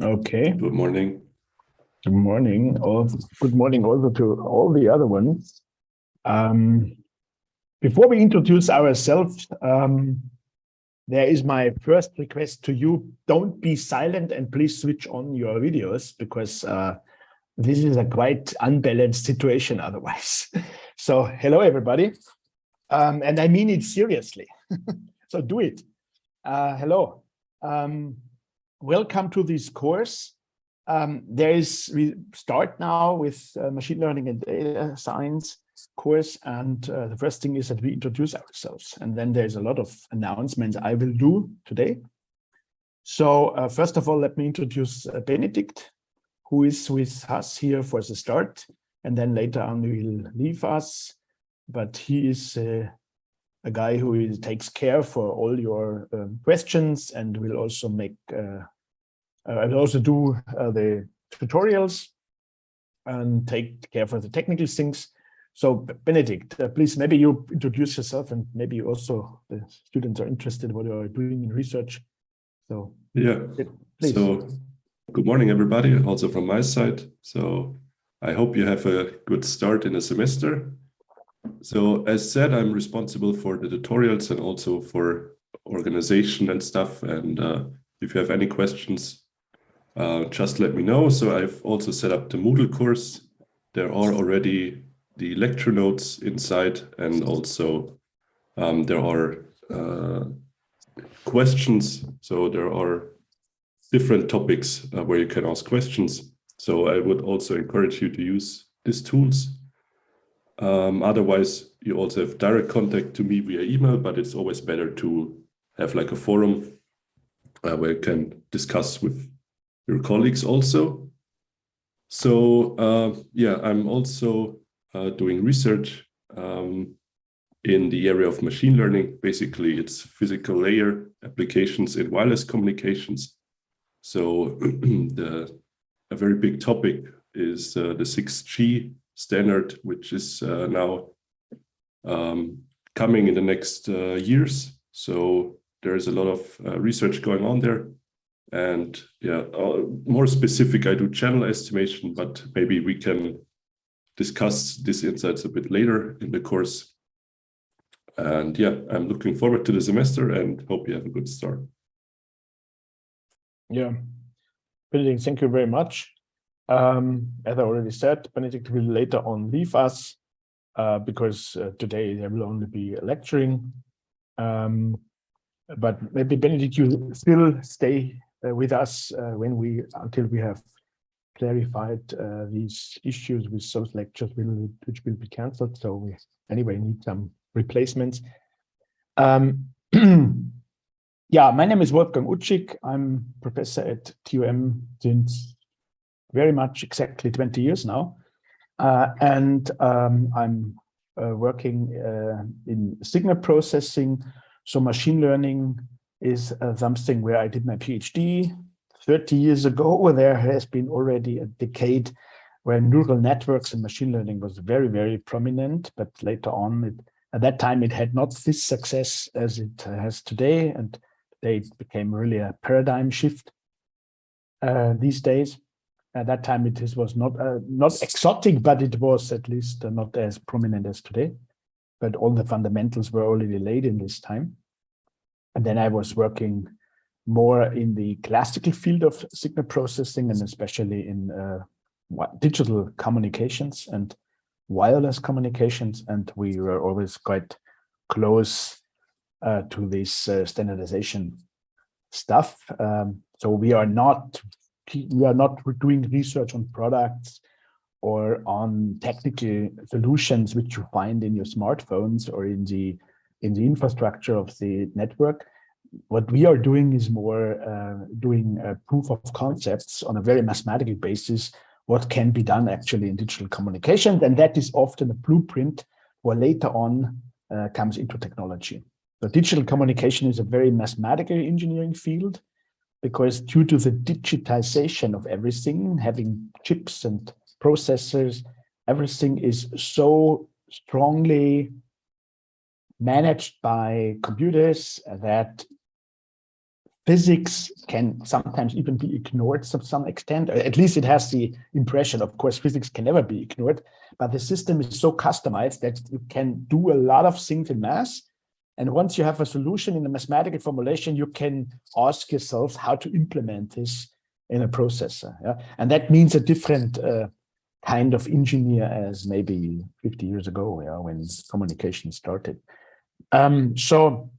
Okay. Good morning. Good morning. Good morning also to all the other ones. Before we introduce ourselves, there is my first request to you. Don't be silent and please switch on your videos because this is a quite unbalanced situation otherwise. So hello, everybody. And I mean it seriously. So do it. Hello. Welcome to this course. We start now with machine learning and data science course, and the first thing is that we introduce ourselves, and then there's a lot of announcements I will do today. So first of all, let me introduce Benedikt, who is with us here for the start, and then later on he will leave us, but he is a guy who takes care for all your questions and will also make I will also do the tutorials and take care for the technical things. So Benedikt, please, maybe you introduce yourself and maybe also the students are interested what you are doing in research. So yeah, please. So good morning, everybody, also from my side. So I hope you have a good start in the semester. So as said, I'm responsible for the tutorials and also for organization and stuff. And if you have any questions, just let me know. So I've also set up the Moodle course. There are already the lecture notes inside, and also there are questions. So there are different topics where you can ask questions. So I would also encourage you to use these tools. Otherwise, you also have direct contact to me via email, but it's always better to have like a forum where you can discuss with your colleagues also. So yeah, I'm also doing research in the area of machine learning. Basically, it's physical layer applications in wireless communications. So a very big topic is the 6G standard, which is now coming in the next years. So there is a lot of research going on there. And yeah, more specific, I do channel estimation, but maybe we can discuss these insights a bit later in the course. And yeah, I'm looking forward to the semester and hope you have a good start. Yeah, Benedikt, thank you very much. As I already said, Benedikt will later on leave us because today there will only be lecturing. But maybe Benedikt, you still stay with us until we have clarified these issues with those lectures which will be cancelled. So we anyway need some replacements. Yeah, my name is Wolfgang Utschig. I'm professor at TUM since very much exactly 20 years now. And I'm working in signal processing. So machine learning is something where I did my PhD 30 years ago. There has been already a decade where neural networks and machine learning was very, very prominent. But later on, at that time, it had not this success as it has today. And today it became really a paradigm shift these days. At that time, it was not exotic, but it was at least not as prominent as today. But all the fundamentals were already laid in this time. And then I was working more in the classical field of signal processing, and especially in digital communications and wireless communications. And we were always quite close to this standardization stuff. So we are not doing research on products or on technical solutions which you find in your smartphones or in the infrastructure of the network. What we are doing is more doing proof of concepts on a very mathematical basis, what can be done actually in digital communication. And that is often a blueprint for later on comes into technology. So digital communication is a very mathematical engineering field because due to the digitization of everything, having chips and processors, everything is so strongly managed by computers that physics can sometimes even be ignored to some extent. At least it has the impression. Of course, physics can never be ignored, but the system is so customized that you can do a lot of things in math. And once you have a solution in a mathematical formulation, you can ask yourself how to implement this in a processor. Yeah? And that means a different kind of engineer as maybe 50 years ago, yeah, when communication started. So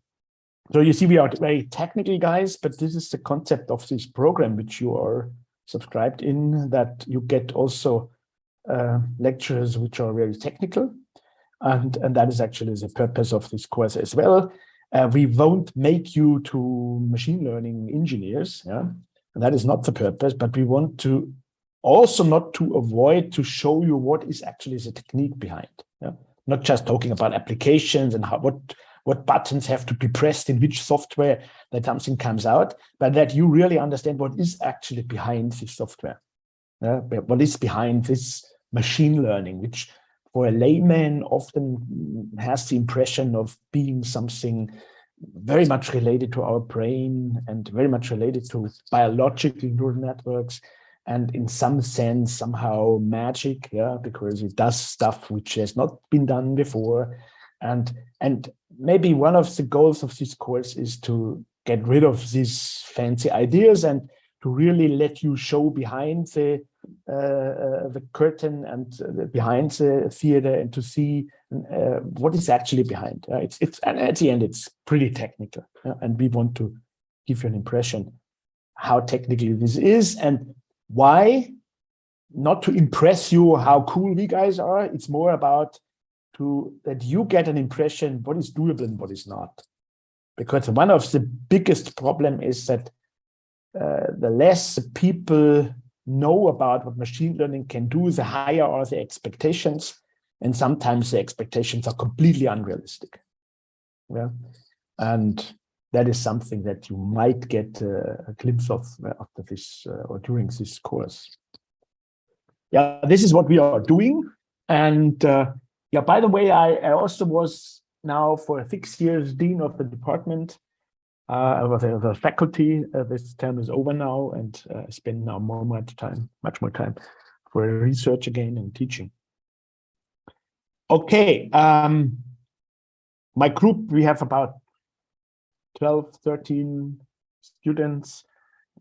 you see, we are very technical guys, but this is the concept of this program which you are subscribed in, that you get also lectures which are very technical. And that is actually the purpose of this course as well. We won't make you to machine learning engineers. Yeah? And that is not the purpose, but we want to also not to avoid to show you what is actually the technique behind. Yeah? Not just talking about applications and how, what buttons have to be pressed in which software that something comes out, but that you really understand what is actually behind this software. What is behind this machine learning, which for a layman often has the impression of being something very much related to our brain and very much related to biological neural networks, and in some sense somehow magic, yeah, because it does stuff which has not been done before. And maybe one of the goals of this course is to get rid of these fancy ideas and to really let you show behind the curtain and behind the theater, and to see what is actually behind. And at the end, it's pretty technical, and we want to give you an impression how technical this is and why. Not to impress you how cool we guys are. It's more about that you get an impression what is doable and what is not. Because one of the biggest problem is that the less people know about what machine learning can do, the higher are the expectations. And sometimes the expectations are completely unrealistic. Yeah? And that is something that you might get a glimpse of after this or during this course. Yeah, this is what we are doing. And yeah, by the way, I also was now for 6 years dean of the department of the faculty. This term is over now, and I spend now much more time for research again and teaching. Okay, my group, we have about 12, 13 students,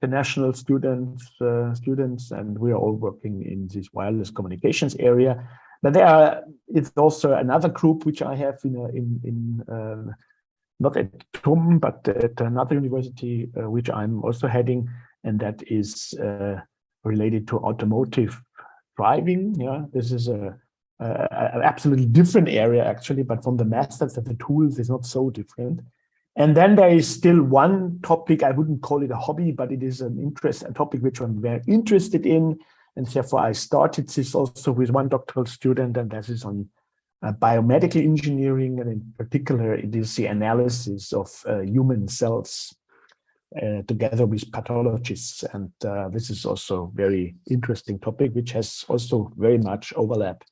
international students, and we are all working in this wireless communications area. But there is also another group which I have not at TUM, but at another university, which I'm also heading, and that is related to automotive driving. Yeah, this is an absolutely different area actually, but from the methods and the tools is not so different. And then there is still one topic, I wouldn't call it a hobby, but it is a topic which I'm very interested in. And therefore I started this also with one doctoral student, and that is on biomedical engineering. And in particular, it is the analysis of human cells together with pathologists. And this is also a very interesting topic, which has also very much overlap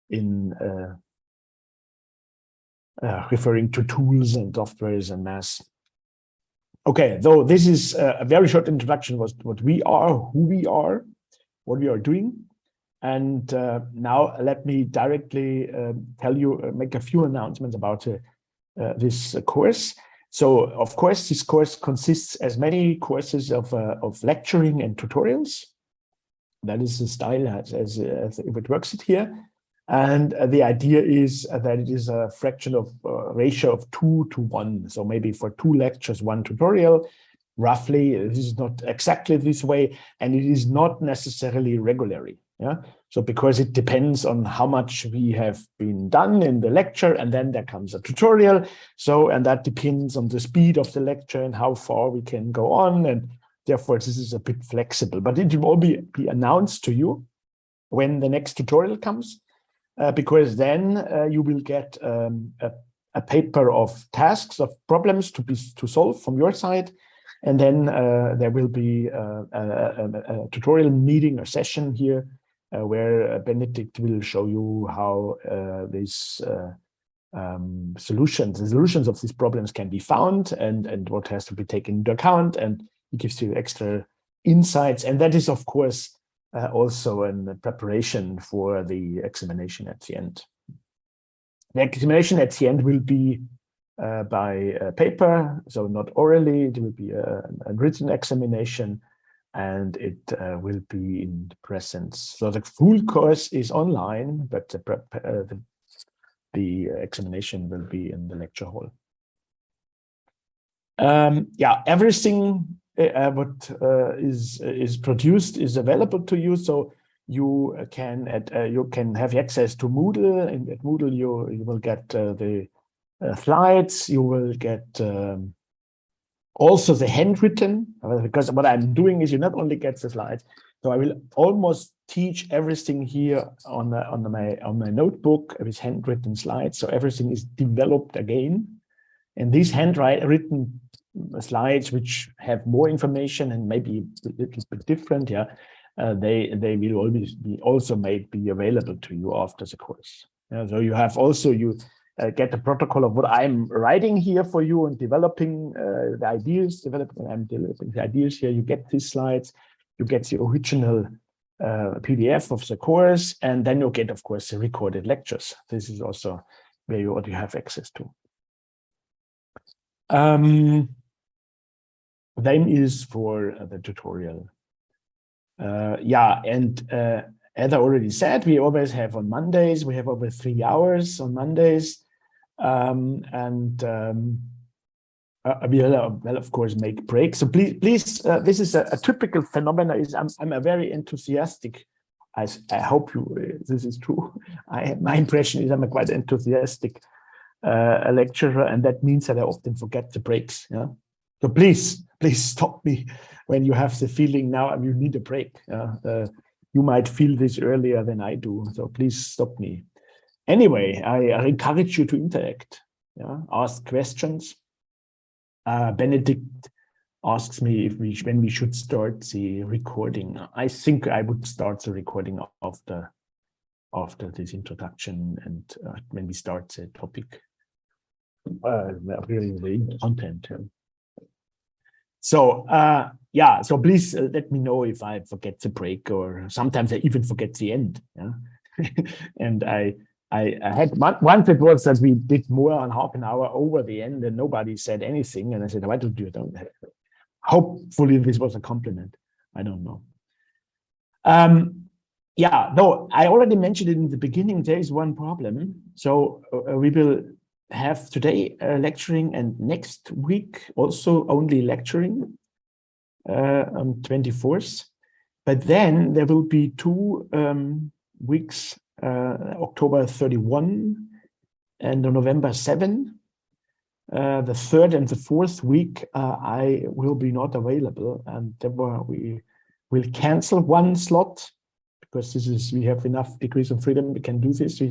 in referring to tools and softwares and math. Okay, though this is a very short introduction of what we are, who we are, what we are doing. And now let me directly tell you, make a few announcements about this course. So, of course, this course consists as many courses of lecturing and tutorials. That is the style as it works it here. And the idea is that it is a fraction of ratio of 2 to 1. So maybe for 2 lectures, 1 tutorial, roughly. This is not exactly this way, and it is not necessarily regularly. Yeah. So because it depends on how much we have been done in the lecture, and then there comes a tutorial. So, and that depends on the speed of the lecture and how far we can go on. And therefore, this is a bit flexible, but it will all be announced to you when the next tutorial comes. Because then you will get a paper of tasks, of problems to solve from your side. And then there will be a tutorial meeting or session here where Benedict will show you how this solutions. The solutions of these problems can be found, and what has to be taken into account, and it gives you extra insights. And that is, of course, also in preparation for the examination at the end. The examination at the end will be by paper, so not orally. It will be a written examination, and it will be in presence. So the full course is online, but the examination will be in the lecture hall. Yeah, everything what is produced is available to you, so you can have access to Moodle, and at Moodle you will get the slides. You will get also the handwritten, because what I'm doing is you not only get the slides, so I will almost teach everything here on my notebook with handwritten slides. So everything is developed again, and these handwritten slides, which have more information and maybe a little bit different, yeah, they will always be available to you after the course. Yeah, so you have also get the protocol of what I'm writing here for you and developing the ideas. I'm developing the ideas here. You get these slides, you get the original PDF of the course, and then you get, of course, the recorded lectures. This is also where you have access to. Then is for the tutorial. Yeah, and as I already said, we always have on Mondays, we have over 3 hours on Mondays. We'll of course make breaks. So please, this is a typical phenomenon. I'm a very enthusiastic. I hope this is true. My impression is I'm a quite enthusiastic lecturer, and that means that I often forget the breaks. Yeah. So please stop me when you have the feeling now you need a break. You might feel this earlier than I do, so please stop me. Anyway, I encourage you to interact, yeah? Ask questions. Benedict asks me when we should start the recording. I think I would start the recording after this introduction, and when we start the topic, really the content. So yeah, so please let me know if I forget the break, or sometimes I even forget the end. Yeah, and I had once it was that we did more than half an hour over the end and nobody said anything, and I said, why don't you don't? Hopefully this was a compliment. I don't know. Yeah, no, I already mentioned it in the beginning. There is one problem. So we will have today lecturing, and next week also only lecturing on 24th. But then there will be 2 weeks, October 31 and November 7. The 3rd and the 4th week, I will be not available, and therefore we will cancel one slot, because we have enough degrees of freedom, we can do this,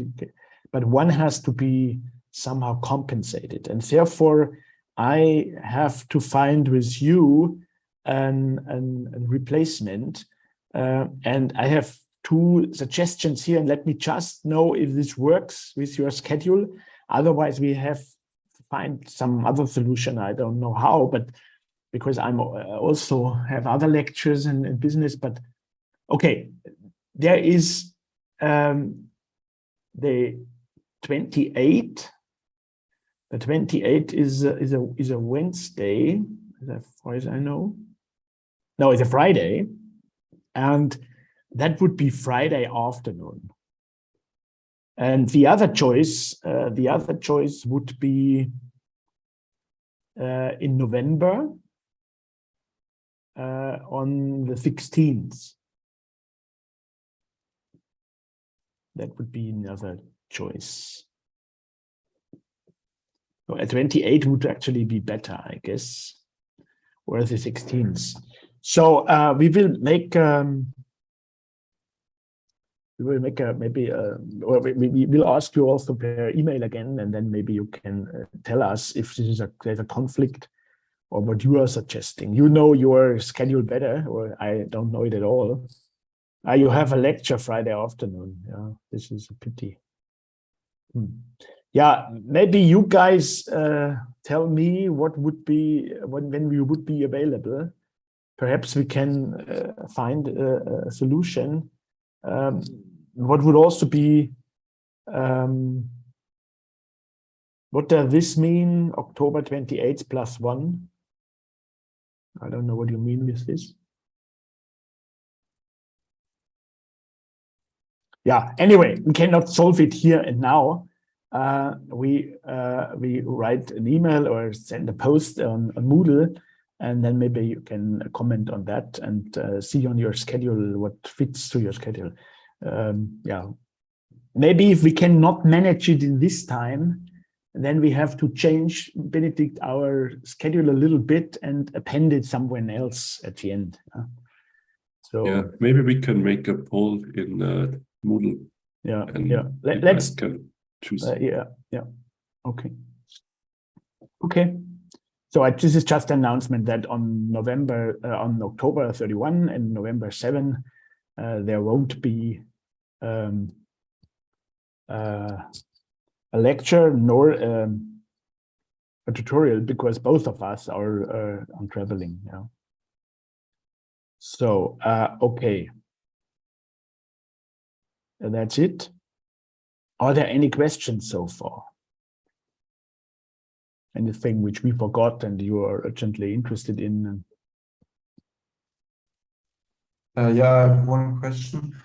but one has to be somehow compensated, and therefore I have to find with you a replacement, and I have 2 suggestions here, and let me just know if this works with your schedule. Otherwise we have to find some other solution. I don't know how, but because I'm also have other lectures and business, but okay, there is the 28th. The 28th is a Wednesday, as far as I know. No, it's a Friday, and that would be Friday afternoon. And the other choice would be in November on the 16th. That would be another choice. So at 28 would actually be better, I guess, or the 16th. So we will make or we will ask you also per email again, and then maybe you can tell us if there's a conflict or what you are suggesting. You know your schedule better, or I don't know it at all. You have a lecture Friday afternoon. Yeah, this is a pity. Yeah, maybe you guys tell me what would be when we would be available. Perhaps we can find a solution. What would also be, what does this mean? October 28th plus 1? I don't know what you mean with this. Yeah, anyway, we cannot solve it here and now. We write an email or send a post on Moodle, and then maybe you can comment on that and see on your schedule what fits to your schedule. Yeah, maybe if we cannot manage it in this time, then we have to change, Benedict, our schedule a little bit and append it somewhere else at the end. So yeah, maybe we can make a poll in Moodle. Yeah, and yeah. you Let's guys can choose. yeah. Okay. So this is just an announcement that on October 31 and November 7, there won't be a lecture nor a tutorial because both of us are on traveling. Yeah. So okay, that's it. Are there any questions so far? Anything which we forgot and you are urgently interested in? Yeah, I have one question.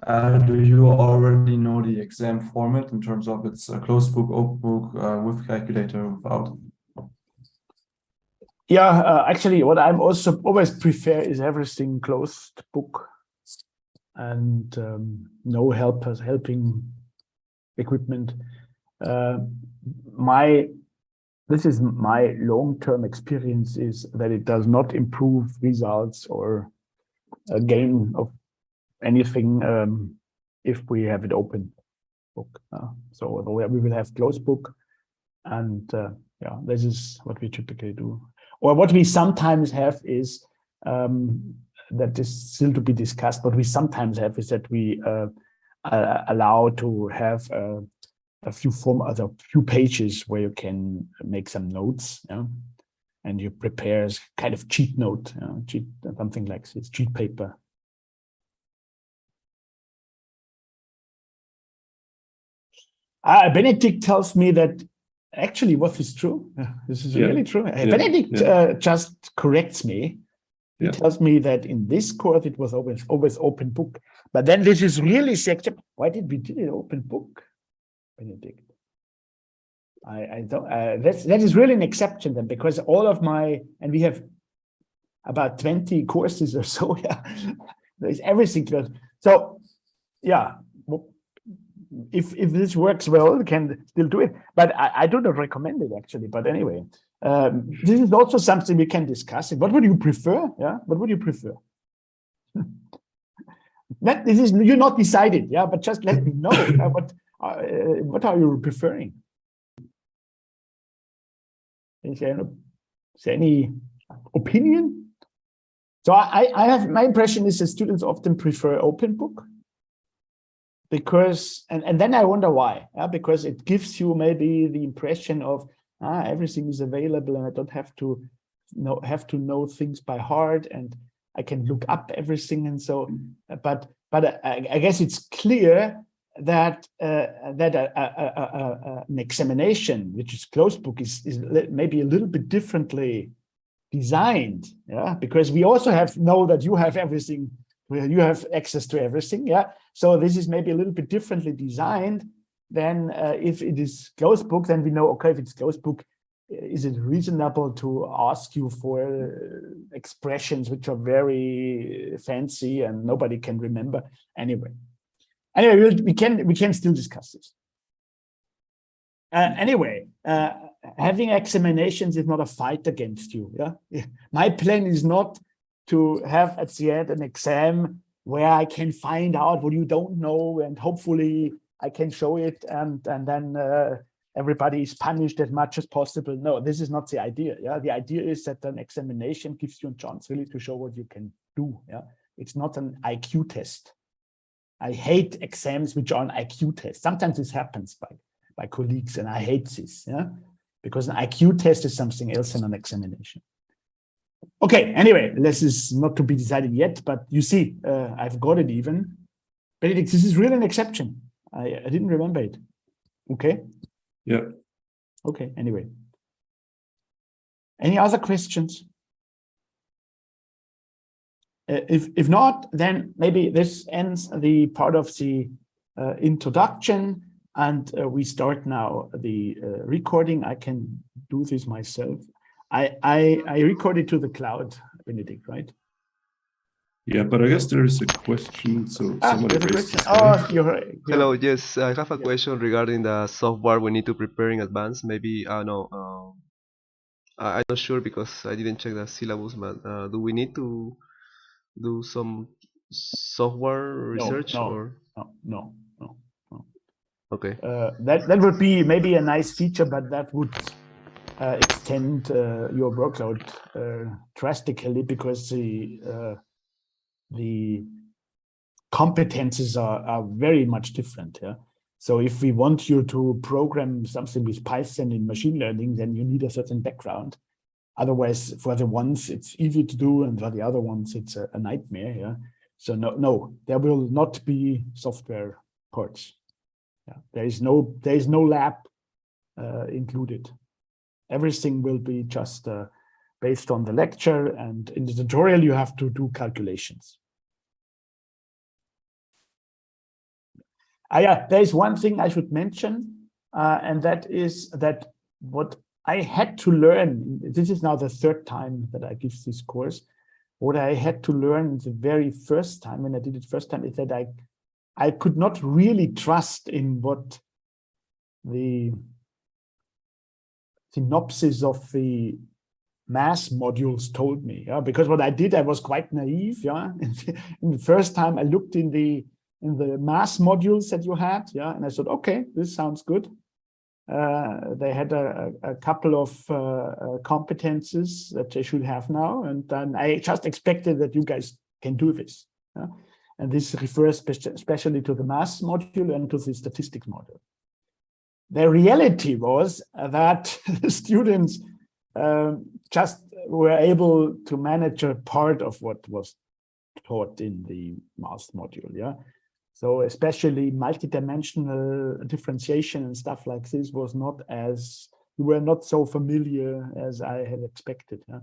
Do you already know the exam format in terms of it's a closed book, open book, with calculator, without? Yeah, actually, what I'm also always prefer is everything closed book and no helping equipment. This is my long-term experience is that it does not improve results or a gain of anything if we have it open book. So we will have closed book, and yeah, this is what we typically do. Or what we sometimes have is that is still to be discussed. What we sometimes have is that we allow to have a few pages where you can make some notes, yeah? And you prepare kind of cheat note, something like this, cheat paper. Benedict tells me that actually what is true. This is really true. Benedict just corrects me. He tells me that in this course it was always open book, but then this is really section. Why did we do it open book, Benedict? I don't. That is really an exception then, because all of and we have about 20 courses or so. Yeah, there's everything close. So yeah, if this works well, we can still do it. But I do not recommend it actually. But anyway, this is also something we can discuss. What would you prefer? Yeah, what would you prefer? This is you're not decided. Yeah, but just let me know what are you preferring? Is there any opinion? So I have my impression is that students often prefer open book because and then I wonder why. Because it gives you maybe the impression of everything is available and I don't have to know things by heart and I can look up everything and so. But I guess it's clear that an examination, which is closed book, is maybe a little bit differently designed, yeah, because we also know that you have everything, you have access to everything, yeah. So this is maybe a little bit differently designed than if it is closed book. Then we know, okay, if it's closed book, is it reasonable to ask you for expressions which are very fancy and nobody can remember anyway. Anyway, we can still discuss this. Anyway, having examinations is not a fight against you. Yeah, my plan is not to have at the end an exam where I can find out what you don't know and hopefully I can show it and then everybody is punished as much as possible. No, this is not the idea. Yeah, the idea is that an examination gives you a chance really to show what you can do. Yeah, it's not an IQ test. I hate exams which are an IQ test. Sometimes this happens, by colleagues, and I hate this, yeah, because an IQ test is something else than an examination. Okay, anyway, this is not to be decided yet, but you see, I've got it even. Benedict, this is really an exception. I didn't remember it. Okay. Yeah. Okay, anyway. Any other questions? If not, then maybe this ends the part of the introduction, and we start now the recording. I can do this myself. I recorded to the cloud, Benedict, right? Yeah, but I guess there is a question. So somebody there's a raised question. his hand. Oh, you're Hello, yes, I have a Yes. question regarding the software we need to prepare in advance. Maybe, I don't know, I'm not sure because I didn't check the syllabus, but do we need to do some software research or? No. Okay. That would be maybe a nice feature, but that would extend your workload drastically, because the competences are very much different. Yeah. So if we want you to program something with Python in machine learning, then you need a certain background. Otherwise, for the ones it's easy to do, and for the other ones it's a nightmare. Yeah. So no, there will not be software parts. Yeah. There is no lab included. Everything will be just based on the lecture, and in the tutorial you have to do calculations. Yeah, there is one thing I should mention, and that is that what I had to learn, this is now the third time that I give this course, what I had to learn the very first time when I did it first time is that I could not really trust in what the synopsis of the mass modules told me. Yeah, because what I did, I was quite naive. Yeah, in the first time I looked in the mass modules that you had. Yeah, and I thought, okay, this sounds good. They had a couple of competences that they should have now, and then I just expected that you guys can do this. Yeah? And this refers especially to the mass module and to the statistics module. The reality was that the students just were able to manage a part of what was taught in the math module. Yeah. So especially multidimensional differentiation and stuff like this was not as, you were not so familiar as I had expected. Yeah?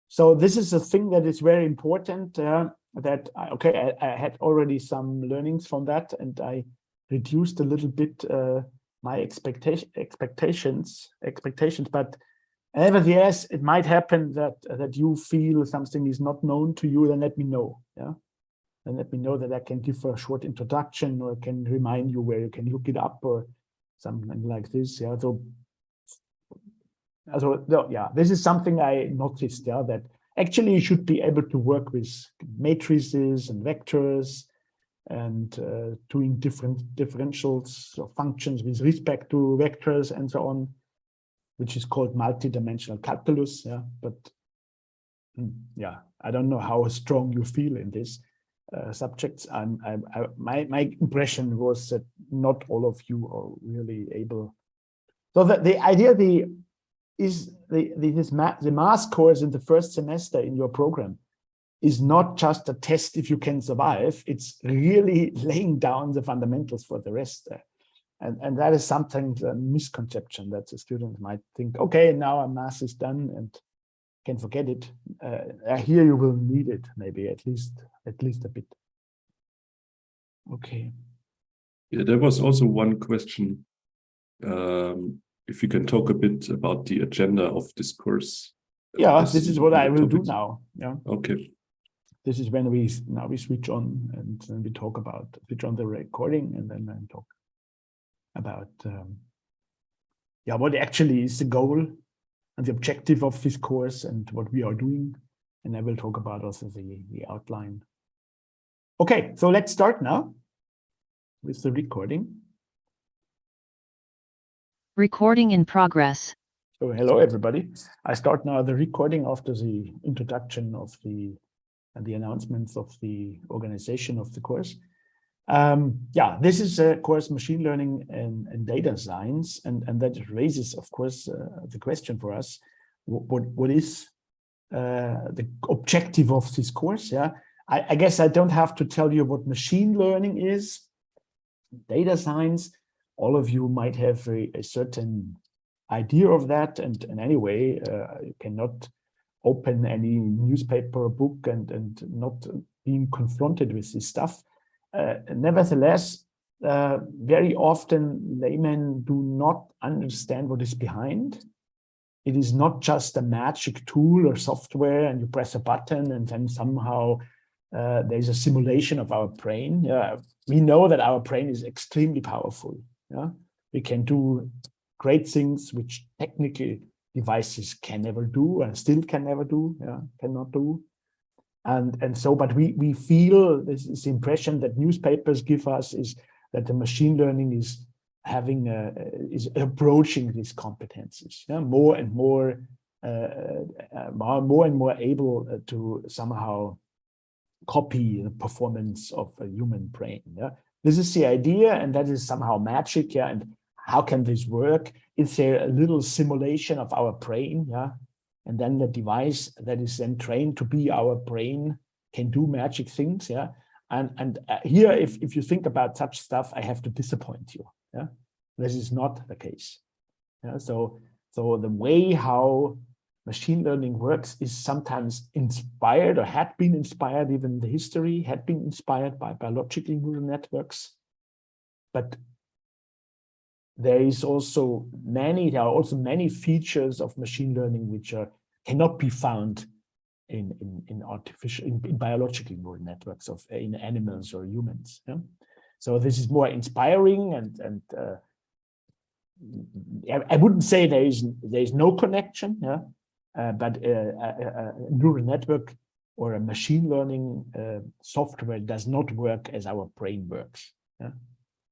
So this is a thing that is very important, that, I had already some learnings from that, and I reduced a little bit my expectations, but nevertheless, it might happen that you feel something is not known to you, then let me know. Yeah. And let me know that I can give a short introduction, or can remind you where you can look it up, or something like this. Yeah. So yeah, this is something I noticed. Yeah, that actually you should be able to work with matrices and vectors, and doing different differentials or functions with respect to vectors and so on, which is called multidimensional calculus. Yeah, but yeah, I don't know how strong you feel in this. Subjects. My impression was that not all of you are really able. So the idea is the math course in the first semester in your program is not just a test if you can survive. It's really laying down the fundamentals for the rest. And that is something, a misconception, that the student might think, okay, now our math is done and can forget it. Here you will need it, maybe at least a bit. Okay. Yeah, there was also one question. If you can talk a bit about the agenda of this course. Yeah, this is what I will do now. Yeah. Okay. This is when we switch on, and then we talk about, switch on the recording, and then I talk about what actually is the goal and the objective of this course and what we are doing. And I will talk about also the outline. Okay, so let's start now with the recording. Recording in progress. So hello, everybody. I start now the recording after the introduction of the announcements of the organization of the course. Yeah, this is of course machine learning and data science, and that raises, of course, the question for us: what is the objective of this course? Yeah, I guess I don't have to tell you what machine learning is. Data science, all of you might have a certain idea of that, and anyway, you cannot open any newspaper or book and not being confronted with this stuff. Nevertheless, very often laymen do not understand what is behind. It is not just a magic tool or software and you press a button and then somehow there's a simulation of our brain. We know that our brain is extremely powerful. We can do great things which technical devices can never do and still can never do, cannot do. And so, but we feel this impression that newspapers give us is that the machine learning is having is approaching these competencies, more and more able to somehow copy the performance of a human brain. This is the idea, and that is somehow magic. And how can this work? Is there a little simulation of our brain? And then the device that is then trained to be our brain can do magic things. And here, if you think about such stuff, I have to disappoint you. This is not the case. So the way how machine learning works is sometimes inspired, or had been inspired, even the history had been inspired by biological neural networks. But there are also many features of machine learning which cannot be found in biological neural networks in animals or humans. So this is more inspiring, and I wouldn't say there is no connection. But a neural network or a machine learning software does not work as our brain works.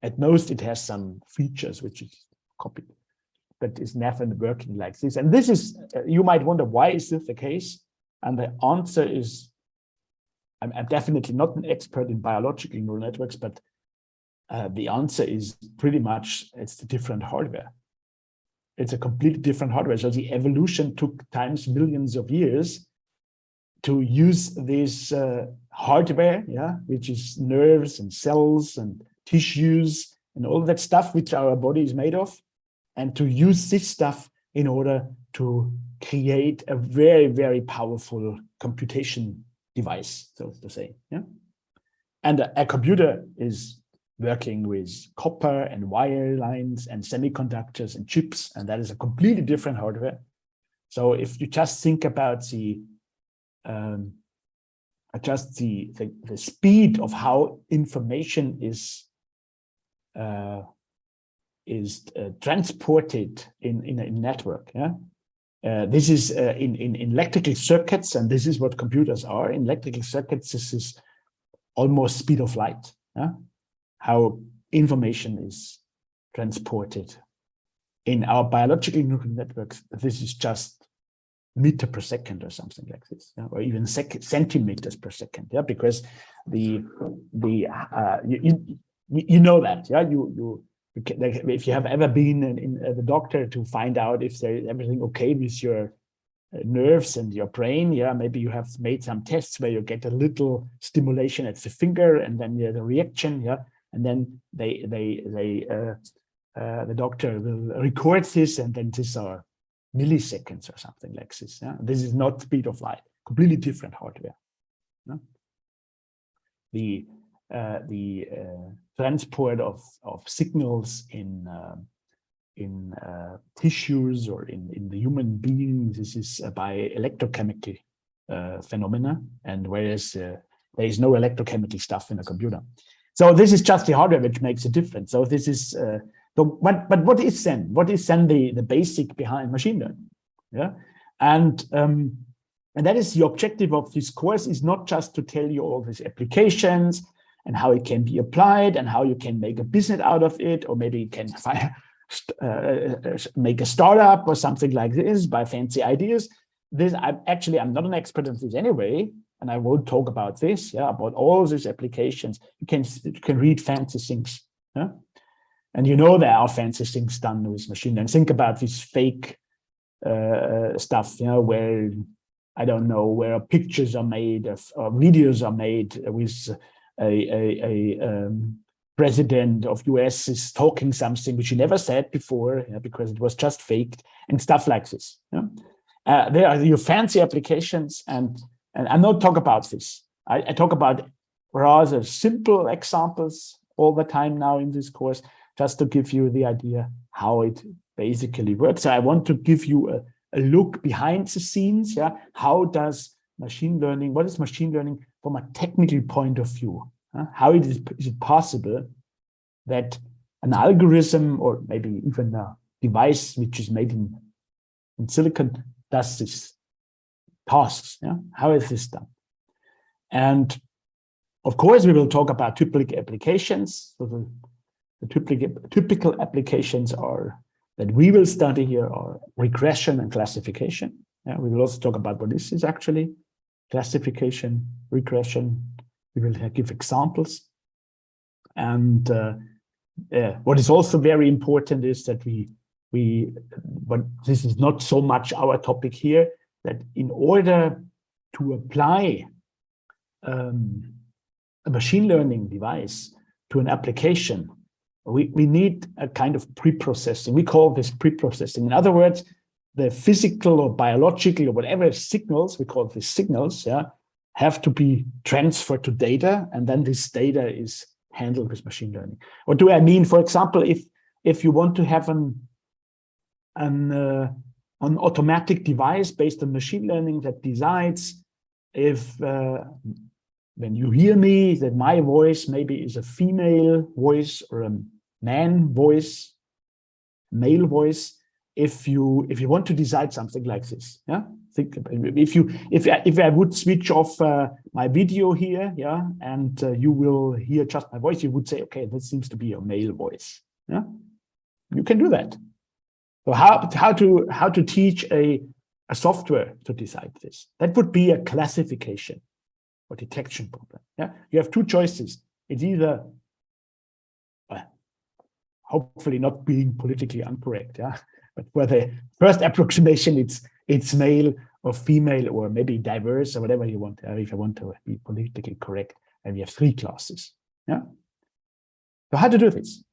At most, it has some features which is copied, but it's never working like this. And this is, you might wonder, why is this the case? And the answer is, I'm definitely not an expert in biological neural networks, but the answer is pretty much it's the different hardware. It's a completely different hardware. So the evolution took times millions of years to use this hardware, which is nerves and cells and tissues and all that stuff which our body is made of, and to use this stuff in order to create a very, very powerful computation device, so to say. And a computer is working with copper and wire lines and semiconductors and chips, and that is a completely different hardware. So if you just think about the speed of how information is transported in a network, this is in electrical circuits, and this is what computers are. In electrical circuits, this is almost speed of light. How information is transported. In our biological neural networks, this is just meter per second or something like this, or even centimeters per second, because you know that, you can, like, if you have ever been in the doctor to find out if there's everything okay with your nerves and your brain, maybe you have made some tests where you get a little stimulation at the finger, and then you have a reaction, and then the doctor will record this, and then these are milliseconds or something like this. This is not speed of light, completely different hardware. The transport of signals in tissues or in the human being, this is by electrochemical phenomena, and whereas there is no electrochemical stuff in a computer. So this is just the hardware which makes a difference. So this is but what is then? What is then the basic behind machine learning? And that is the objective of this course, is not just to tell you all these applications and how it can be applied and how you can make a business out of it, or maybe you can make a startup or something like this by fancy ideas. I'm not an expert in this anyway. and I won't talk about this, about all these applications. You can read fancy things, and there are fancy things done with machine learning. Think about this fake stuff, where I don't know, where pictures are made or videos are made with a president of US is talking something which he never said before, because it was just faked, and stuff like this. There are your fancy applications, and I'm not talking about this. I talk about rather simple examples all the time now in this course, just to give you the idea how it basically works. So I want to give you a look behind the scenes. How does machine learning, what is machine learning from a technical point of view? How is it possible that an algorithm, or maybe even a device which is made in silicon, does this tasks? How is this done? And of course, we will talk about typical applications. So the typical applications that we will study here are regression and classification. We will also talk about what this is actually, classification, regression. We will give examples. And what is also very important is that but this is not so much our topic here, that in order to apply a machine learning device to an application, we need a kind of pre-processing. We call this pre-processing. In other words, the physical or biological or whatever signals, we call these signals, have to be transferred to data, and then this data is handled with machine learning. What do I mean? For example, if you want to have an automatic device based on machine learning that decides if when you hear me, that my voice maybe is a female voice or a man voice, male voice. If you want to decide something like this, think about it. If I would switch off my video here, and you will hear just my voice, you would say, okay, that seems to be a male voice. You can do that. So how to teach a software to decide this? That would be a classification or detection problem. You have two choices. It's either, hopefully not being politically incorrect, but for the first approximation, it's male or female, or maybe diverse, or whatever you want. If you want to be politically correct, and we have three classes. So how to do this?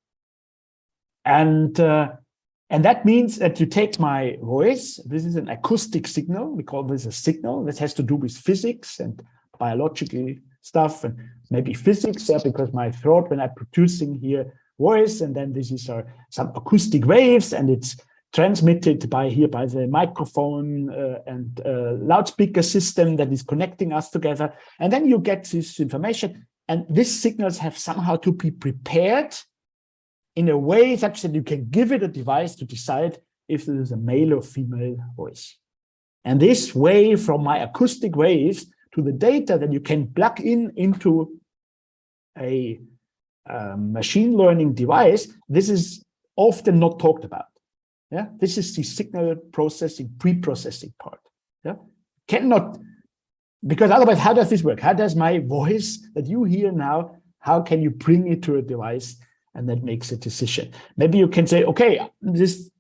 And that means that you take my voice. This is an acoustic signal. We call this a signal. This has to do with physics and biological stuff, and maybe physics, because my throat, when I'm producing here voice, and then this is some acoustic waves, and it's transmitted by the microphone and loudspeaker system that is connecting us together. And then you get this information, and these signals have somehow to be prepared in a way such that you can give it a device to decide if it is a male or female voice. And this way, from my acoustic waves to the data that you can plug into a machine learning device, this is often not talked about. This is the signal processing, pre-processing part. Cannot, because otherwise, how does this work? How does my voice that you hear now, how can you bring it to a device and that makes a decision? Maybe you can say, okay, this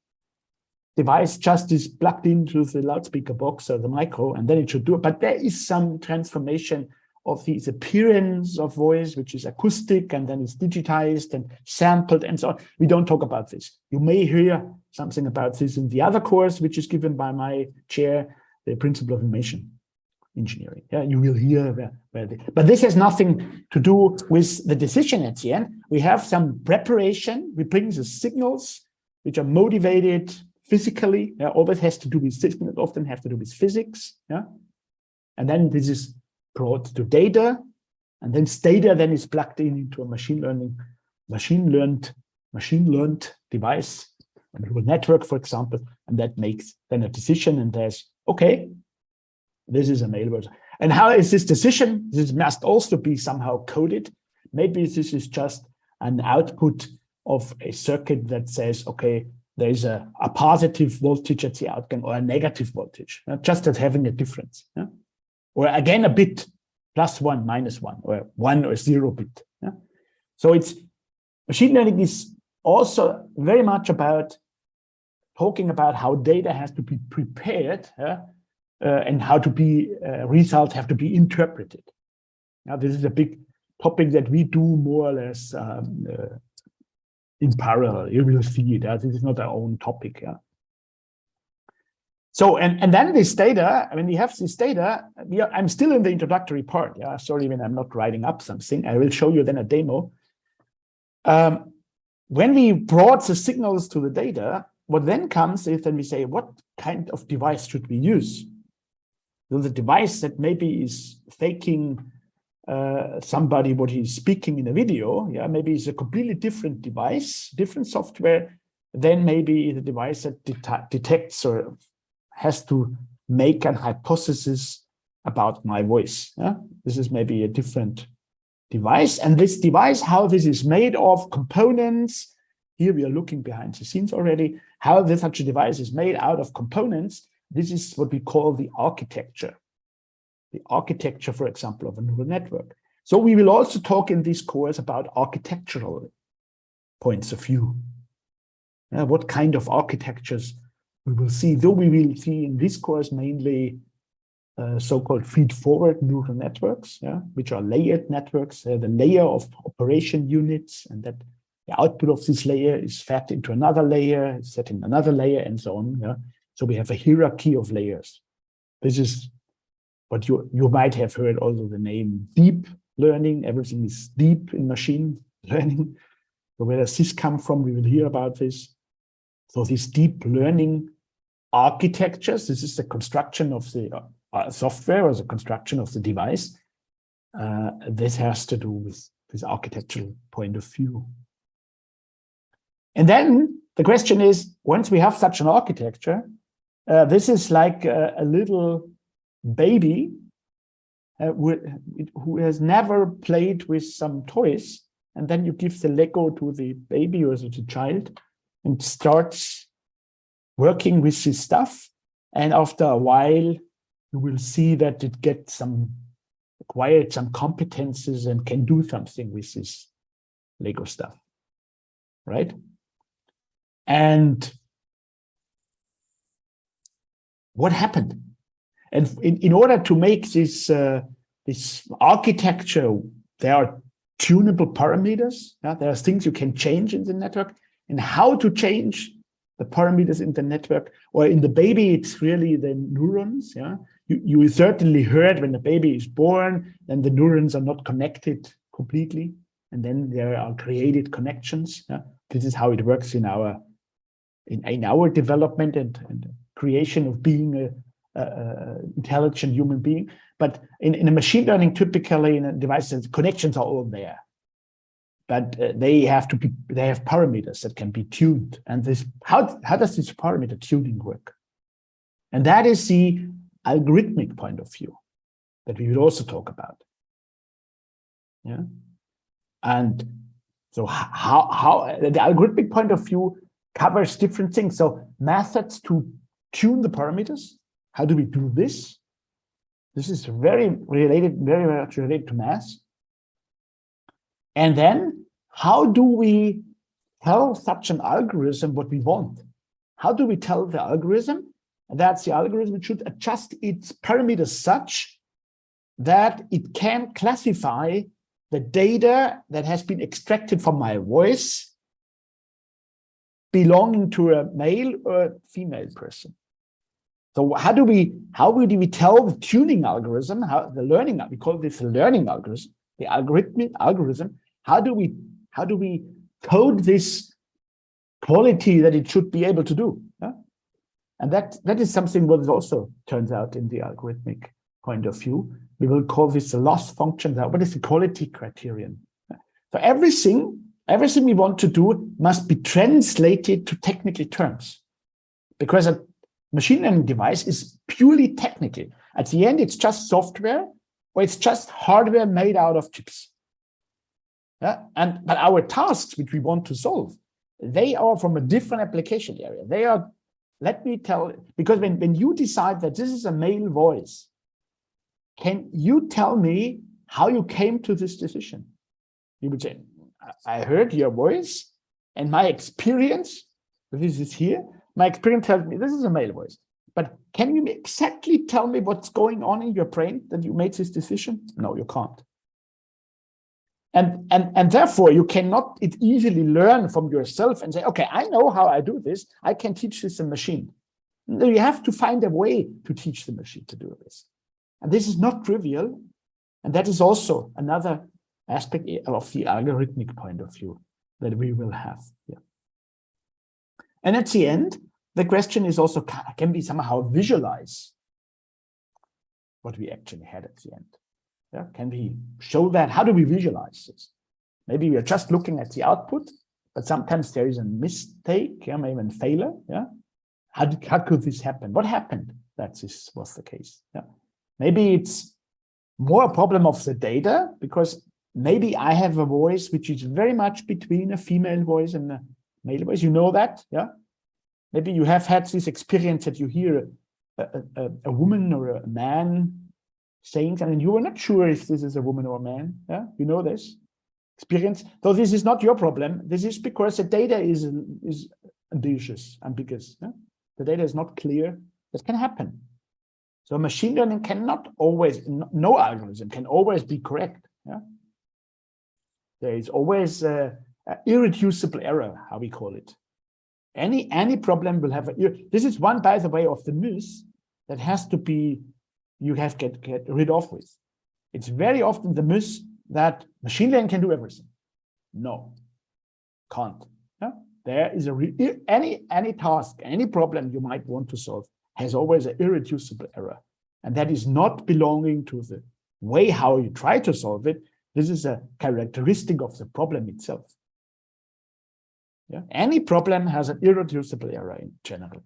device just is plugged into the loudspeaker box or the micro, and then it should do it. But there is some transformation of the appearance of voice, which is acoustic, and then it's digitized and sampled and so on. We don't talk about this. You may hear something about this in the other course, which is given by my chair, the Principle of Information Engineering. You will hear but this has nothing to do with the decision at the end. We have some preparation. We bring the signals which are motivated physically. Always has to do with signals, often have to do with physics. And then this is brought to data, and then data then is plugged into a machine learned device, a neural network, for example, and that makes then a decision, and there's, okay, this is a male version. And how is this decision? This must also be somehow coded. Maybe this is just an output of a circuit that says, okay, there's a positive voltage at the outcome or a negative voltage, just as having a difference. Or again, a bit +1, -1, or 1 or 0 bit. Yeah? So it's machine learning is also very much about talking about how data has to be prepared, and how to be results have to be interpreted. Now, this is a big topic that we do more or less in parallel. You will see it. This is not our own topic. Yeah. So, and then this data, when we have this data, I'm still in the introductory part. Yeah, sorry when I'm not writing up something. I will show you then a demo. When we brought the signals to the data, what then comes is then we say, what kind of device should we use? So the device that maybe is faking somebody what he's speaking in a video, yeah, maybe it's a completely different device, different software, than maybe the device that detects or has to make an hypothesis about my voice. Yeah? This is maybe a different device. And this device, how this is made of components, here we are looking behind the scenes already, how this such a device is made out of components. This is what we call the architecture. The architecture, for example, of a neural network. So we will also talk in this course about architectural points of view. What kind of architectures we will see, though we will see in this course mainly so-called feed-forward neural networks, yeah, which are layered networks, the layer of operation units, and that the output of this layer is fed into another layer, set in another layer, and so on. Yeah? So we have a hierarchy of layers. This is what you might have heard also the name deep learning. Everything is deep in machine learning. So where does this come from? We will hear about this. So these deep learning architectures, this is the construction of the software or the construction of the device. This has to do with this architectural point of view. And then the question is, once we have such an architecture, this is like a little baby who has never played with some toys, and then you give the Lego to the baby or the child and starts working with this stuff, and after a while you will see that it gets acquired some competences and can do something with this Lego stuff, right? And what happened? And in order to make this architecture, there are tunable parameters. Yeah? There are things you can change in the network, and how to change the parameters in the network, or in the baby, it's really the neurons. Yeah, you certainly heard when the baby is born, then the neurons are not connected completely, and then there are created connections. Yeah? This is how it works in our development and creation of being a intelligent human being. But in a machine learning, typically in a device, the connections are all there, but they have parameters that can be tuned. And this, how does this parameter tuning work? And that is the algorithmic point of view that we will also talk about. Yeah, and so how the algorithmic point of view covers different things. So methods to tune the parameters. How do we do this? This is very much related to math. And then how do we tell such an algorithm what we want? How do we tell the algorithm that the algorithm should adjust its parameters such that it can classify the data that has been extracted from my voice belonging to a male or female person? So how do we tell the tuning algorithm, we call this a learning algorithm, the algorithmic algorithm, how do we code this quality that it should be able to do? Yeah? And that is something what also turns out in the algorithmic point of view. We will call this the loss function. What is the quality criterion? So everything we want to do must be translated to technical terms, because a machine learning device is purely technical. At the end, it's just software, or it's just hardware made out of chips. Yeah? But our tasks, which we want to solve, they are from a different application area. They are, let me tell, because when you decide that this is a male voice, can you tell me how you came to this decision. You would say, I heard your voice and my experience, this is here, my experience tells me this is a male voice. But can you exactly tell me what's going on in your brain that you made this decision? No, you can't. And therefore, you cannot easily learn from yourself and say, okay, I know how I do this. I can teach this a machine. No, you have to find a way to teach the machine to do this. And this is not trivial. And that is also another aspect of the algorithmic point of view that we will have here. And at the end, the question is also, can we somehow visualize what we actually had at the end? Yeah, can we show that? How do we visualize this? Maybe we are just looking at the output, but sometimes there is a mistake, yeah, maybe a failure. Yeah, how could this happen? What happened that this was the case? Yeah, maybe it's more a problem of the data, because maybe I have a voice which is very much between a female voice and a male voice. You know that, yeah? Maybe you have had this experience that you hear a woman or a man saying something, and you are not sure if this is a woman or a man. Yeah, you know this experience. So this is not your problem. This is because the data is ambiguous. Yeah? The data is not clear. That can happen. So machine learning cannot always, no algorithm can always be correct. Yeah, there is always an irreducible error, how we call it. Any problem will have this is one, by the way, of the myths that has to be, you have to get rid of with. It's very often the myth that machine learning can do everything. No, can't. Yeah? There is any task, any problem you might want to solve has always an irreducible error. And that is not belonging to the way how you try to solve it. This is a characteristic of the problem itself. Yeah? Any problem has an irreducible error in general.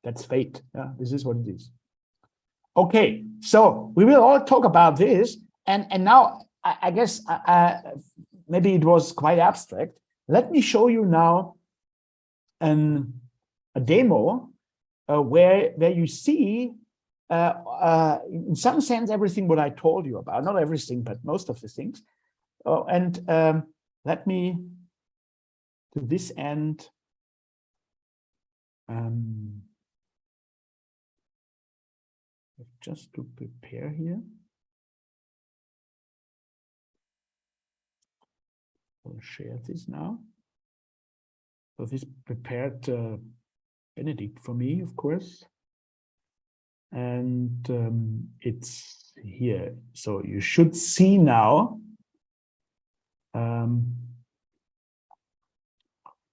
That's fate. Yeah? This is what it is. Okay, so we will all talk about this. And now, I guess, maybe it was quite abstract. Let me show you now a demo where you see, in some sense, everything what I told you about. Not everything, but most of the things. Let me, to this end, just to prepare here. I'll share this now. So this prepared Benedict for me, of course. And it's here. So you should see now.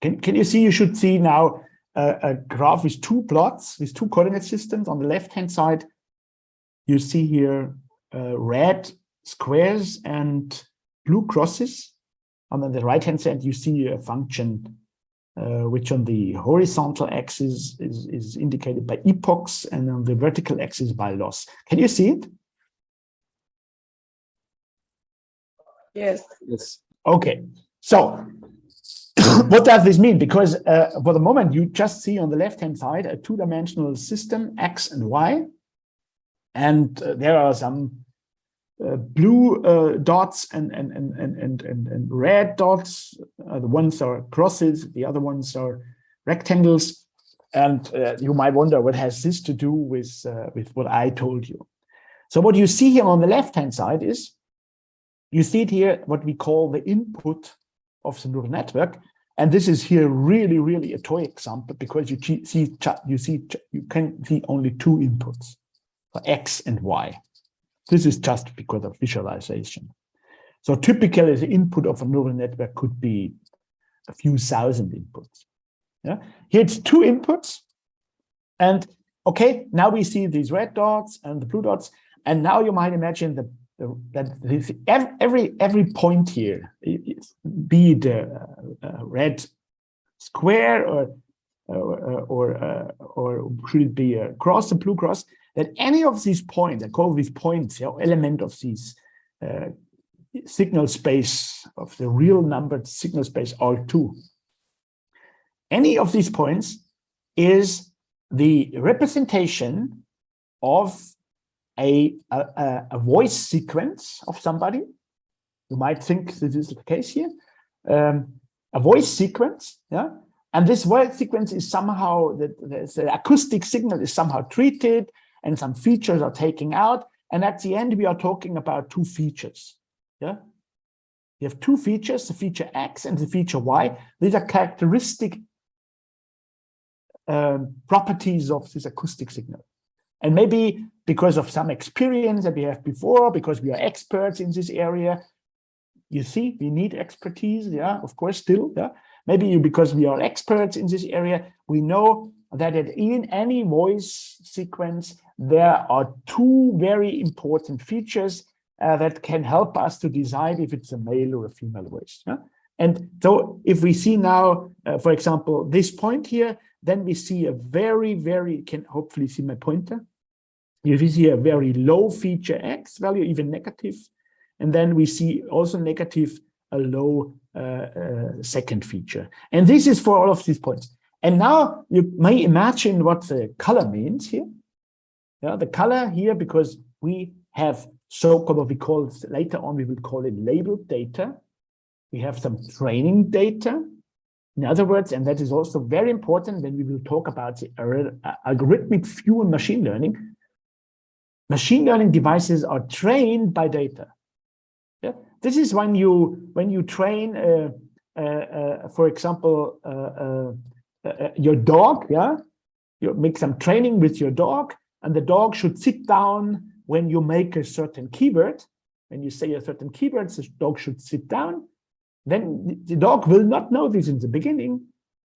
Can you see? You should see now a graph with two plots, with two coordinate systems. On the left-hand side, you see here red squares and blue crosses. And on the right-hand side, you see a function which on the horizontal axis is indicated by epochs, and on the vertical axis by loss. Can you see it? Yes. Yes. Okay. So what does this mean? Because for the moment, you just see on the left-hand side a two-dimensional system, X and Y. And there are some blue dots and red dots. The ones are crosses, the other ones are rectangles. And you might wonder, what has this to do with what I told you? So what you see here on the left-hand side is, you see it here, what we call the input of the neural network. And this is here really a toy example, because you can see only two inputs for X and Y. This is just because of visualization. So typically the input of a neural network could be a few thousand inputs. Yeah, here it's two inputs. And okay, now we see these red dots and the blue dots. And now you might imagine that every point here, be it a red square or should it be a cross, a blue cross, that any of these points, I call these points, element of these signal space, of the real numbered signal space R2. Any of these points is the representation of a voice sequence of somebody. You might think this is the case here. A voice sequence, yeah? And this voice sequence is somehow, the acoustic signal is somehow treated and some features are taken out. And at the end, we are talking about two features, yeah? You have two features, the feature X and the feature Y. These are characteristic properties of this acoustic signal. And maybe because of some experience that we have before, because we are experts in this area, you see, we need expertise, yeah, of course, still, yeah. Maybe because we are experts in this area, we know that in any voice sequence, there are two very important features that can help us to decide if it's a male or a female voice. Yeah? And so if we see now, for example, this point here, then we see a very, can hopefully see my pointer. You see a very low feature X value, even negative. And then we see also negative, a low second feature. And this is for all of these points. And now you may imagine what the color means here. Yeah, the color here, because we have so-called what we call, later on, we will call it labeled data. We have some training data. In other words, and that is also very important when we will talk about the algorithmic view in machine learning. Machine learning devices are trained by data. Yeah? This is when you train, for example, your dog. Yeah, you make some training with your dog, and the dog should sit down when you make a certain keyword. When you say a certain keyword, the dog should sit down. Then the dog will not know this in the beginning.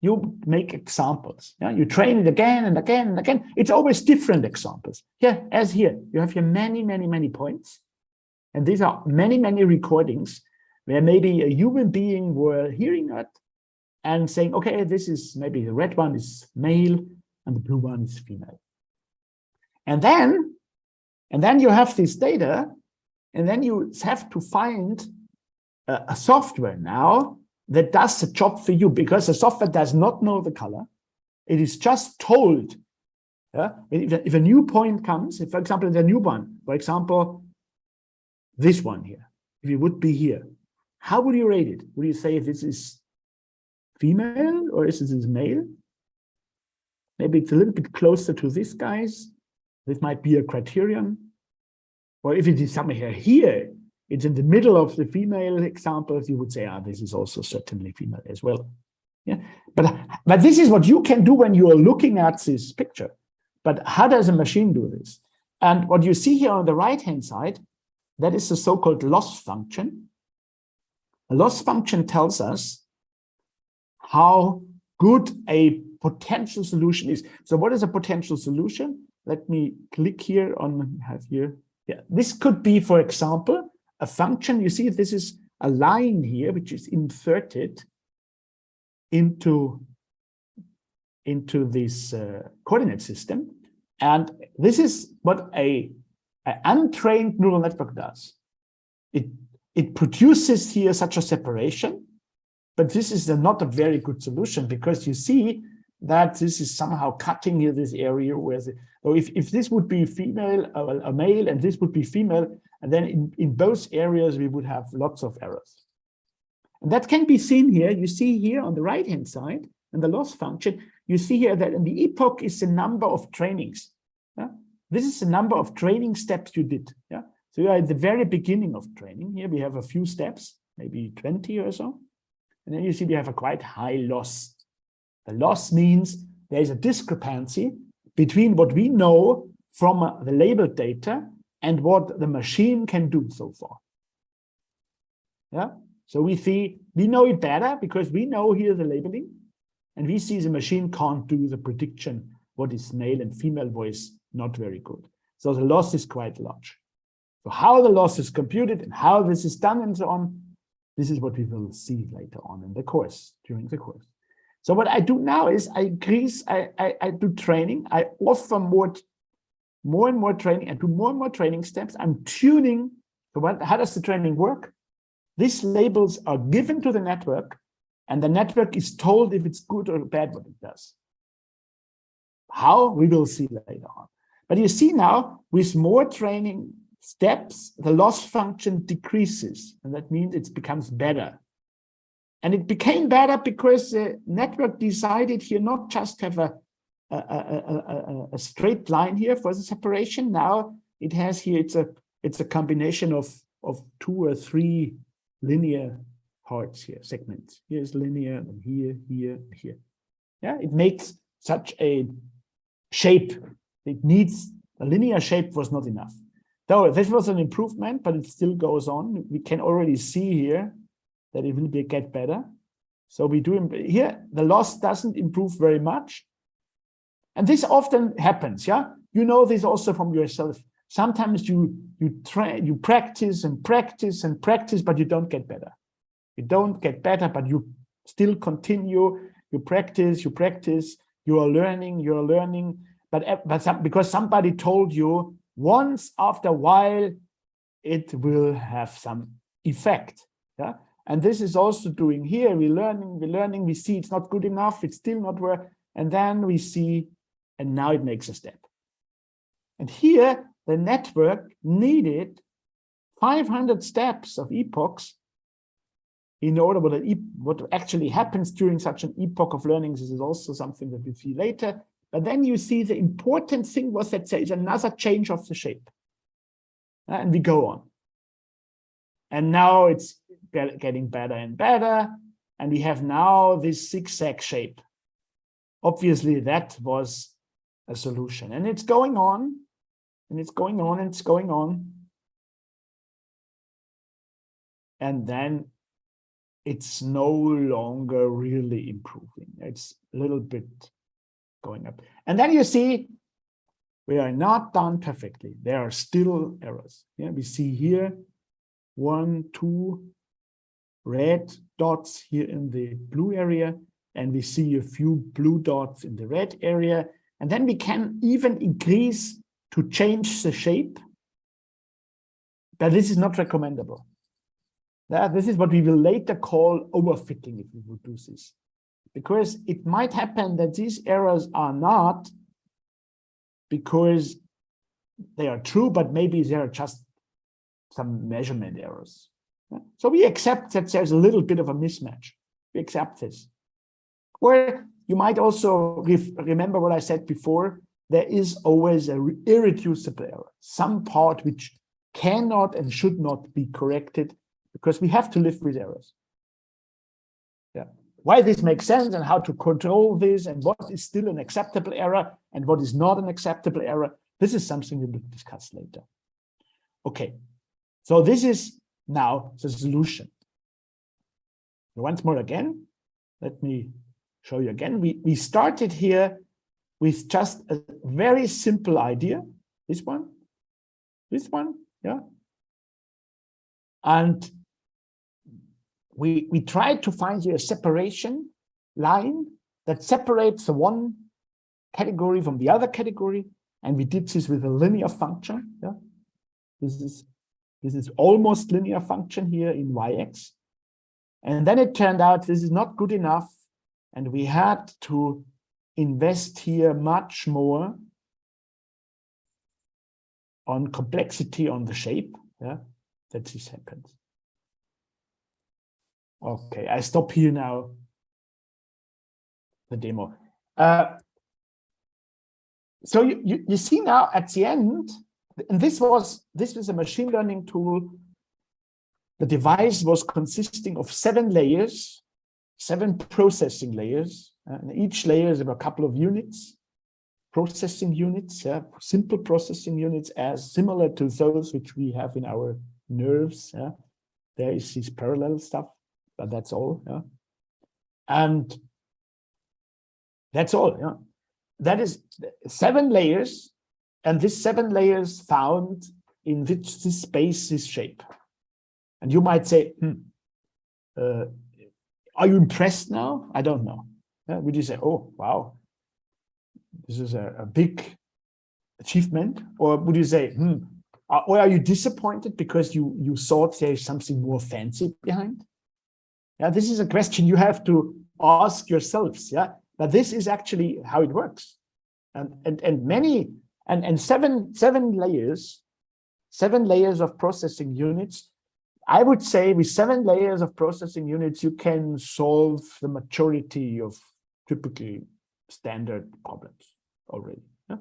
You make examples. Yeah? You train it again and again and again. It's always different examples. Yeah, as here, you have here many points. And these are many recordings where maybe a human being were hearing it and saying, okay, this is maybe the red one is male and the blue one is female. And then you have this data, and then you have to find a software now that does the job for you, because the software does not know the color. It is just told. Yeah? If a new point comes, if, for example, the new one, for example, this one here, if it would be here, how would you rate it? Would you say if this is female or is this male? Maybe it's a little bit closer to this guy's. This might be a criterion. Or if it is somewhere here, it's in the middle of the female examples, you would say, this is also certainly female as well. Yeah, but this is what you can do when you are looking at this picture. But how does a machine do this? And what you see here on the right-hand side, that is the so-called loss function. A loss function tells us how good a potential solution is. So what is a potential solution? Let me click here on, have here. Yeah, this could be, for example, a function. You see, this is a line here, which is inserted into this coordinate system. And this is what an untrained neural network does. It produces here such a separation, but this is not a very good solution, because you see that this is somehow cutting here this area where if this would be female, a male, and this would be female, and then in both areas we would have lots of errors. And that can be seen here. You see here on the right-hand side, in the loss function, you see here that in the epoch is the number of trainings. Yeah? This is the number of training steps you did. Yeah? So you are at the very beginning of training. Here we have a few steps, maybe 20 or so. And then you see we have a quite high loss. The loss means there is a discrepancy between what we know from the labeled data and what the machine can do so far. Yeah. So we know it better because we know here the labeling, and we see the machine can't do the prediction what is male and female voice, not very good. So the loss is quite large. So how the loss is computed and how this is done and so on, this is what we will see later on in the course, during the course. So what I do now is I do training. I offer more and more training. I do more and more training steps. I'm tuning. So how does the training work? These labels are given to the network, and the network is told if it's good or bad what it does. How? We will see later on. But you see now, with more training steps, the loss function decreases, and that means it becomes better. And it became better because the network decided here not just have a straight line here for the separation. Now it has here, it's a combination of 2 or 3 linear parts here, segments. Here's linear, and here, here, here. Yeah, it makes such a shape. It needs a linear shape was not enough. So this was an improvement, but it still goes on. We can already see here that it will get better. So we do here, the loss doesn't improve very much. And this often happens, yeah? You know this also from yourself. Sometimes you practice and practice and practice, but you don't get better. You don't get better, but you still continue. You practice, you are learning, but because somebody told you once after a while, it will have some effect. Yeah. And this is also doing here. We're learning, we see it's not good enough, it's still not work. And then we see, and now it makes a step. And here, the network needed 500 steps of epochs in order, what actually happens during such an epoch of learning. This is also something that we'll see later. But then you see the important thing was that there is another change of the shape. And we go on. And now it's getting better and better. And we have now this zigzag shape. Obviously, that was a solution. And it's going on, and it's going on, and it's going on. And then it's no longer really improving. It's a little bit going up. And then you see, we are not done perfectly. There are still errors. Yeah, we see here 1, 2 red dots here in the blue area, and we see a few blue dots in the red area. And then we can even increase to change the shape. But this is not recommendable. This is what we will later call overfitting if we would do this. Because it might happen that these errors are not because they are true, but maybe they are just some measurement errors. So we accept that there's a little bit of a mismatch. We accept this. Or you might also remember what I said before, there is always an irreducible error, some part which cannot and should not be corrected, because we have to live with errors. Yeah. Why this makes sense and how to control this and what is still an acceptable error and what is not an acceptable error, this is something we will discuss later. Okay, so this is now the solution. Once more again, let me show you again. We started here with just a very simple idea. This one, yeah. And we tried to find here a separation line that separates the one category from the other category, and we did this with a linear function. Yeah, this is almost linear function here in Yx, and then it turned out this is not good enough, and we had to invest here much more on complexity on the shape. Yeah, that this happens. Okay, I stop here now, the demo. So you see now at the end, and this was a machine learning tool. The device was consisting of 7 layers, 7 processing layers, and each layer is about a couple of units, processing units, yeah, simple processing units, as similar to those which we have in our nerves. Yeah. There is this parallel stuff. But that's all, yeah. And that's all, yeah. That is 7 layers, and this 7 layers found in this space, this shape. And you might say, are you impressed now? I don't know. Yeah, would you say, oh, wow, this is a big achievement? Or would you say, or are you disappointed because you thought there is something more fancy behind? Yeah, this is a question you have to ask yourselves. Yeah, but this is actually how it works, and many And seven layers of processing units. I would say with 7 layers of processing units, you can solve the majority of typically standard problems already. Yeah?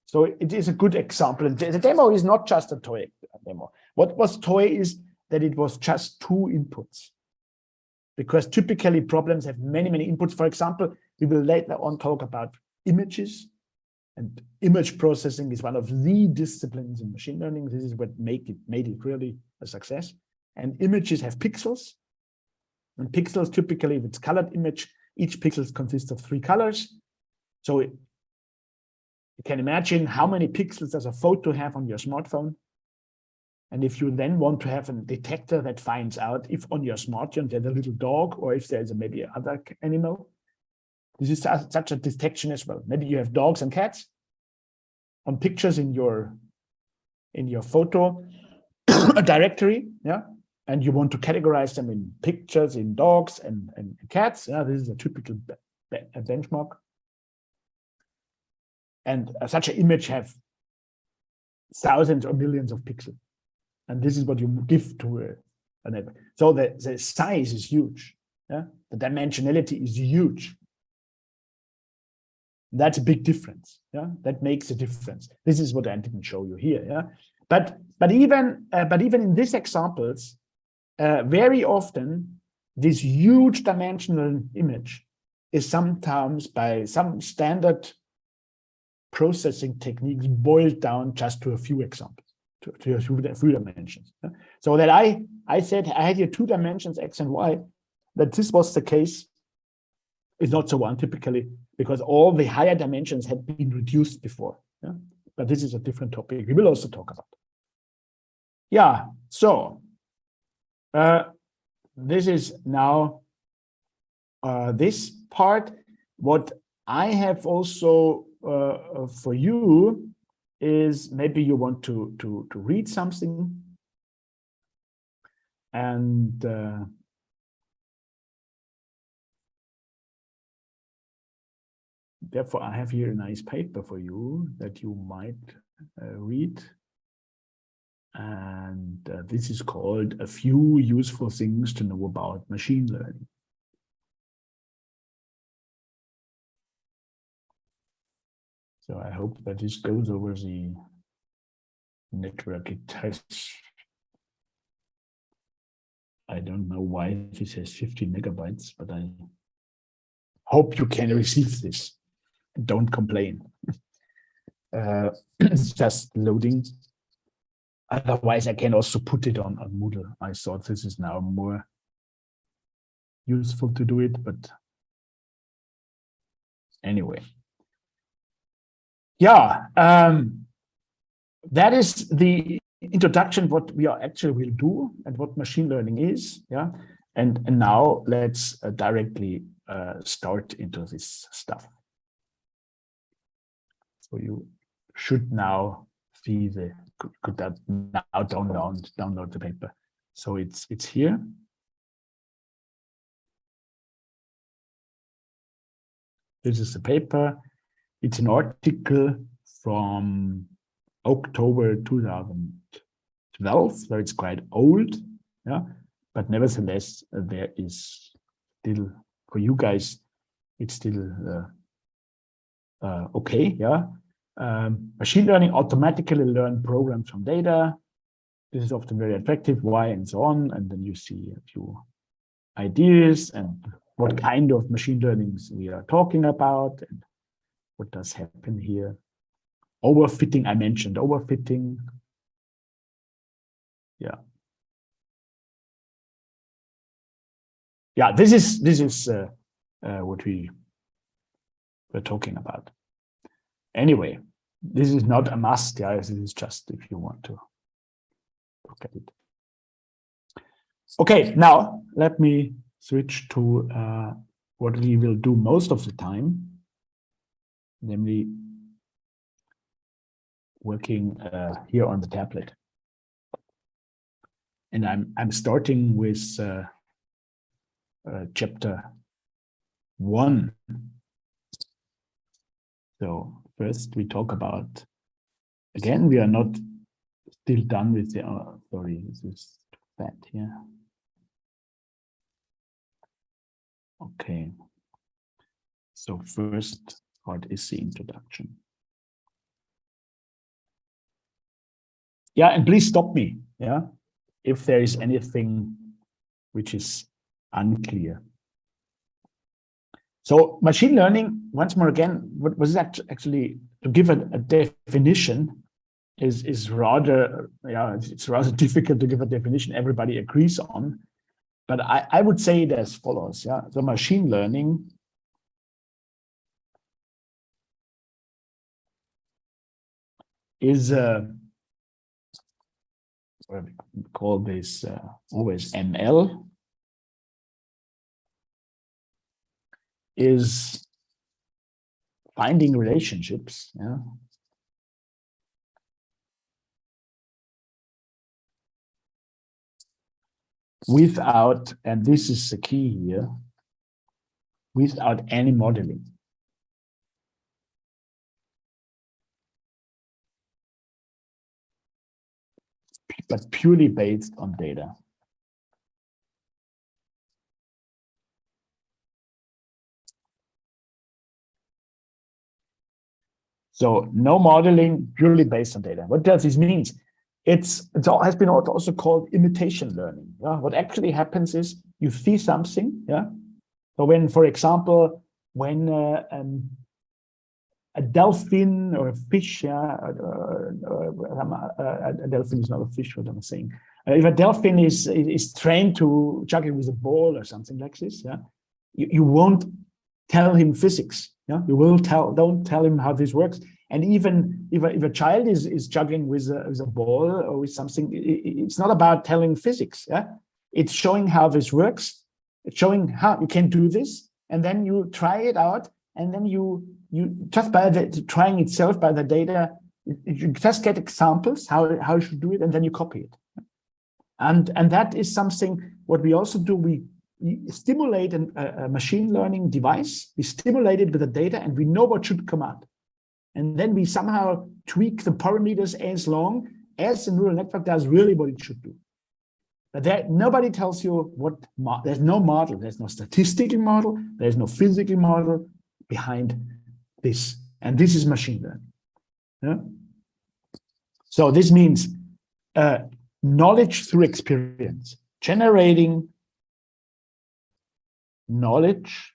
So it is a good example. And the demo is not just a toy demo. What was toy is that it was just 2 inputs. Because typically problems have many, many inputs. For example, we will later on talk about images. And image processing is one of the disciplines in machine learning. This is what made it really a success. And images have pixels. And pixels typically, if it's colored image, each pixel consists of 3 colors. So you can imagine how many pixels does a photo have on your smartphone. And if you then want to have a detector that finds out if on your smartphone there's a little dog or if there's maybe other animal, this is such a detection as well. Maybe you have dogs and cats on pictures in your photo directory, yeah, and you want to categorize them in pictures, in dogs and cats. Yeah, this is a typical benchmark. And such an image have thousands or millions of pixels. And this is what you give to an app. So the size is huge. Yeah? The dimensionality is huge. That's a big difference. Yeah, that makes a difference. This is what I didn't show you here. Yeah, but even in these examples, very often this huge dimensional image is sometimes by some standard processing techniques boiled down just to a few examples, to a few dimensions. Yeah? So that I said I had here 2 dimensions, X and Y, that this was the case is not so one typically, because all the higher dimensions had been reduced before. Yeah? But this is a different topic we will also talk about. Yeah, so this is now this part. What I have also for you is maybe you want to read something, and therefore I have here a nice paper for you that you might read. And this is called A Few Useful Things to Know About Machine Learning. So I hope that this goes over the network. It has, I don't know why this has 50 megabytes, but I hope you can receive this. Don't complain. It's just loading. Otherwise, I can also put it on Moodle. I thought this is now more useful to do it, but anyway. Yeah, that is the introduction, what we are actually will do and what machine learning is. Yeah, and now let's directly start into this stuff. So you should now see the could that now download the paper. So it's here. This is the paper. It's an article from October 2012, so it's quite old, yeah. But nevertheless, there is still for you guys, it's still okay, yeah. Machine learning automatically learn programs from data. This is often very attractive. Why and so on, and then you see a few ideas and what kind of machine learnings we are talking about and what does happen here. Overfitting, I mentioned overfitting. Yeah. Yeah, this is what we were talking about. Anyway, this is not a must, yeah, this is just if you want to look at it. Okay, now let me switch to what we will do most of the time, namely working here on the tablet. And I'm starting with chapter 1. So first we talk about Again, we are not still done with the, sorry, this is too fat here. Okay. So first part is the introduction. Yeah, and please stop me, yeah, if there is anything which is unclear. So machine learning, once more again, what was that actually, to give a definition is rather, yeah, it's rather difficult to give a definition everybody agrees on. But I would say it as follows, yeah. So machine learning is what we call this always ML, is finding relationships, yeah, without, and this is the key here, without any modeling. But purely based on data. So no modeling, purely based on data. What does this mean? It has been also called imitation learning. Yeah? What actually happens is you see something. Yeah. So when, for example, when a dolphin or a fish, yeah, a dolphin is not a fish. What I'm saying. If a dolphin is trained to juggle with a ball or something like this, yeah, you won't tell him physics. Yeah, you will don't tell him how this works. And even if a child is juggling with a ball or with something, it's not about telling physics. Yeah, it's showing how this works. It's showing how you can do this, and then you try it out, and then you just by the trying itself, by the data, you just get examples how you should do it, and then you copy it. And that is something what we also do. We stimulate a machine learning device, we stimulate it with the data, and we know what should come out. And then we somehow tweak the parameters as long as the neural network does really what it should do. But nobody tells you what, there's no model, there's no statistical model, there's no physical model behind this. And this is machine learning. Yeah? So this means knowledge through experience, generating knowledge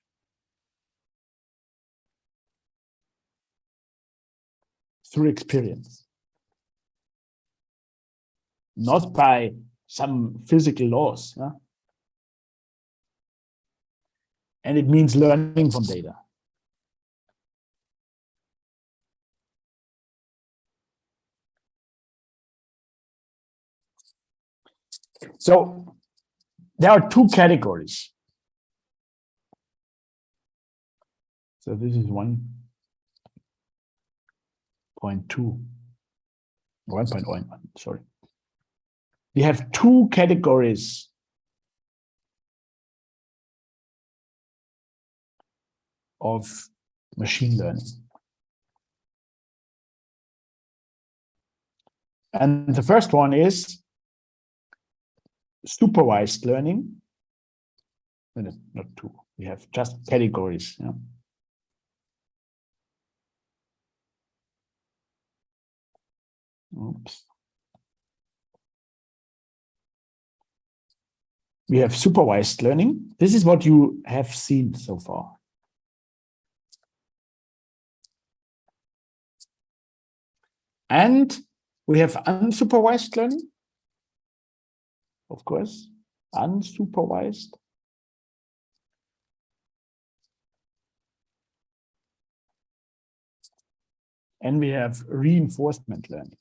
through experience, not by some physical laws. Yeah? And it means learning from data. So there are two categories. So this is 1.2, 1.1, sorry. We have two categories of machine learning. And the first one is supervised learning. No, not two. We have just categories. Yeah? Oops. We have supervised learning. This is what you have seen so far. And we have unsupervised learning. Of course, unsupervised. And we have reinforcement learning.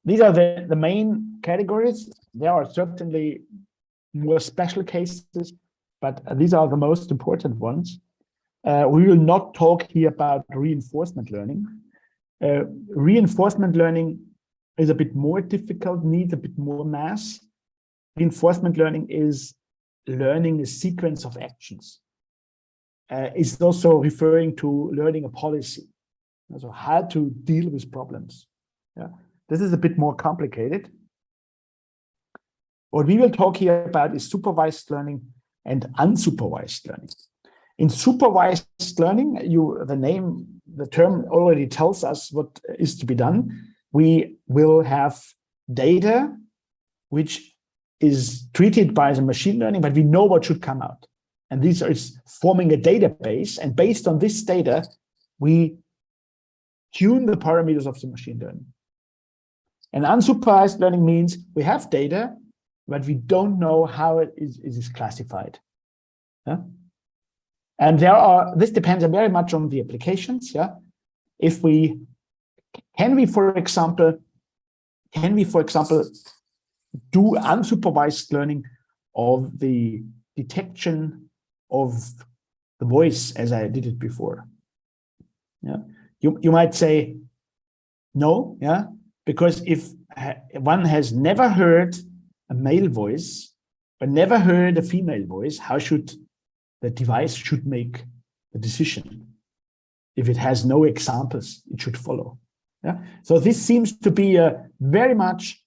These are the main categories. There are certainly more special cases, but these are the most important ones. We will not talk here about reinforcement learning. Reinforcement learning is a bit more difficult, needs a bit more mass. Reinforcement learning is learning a sequence of actions. It's also referring to learning a policy, so how to deal with problems. Yeah, this is a bit more complicated. What we will talk here about is supervised learning and unsupervised learning. In supervised learning, the term already tells us what is to be done. We will have data which is treated by the machine learning, but we know what should come out. And this is forming a database. And based on this data, we tune the parameters of the machine learning. And unsupervised learning means we have data, but we don't know how it is classified. Yeah? And this depends very much on the applications. Yeah, can we, for example, do unsupervised learning of the detection of the voice as I did it before? Yeah, you might say no. Yeah, because if one has never heard a male voice but never heard a female voice, how should the device should make the decision? If it has no examples, it should follow. Yeah. So this seems to be very much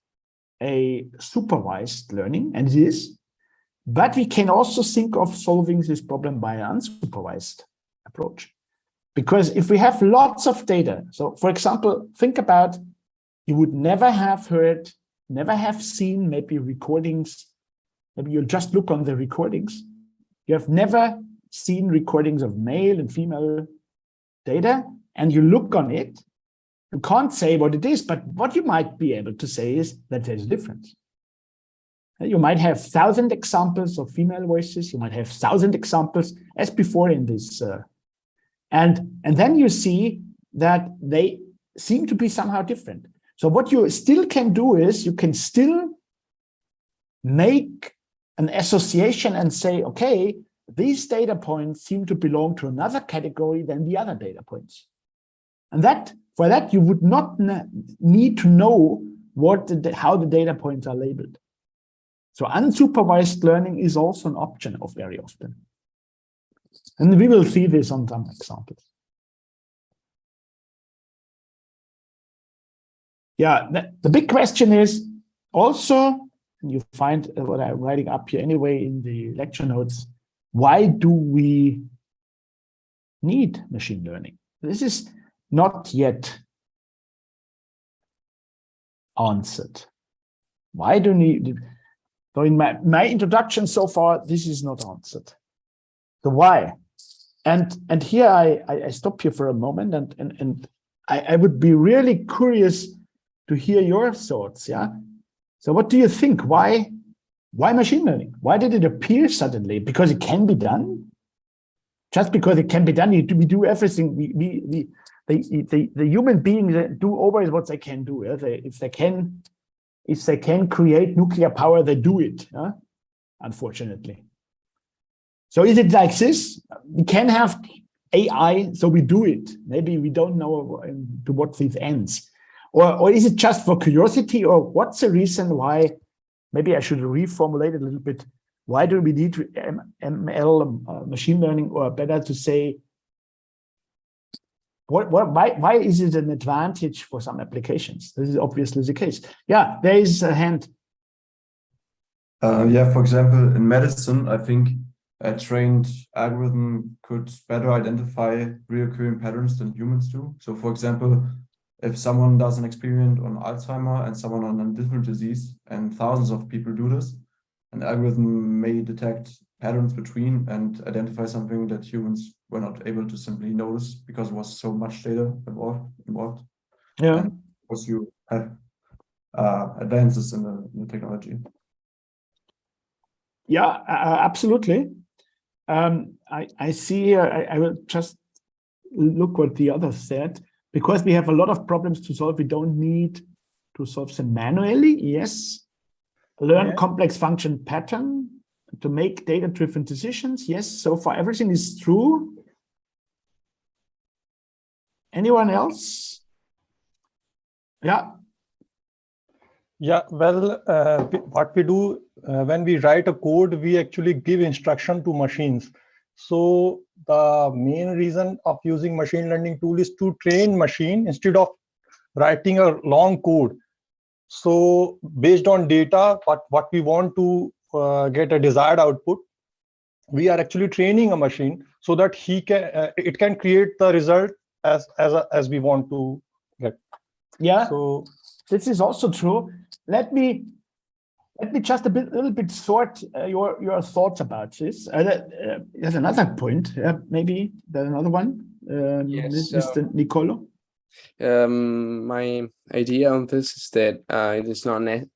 a supervised learning, and it is. But we can also think of solving this problem by an unsupervised approach. Because if we have lots of data, so for example, think about you would never have heard, never have seen maybe recordings. Maybe you'll just look on the recordings. You have never seen recordings of male and female data, and you look on it. You can't say what it is, but what you might be able to say is that there's a difference. You might have 1,000 examples of female voices. You might have 1,000 examples as before in this. And then you see that they seem to be somehow different. So what you still can do is you can still make an association and say, okay, these data points seem to belong to another category than the other data points. And for that, you would not need to know how the data points are labeled. So unsupervised learning is also an option of very often. And we will see this on some examples. Yeah, the big question is also, and you find what I'm writing up here anyway in the lecture notes, why do we need machine learning? This is not yet answered. Why do we need? So in my introduction so far, this is not answered. So why? And here I stop here for a moment, and I would be really curious to hear your thoughts. Yeah. So what do you think? Why machine learning? Why did it appear suddenly? Because it can be done. Just because it can be done, we do everything. The human beings do always what they can do. Yeah? If they can create nuclear power, they do it. Yeah? Unfortunately. So is it like this? We can have AI, so we do it. Maybe we don't know to what this ends. Or is it just for curiosity? Or what's the reason why? Maybe I should reformulate it a little bit. Why do we need ML, machine learning, or better to say, why is it an advantage for some applications? This is obviously the case. Yeah, there is a hand. Yeah, for example, in medicine, I think a trained algorithm could better identify recurring patterns than humans do. So, for example, if someone does an experiment on Alzheimer and someone on a different disease, and thousands of people do this, an algorithm may detect patterns between and identify something that humans were not able to simply notice because there was so much data involved. Yeah. And of course, you have advances in the technology. Yeah, absolutely. I see here, I will just look what the others said. Because we have a lot of problems to solve, we don't need to solve them manually. Yes. Learn complex function pattern to make data-driven decisions. Yes, so far everything is true. Anyone else? Yeah. Yeah, well, what we do when we write a code, we actually give instruction to machines. So the main reason of using machine learning tool is to train machine instead of writing a long code. So based on data, what we want to get a desired output, we are actually training a machine so that it can create the result as we want to get. Yeah, So this is also true. Let me just a little bit sort your thoughts about this. There's another point. Maybe there's another one. Yes, Mr. Nicolo. My idea on this is that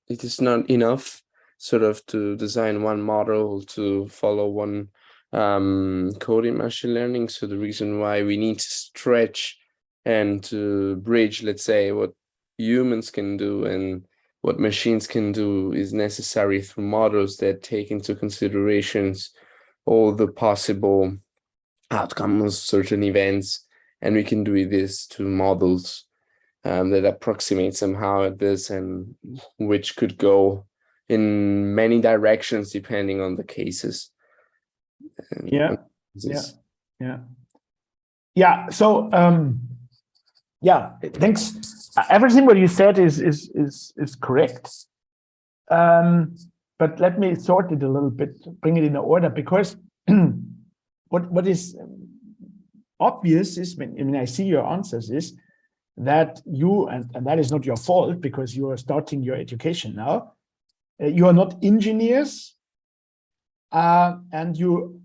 it is not enough sort of to design one model to follow one coding machine learning. So the reason why we need to stretch and to bridge, let's say, what humans can do and what machines can do is necessary through models that take into considerations all the possible outcomes of certain events. And we can do this to models that approximate somehow at this, and which could go in many directions depending on the cases. Yeah. So yeah, thanks. Everything what you said is correct. But let me sort it a little bit, bring it in order, because what is obvious is when I see your answers is that you, and that is not your fault because you are starting your education now, you are not engineers, and you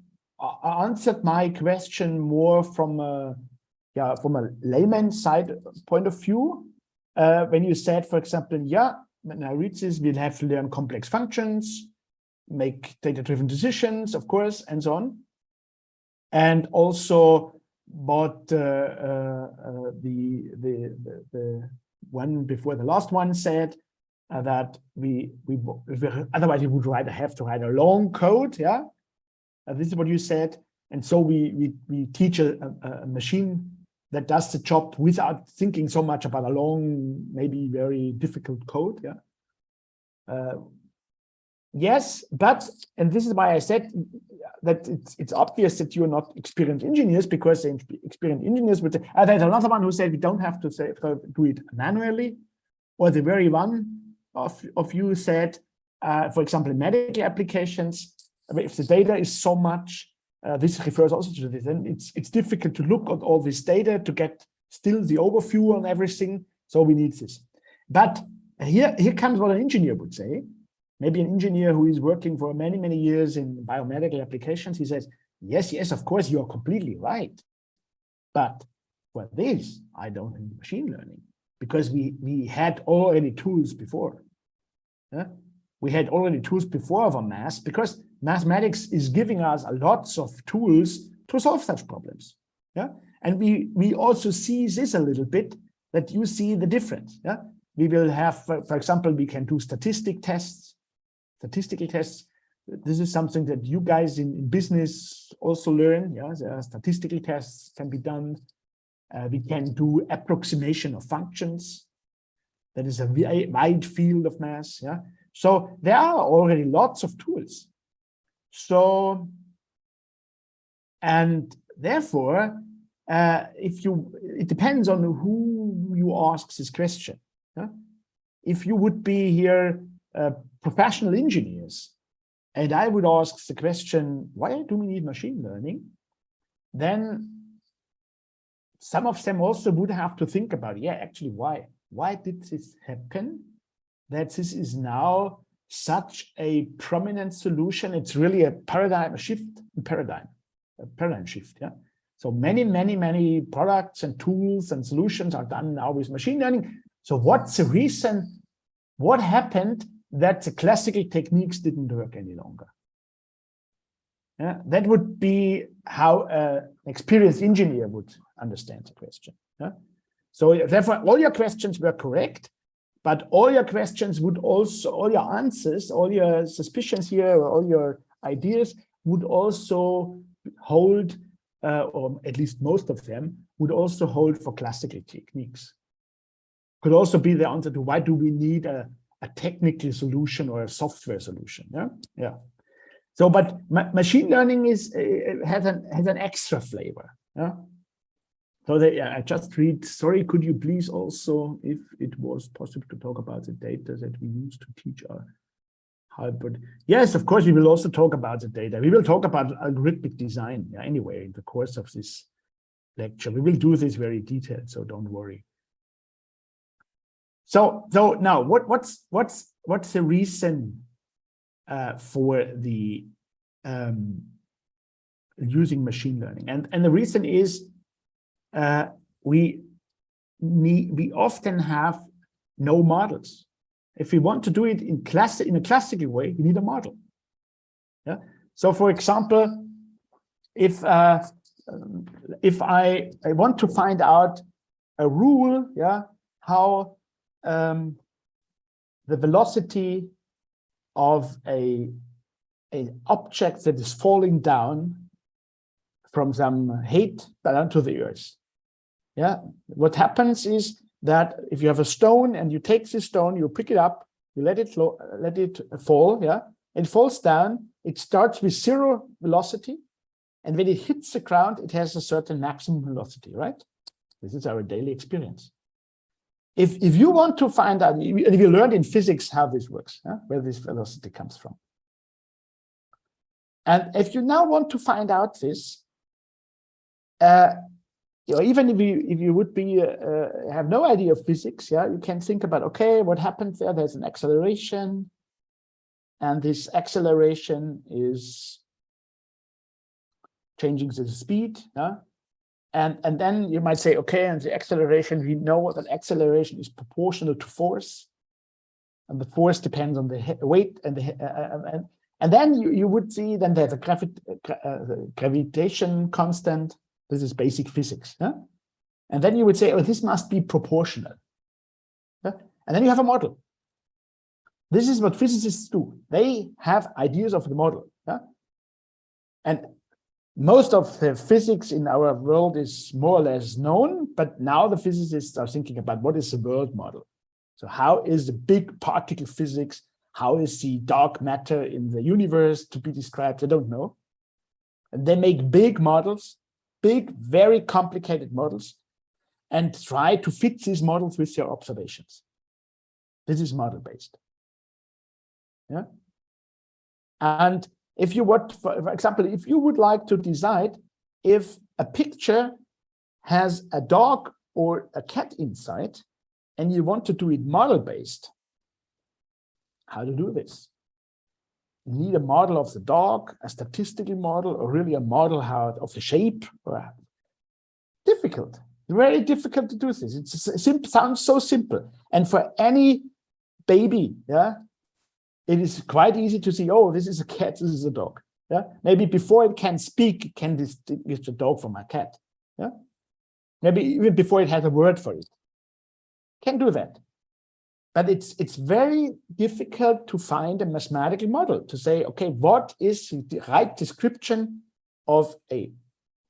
answered my question more from a layman's side point of view, when you said, for example, when I read this, we'll have to learn complex functions, make data-driven decisions, of course, and so on. And also what the one before the last one said, that we otherwise we would have to write a long code. This is what you said. And so we teach a machine that does the job without thinking so much about a long, maybe very difficult code. Yes, but, and this is why I said that it's obvious that you're not experienced engineers, because the experienced engineers would say, there's another one who said we don't have to do it manually, or the very one of you said, for example, in medical applications, if the data is so much, this refers also to this, and it's difficult to look at all this data to get still the overview on everything, so we need this. But here comes what an engineer would say. Maybe an engineer who is working for many, many years in biomedical applications, he says, yes, of course, you are completely right. But for this, I don't need machine learning, because we had already tools before. We had already tools before for math, because mathematics is giving us lots of tools to solve such problems. And we also see this a little bit, that you see the difference. We will have, for example, we can do statistical tests. This is something that you guys in business also learn. There are statistical tests can be done. We can do approximation of functions. That is a wide field of math. So there are already lots of tools. So, and therefore, it depends on who you ask this question. If you would be here professional engineers, and I would ask the question, why do we need machine learning? Then some of them also would have to think about, actually, why did this happen? That this is now such a prominent solution. It's really a paradigm shift. So many products and tools and solutions are done now with machine learning. So what's the reason? What happened that the classical techniques didn't work any longer? That would be how an experienced engineer would understand the question. So therefore, all your questions were correct, but all your questions would also, all your answers, all your suspicions here, or all your ideas would also hold, or at least most of them, would also hold for classical techniques. Could also be the answer to why do we need a a technical solution or a software solution. Yeah. So, but machine learning has an extra flavor. Yeah. So I just read. Sorry, could you please also, if it was possible, to talk about the data that we use to teach our hybrid? Yes, of course, we will also talk about the data. We will talk about algorithmic design anyway in the course of this lecture. We will do this very detailed, so don't worry. So now, what's the reason for the using machine learning? And the reason is we often have no models. If we want to do it in a classical way, you need a model. Yeah. So, for example, if I want to find out a rule, how the velocity of an object that is falling down from some height down to the earth. Yeah, what happens is that if you have a stone and you take this stone, you pick it up, you let it fall. Yeah, it falls down. It starts with 0 velocity, and when it hits the ground, it has a certain maximum velocity. Right? This is our daily experience. If you want to find out, if you learned in physics how this works, where this velocity comes from, and if you now want to find out this, even if you would be have no idea of physics, you can think about, okay, what happens there? There's an acceleration, and this acceleration is changing the speed. And then you might say, okay, and the acceleration, we know that acceleration is proportional to force, and the force depends on the weight and and then you would see then there's a gravitation constant. This is basic physics. And then you would say, oh, this must be proportional. And then you have a model. This is what physicists do. They have ideas of the model. And most of the physics in our world is more or less known, but now the physicists are thinking about what is the world model. So how is the big particle physics? How is the dark matter in the universe to be described? They don't know. And they make big models, big, very complicated models, and try to fit these models with their observations. This is model-based. Yeah. And if you want, for example, if you would like to decide if a picture has a dog or a cat inside, and you want to do it model-based, how to do this? You need a model of the dog, a statistical model, or really a model of the shape. Difficult, very difficult to do this. It sounds so simple. And for any baby, it is quite easy to see, oh, this is a cat, this is a dog. Maybe before it can speak, it can distinguish the dog from a cat. Maybe even before it has a word for it. Can do that. But it's very difficult to find a mathematical model to say, okay, what is the right description of a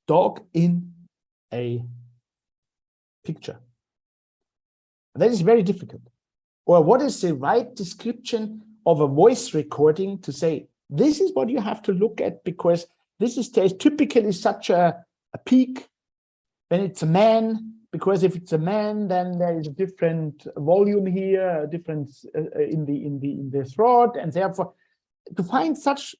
dog in a picture? That is very difficult. Or what is the right description of a voice recording to say, this is what you have to look at because this is typically such a peak when it's a man. Because if it's a man, then there is a different volume here, a difference in the throat, and therefore, to find such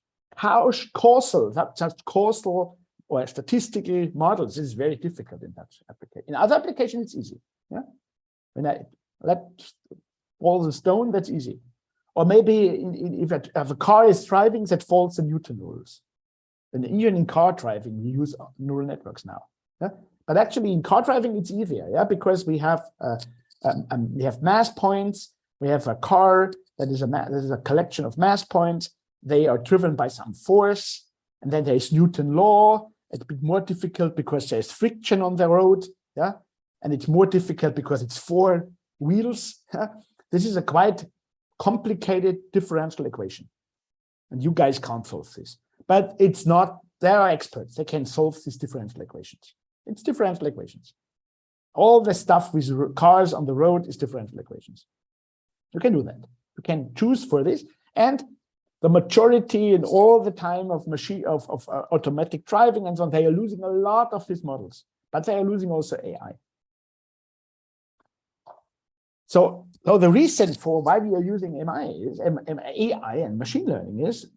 causal or statistical models is very difficult in that application. In other applications, it's easy. When I let fall the stone, that's easy. Or maybe if a car is driving, that follows the Newton rules. And even in car driving, we use neural networks now. But actually, in car driving, it's easier, because we have mass points. We have a car that is a collection of mass points. They are driven by some force, and then there is Newton law. It's a bit more difficult because there's friction on the road, and it's more difficult because it's 4 wheels. This is a quite complicated differential equation, and you guys can't solve this. But it's not. There are experts. They can solve these differential equations. It's differential equations. All the stuff with cars on the road is differential equations. You can do that. You can choose for this. And the majority and all the time of automatic driving and so on, they are losing a lot of these models, but they are losing also AI. So the reason for why we are using AI and machine learning is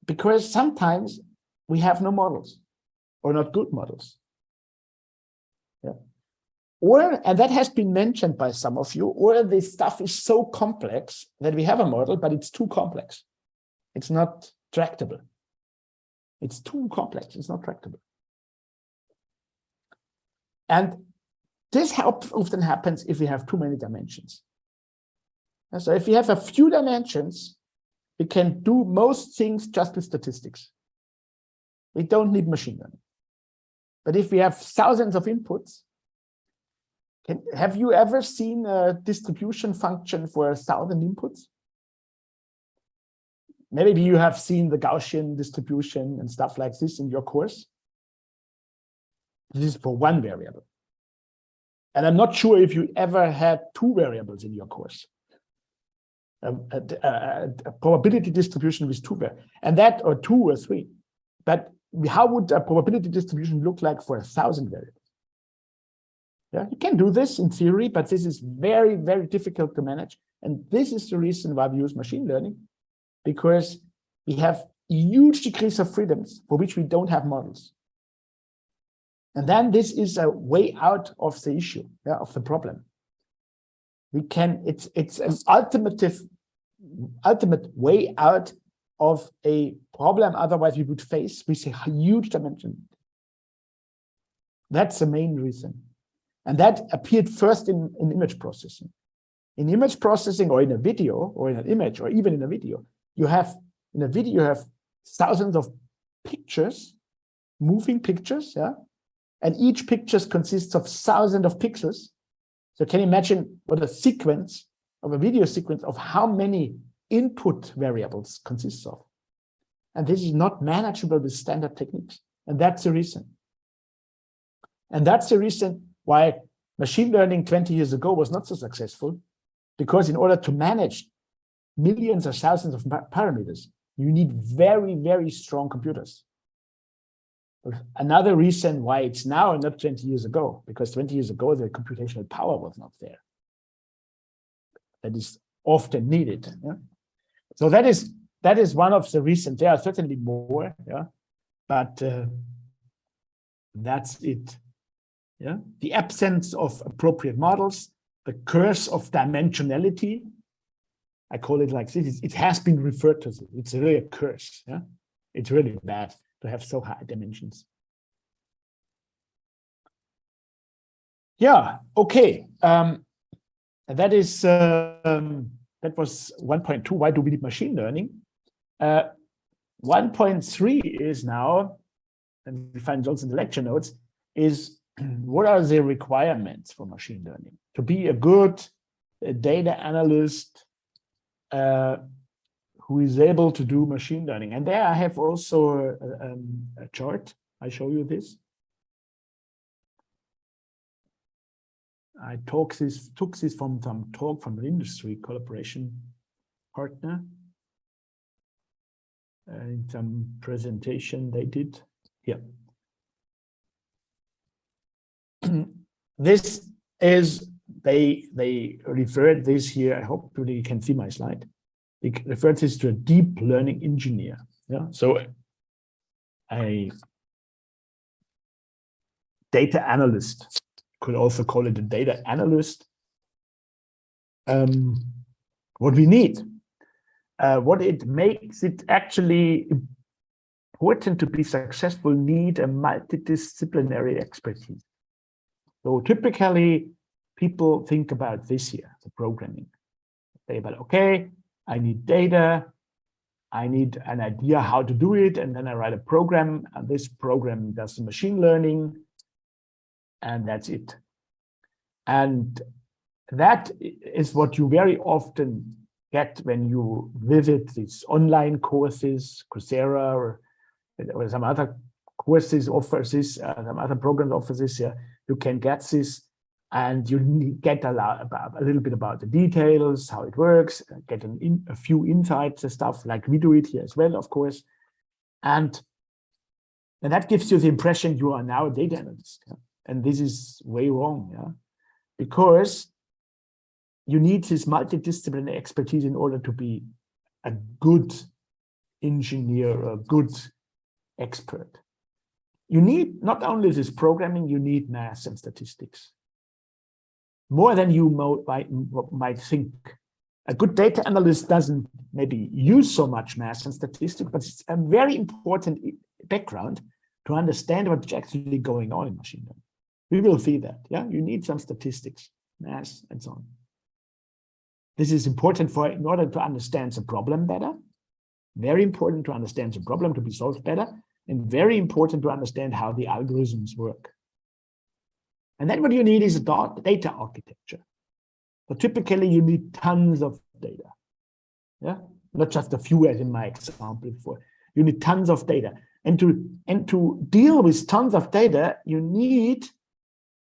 because sometimes we have no models or not good models. Yeah. And that has been mentioned by some of you, or this stuff is so complex that we have a model, but it's too complex. It's not tractable. It's too complex. It's not tractable. And this often happens if we have too many dimensions. And so if we have a few dimensions, we can do most things just with statistics. We don't need machine learning. But if we have thousands of inputs, have you ever seen a distribution function for 1,000 inputs? Maybe you have seen the Gaussian distribution and stuff like this in your course. This is for one variable. And I'm not sure if you ever had two variables in your course. A probability distribution with two variables, and that, or two or three. But how would a probability distribution look like for 1,000 variables? Yeah, you can do this in theory, but this is very, very difficult to manage. And this is the reason why we use machine learning, because we have huge degrees of freedoms for which we don't have models. And then this is a way out of the issue, yeah, of the problem. We can, it's an ultimate way out of a problem otherwise we would face with a huge dimension. That's the main reason. And that appeared first in image processing. In image processing, or in a video, or in an image, or even in a video, you have thousands of pictures, moving pictures, yeah? And each picture consists of thousands of pixels. So can you imagine what a sequence of a video sequence of how many input variables consists of? And this is not manageable with standard techniques. And that's the reason. And that's the reason why machine learning 20 years ago was not so successful, because in order to manage millions or thousands of parameters, you need very, very strong computers. Another reason why it's now and not 20 years ago, because 20 years ago, the computational power was not there. That is often needed. Yeah? So that is one of the reasons. There are certainly more, yeah, but that's it. Yeah, the absence of appropriate models, the curse of dimensionality. I call it like this. It has been referred to. It's really a curse. Yeah, it's really bad to have so high dimensions. Yeah. Okay. That was 1.2. Why do we need machine learning? 1.3 is now, and we find also in the lecture notes, is what are the requirements for machine learning? To be a good data analyst who is able to do machine learning. And there I have also a chart. I show you this. I took this from some talk from an industry collaboration partner in some presentation they did here. This is, they referred this here, I hope you can see my slide. They referred this to a deep learning engineer. Yeah, so a data analyst, could also call it a data analyst. What we need, what it makes it actually important to be successful, need a multidisciplinary expertise. So typically, people think about this here, the programming. They about, okay, I need data, I need an idea how to do it, and then I write a program, and this program does the machine learning, and that's it. And that is what you very often get when you visit these online courses, Coursera, or some other courses offers this, some other programs offers this. Yeah, you can get this and you get a little bit about the details, how it works, get a few insights and stuff like we do it here as well, of course. And that gives you the impression you are now a data analyst. Yeah? And this is way wrong, yeah? Because you need this multidisciplinary expertise in order to be a good engineer or a good expert. You need not only this programming, you need math and statistics. More than you might think. A good data analyst doesn't maybe use so much math and statistics, but it's a very important background to understand what's actually going on in machine learning. We will see that, yeah? You need some statistics, math, and so on. This is important in order to understand the problem better. Very important to understand the problem to be solved better, and very important to understand how the algorithms work. And then what you need is a data architecture. So typically you need tons of data. Yeah, not just a few as in my example before. You need tons of data. And to deal with tons of data, you need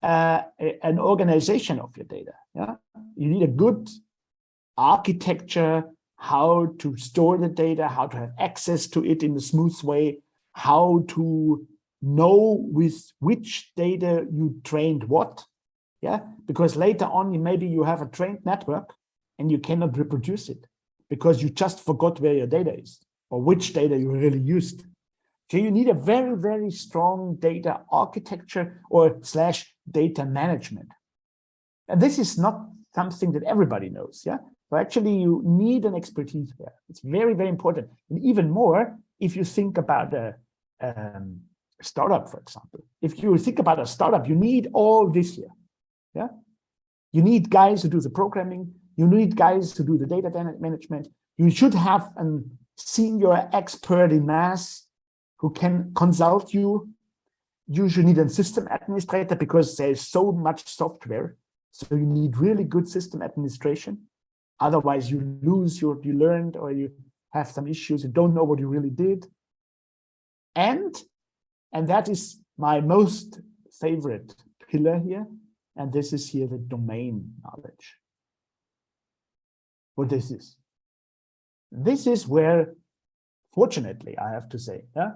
an organization of your data. Yeah, you need a good architecture, how to store the data, how to have access to it in a smooth way, how to know with which data you trained what. Yeah, because later on, maybe you have a trained network and you cannot reproduce it because you just forgot where your data is or which data you really used. So you need a very, very strong data architecture or / data management. And this is not something that everybody knows. Yeah, so actually you need an expertise there. It's very, very important. And even more, if you think about a startup, for example. If you think about a startup, you need all this here. Yeah, you need guys who do the programming. You need guys who do the data management. You should have a senior expert in math who can consult you. You should need a system administrator because there's so much software. So you need really good system administration. Otherwise, you lose you learned, or you have some issues. You don't know what you really did. And that is my most favorite pillar here. And this is here the domain knowledge. What this is. This is where, fortunately, I have to say, yeah,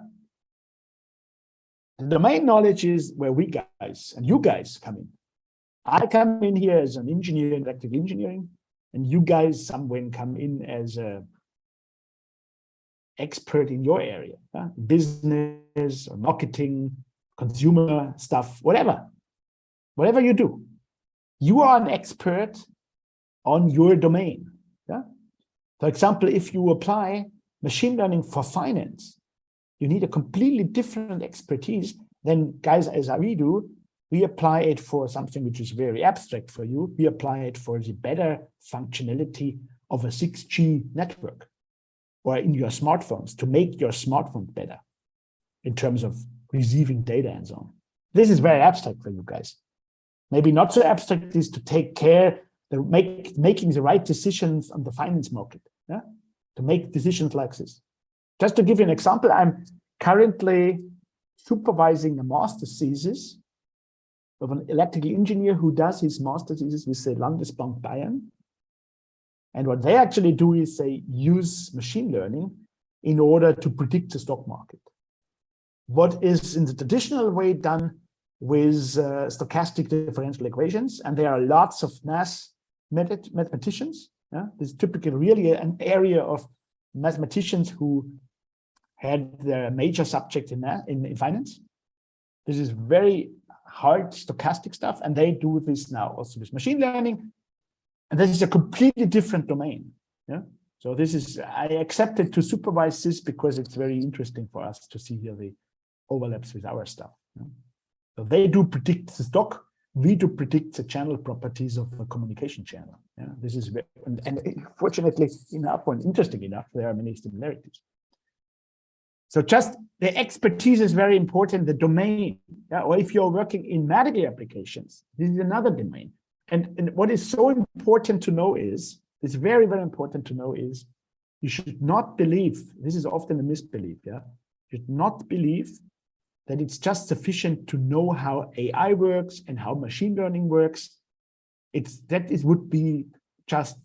the domain knowledge is where we guys and you guys come in. I come in here as an engineer in electrical engineering, and you guys somewhere come in as an expert in your area, business or marketing, consumer stuff, whatever you do. You are an expert on your domain. Yeah? For example, if you apply machine learning for finance, you need a completely different expertise than guys as we do. We apply it for something which is very abstract for you. We apply it for the better functionality of a 6G network or in your smartphones to make your smartphone better in terms of receiving data and so on. This is very abstract for you guys. Maybe not so abstract is to take care, making the right decisions on the finance market, yeah? To make decisions like this. Just to give you an example, I'm currently supervising a master's thesis of an electrical engineer who does his master's thesis with the Landesbank Bayern. And what they actually do is they use machine learning in order to predict the stock market. What is in the traditional way done with stochastic differential equations, and there are lots of mathematicians. Yeah? This is typically really an area of mathematicians who had their major subject in finance. This is very hard stochastic stuff, and they do this now also with machine learning. And this is a completely different domain. Yeah. So this is, I accepted to supervise this because it's very interesting for us to see here the overlaps with our stuff. Yeah. So they do predict the stock. We do predict the channel properties of a communication channel. Yeah. This is very, and fortunately enough, and interesting enough, there are many similarities. So just the expertise is very important, the domain. Yeah? Or if you're working in medical applications, this is another domain. And what is so important to know is, it's very, very important to know is, you should not believe, this is often a misbelief, yeah? You should not believe that it's just sufficient to know how AI works and how machine learning works would be just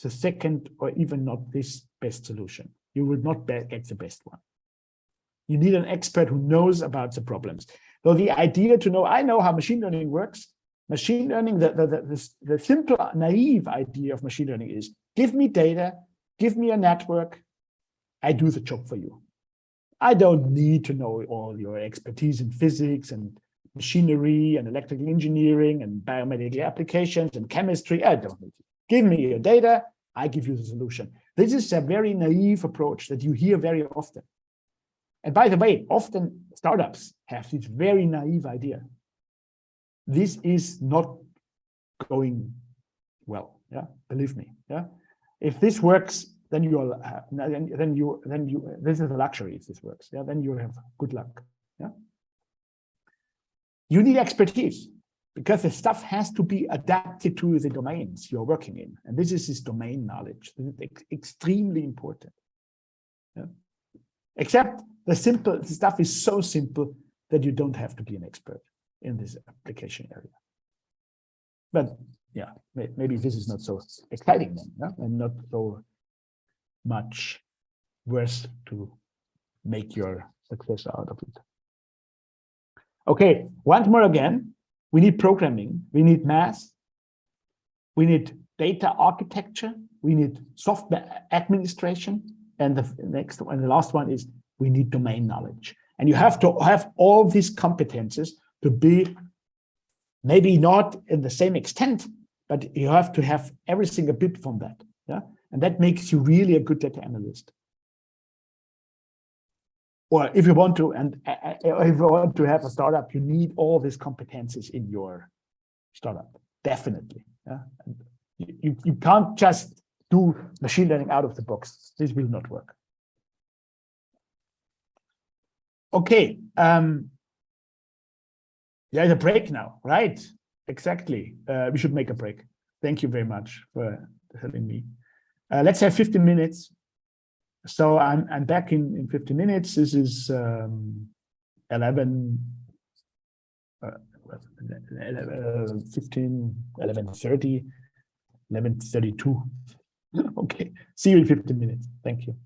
the second or even not this best solution. You will not get the best one. You need an expert who knows about the problems. So the idea to know, I know how machine learning works. Machine learning, the simple, naive idea of machine learning is, give me data, give me a network, I do the job for you. I don't need to know all your expertise in physics and machinery and electrical engineering and biomedical applications and chemistry. I don't need to. Give me your data, I give you the solution. This is a very naive approach that you hear very often. And by the way, often startups have this very naive idea. This is not going well. Yeah, believe me. Yeah, if this works, then you are this is a luxury. If this works, yeah, then you have good luck. Yeah, you need expertise because the stuff has to be adapted to the domains you're working in, and this is domain knowledge. This is extremely important. Yeah, except the stuff is so simple that you don't have to be an expert in this application area. But yeah, maybe this is not so exciting then, yeah? And not so much worse to make your success out of it. Okay, once more again, we need programming, we need math, we need data architecture, we need software administration, and the next one, the last one is we need domain knowledge. And you have to have all these competences to be maybe not in the same extent, but you have to have everything a bit from that. Yeah, and that makes you really a good data analyst. Or if you want to, if you want to have a startup, you need all these competences in your startup, definitely. Yeah, and you can't just do machine learning out of the box. This will not work. Okay. Yeah, the break now, right? Exactly. We should make a break. Thank you very much for telling me. Let's have 15 minutes. So I'm back in 15 minutes. This is 11:30. Okay. See you in 15 minutes. Thank you.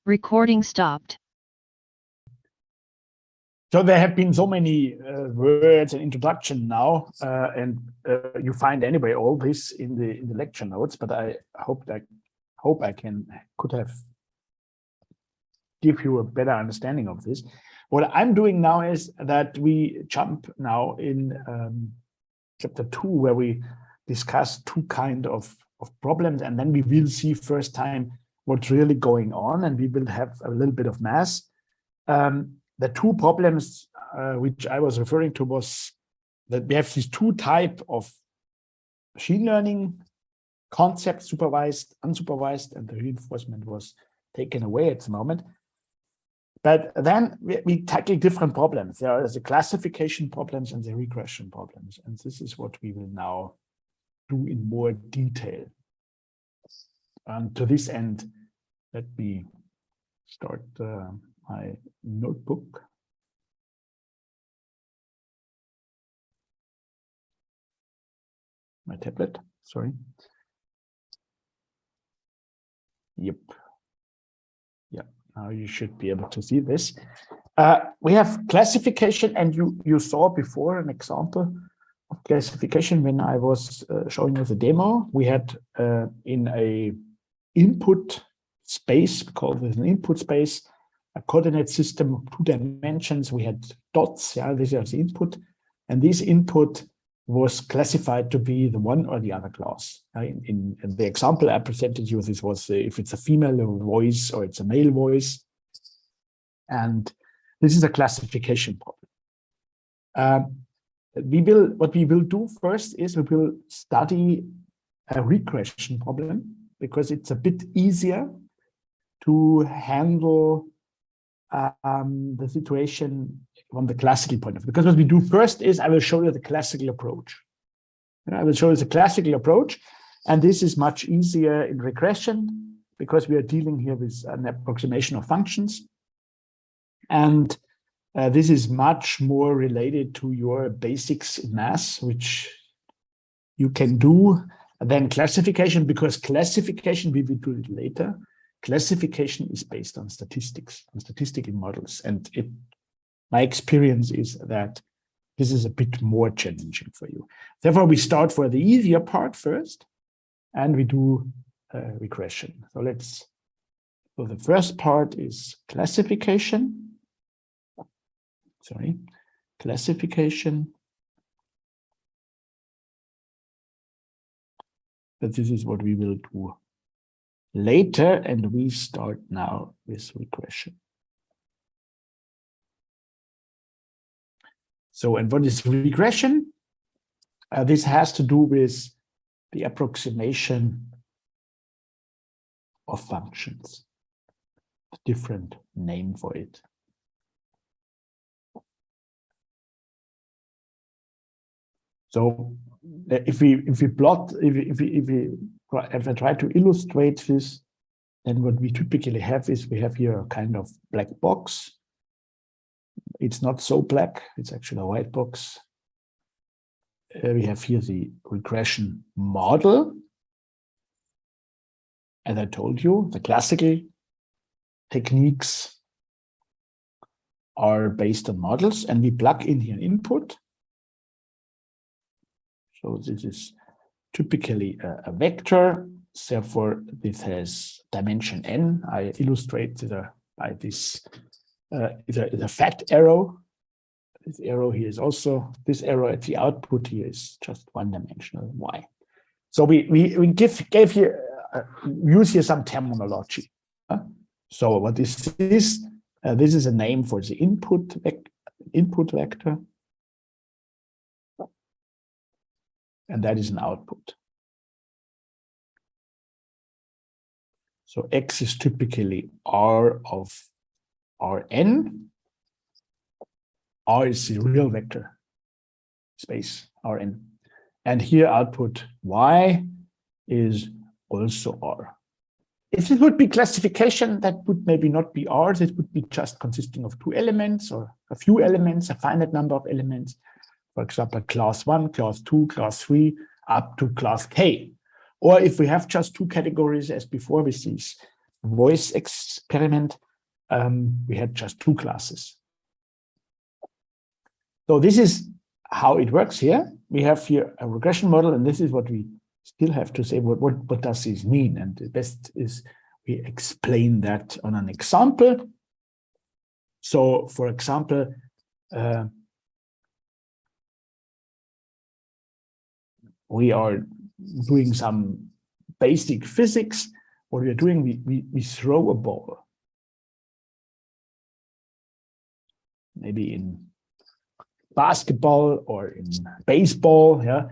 Recording stopped. So there have been so many words and introduction now, and you find anyway all this in the lecture notes. But I hope I could have give you a better understanding of this. What I'm doing now is that we jump now in chapter 2, where we discuss two kind of problems, and then we will see first time what's really going on, and we will have a little bit of math. The two problems which I was referring to was that we have these two types of machine learning concepts, supervised, unsupervised, and the reinforcement was taken away at the moment. But then we tackle different problems. There are the classification problems and the regression problems, and this is what we will now do in more detail. To this end, let me start my notebook. My tablet, sorry. Yep. Yeah, now you should be able to see this. We have classification, and you saw before an example of classification when I was showing you the demo. We had in a input space, we call this an input space, a coordinate system of 2 dimensions. We had dots, yeah, these are the input, and this input was classified to be the one or the other class. In the example I presented you, this was if it's a female voice or it's a male voice, and this is a classification problem. What we will do first is we will study a regression problem, because it's a bit easier to handle the situation from the classical point of view. Because what we do first is I will show you the classical approach. I will show you the classical approach, and this is much easier in regression because we are dealing here with an approximation of functions. And this is much more related to your basics in math, which you can do, than classification, because classification, we will do it later. Classification is based on statistics, on statistical models. And my experience is that this is a bit more challenging for you. Therefore, we start for the easier part first, and we do regression. So the first part is classification. Classification. But this is what we will do later, and we start now with regression. So, and what is regression? This has to do with the approximation of functions, a different name for it. So if I try to illustrate this, then what we typically have is we have here a kind of black box. It's not so black, it's actually a white box. We have here the regression model. As I told you, the classical techniques are based on models, and we plug in here an input. So this is typically a vector. Therefore, this has dimension n. I illustrate by this is a fat arrow. This arrow here is also, this arrow at the output here is just one-dimensional y. So we gave here, use here some terminology. So what is this? This is a name for the input vector. And that is an output. So X is typically R of Rn. R is the real vector space, Rn. And here output Y is also R. If it would be classification, that would maybe not be R. It would be just consisting of two elements or a few elements, a finite number of elements. For example, class 1, class 2, class 3, up to class K. Or if we have just two categories as before with this voice experiment, we had just two classes. So this is how it works here. We have here a regression model, and this is what we still have to say. What does this mean? And the best is we explain that on an example. So, for example, we are doing some basic physics. What we are doing, we throw a ball. Maybe in basketball or in baseball, yeah.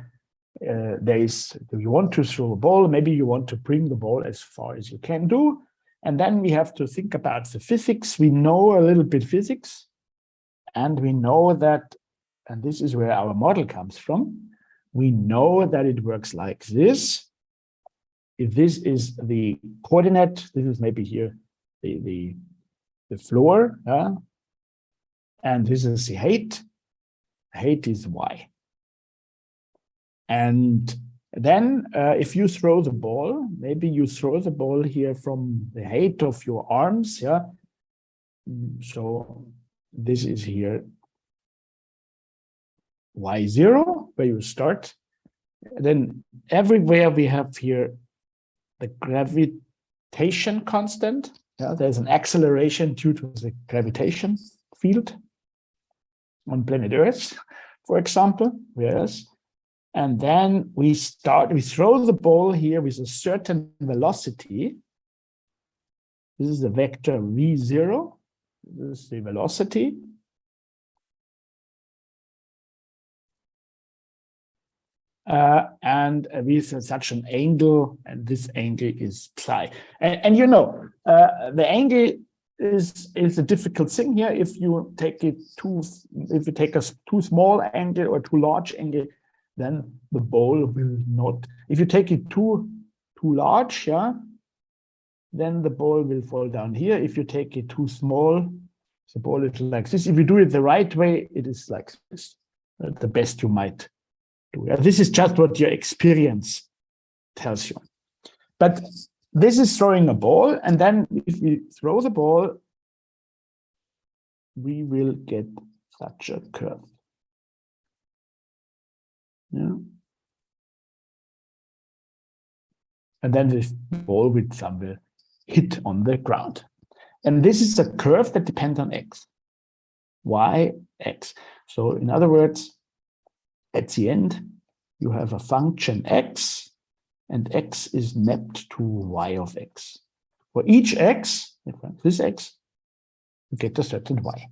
You want to throw a ball, maybe you want to bring the ball as far as you can do. And then we have to think about the physics. We know a little bit physics, and we know that, and this is where our model comes from. We know that it works like this. If this is the coordinate, this is maybe here the floor, and this is the height. Height is y. And then if you throw the ball, maybe you throw the ball here from the height of your arms, yeah. So this is here y0, where you start. Then everywhere we have here the gravitation constant. Yeah, there's an acceleration due to the gravitation field on planet Earth, for example. Yes. And then we throw the ball here with a certain velocity. This is the vector v0. This is the velocity. And with such an angle, and this angle is psi. And you know, the angle is a difficult thing here. If you take a too small angle or too large angle, then the ball will not. If you take it too large, yeah, then the ball will fall down here. If you take it too small, The ball is like this. If you do it the right way, it is like this. The best you might do. This is just what your experience tells you. But this is throwing a ball, and then if we throw the ball, we will get such a curve. Yeah. And then this ball will somewhere hit on the ground. And this is a curve that depends on x, y, x. So in other words, at the end, you have a function x, and x is mapped to y of x. For each x, this x, you get a certain y.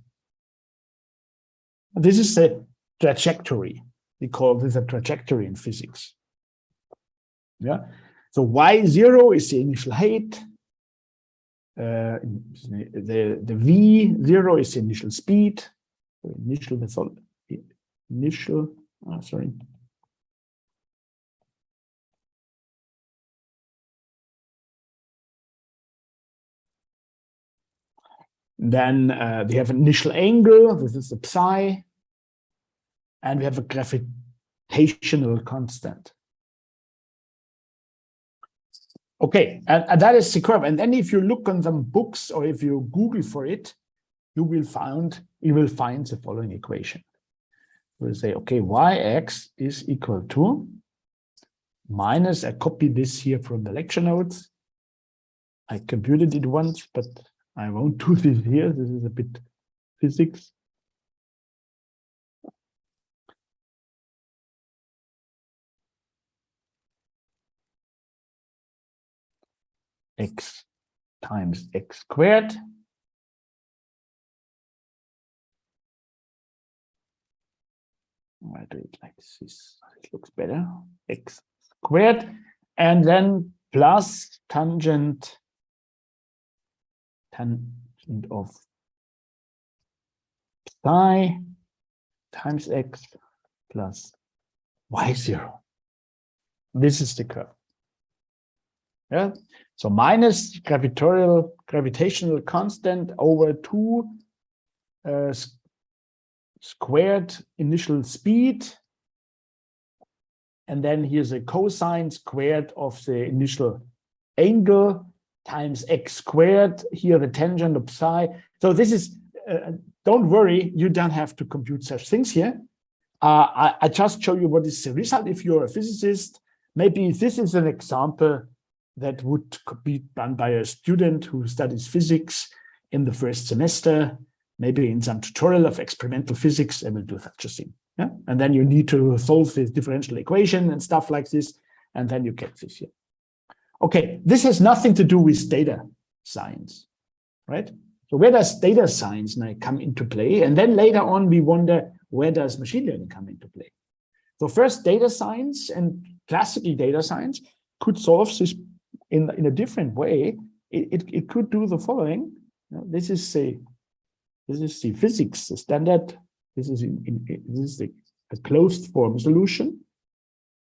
This is the trajectory. We call this a trajectory in physics. Yeah. So y0 is the initial height. The v0 is the initial speed. Sorry. Then we have an initial angle. This is the psi. And we have a gravitational constant. Okay, and that is the curve. And then if you look on some books or if you Google for it, you will find the following equation. We'll say, okay, yx is equal to minus, I copied this here from the lecture notes. I computed it once, but I won't do this here. This is a bit physics. X times x squared. I do it like this. It looks better. X squared, and then plus tangent of psi times x plus y0. This is the curve. Yeah. So minus gravitational constant over 2 squared initial speed. And then here's a cosine squared of the initial angle times x squared. Here the tangent of psi. So this is, don't worry, you don't have to compute such things here. I just show you what is the result if you're a physicist. Maybe this is an example that would be done by a student who studies physics in the first semester, maybe in some tutorial of experimental physics, they will do such a thing. Yeah? And then you need to solve this differential equation and stuff like this, and then you get this here. Okay, this has nothing to do with data science, right? So where does data science now come into play? And then later on, we wonder, where does machine learning come into play? So first, data science and classical data science could solve this in a different way. It could do the following. You know, this is the physics, the standard. This is a closed form solution,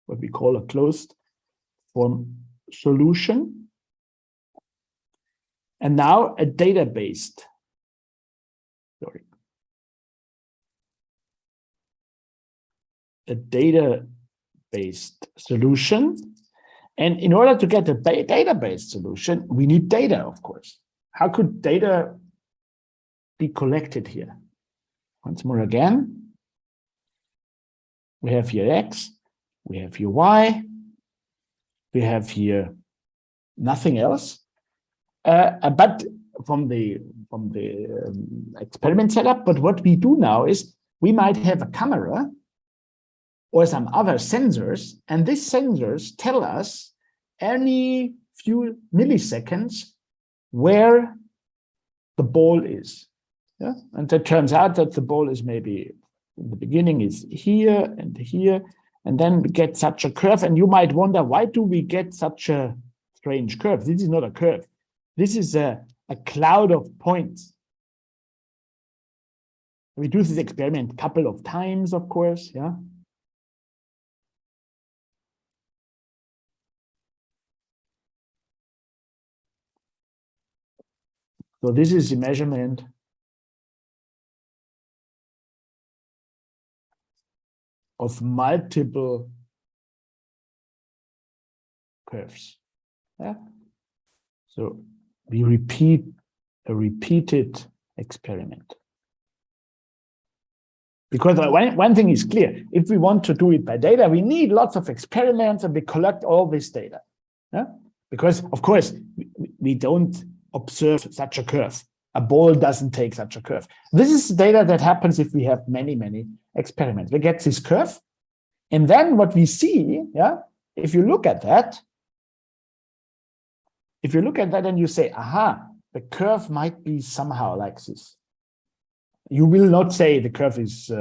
what we call a closed form solution. And now a data-based, a data-based solution. And in order to get a data-based solution, we need data, of course. How could data be collected here? Once more again, we have here x, we have here y, we have here nothing else. But from the experiment setup, but what we do now is we might have a camera or some other sensors, and these sensors tell us any few milliseconds where the ball is. Yeah? And it turns out that the ball is maybe in the beginning is here, and then we get such a curve. And you might wonder, why do we get such a strange curve? This is not a curve. This is a cloud of points. We do this experiment a couple of times, of course, yeah. So this is the measurement of multiple curves. Yeah. So we repeat a repeated experiment. Because one thing is clear, if we want to do it by data, we need lots of experiments and we collect all this data. Yeah? Because, of course, we don't observe such a curve. A ball doesn't take such a curve. This is data that happens if we have many, many experiments. We get this curve. And then what we see, yeah, if you look at that, and you say, aha, the curve might be somehow like this. You will not say the curve is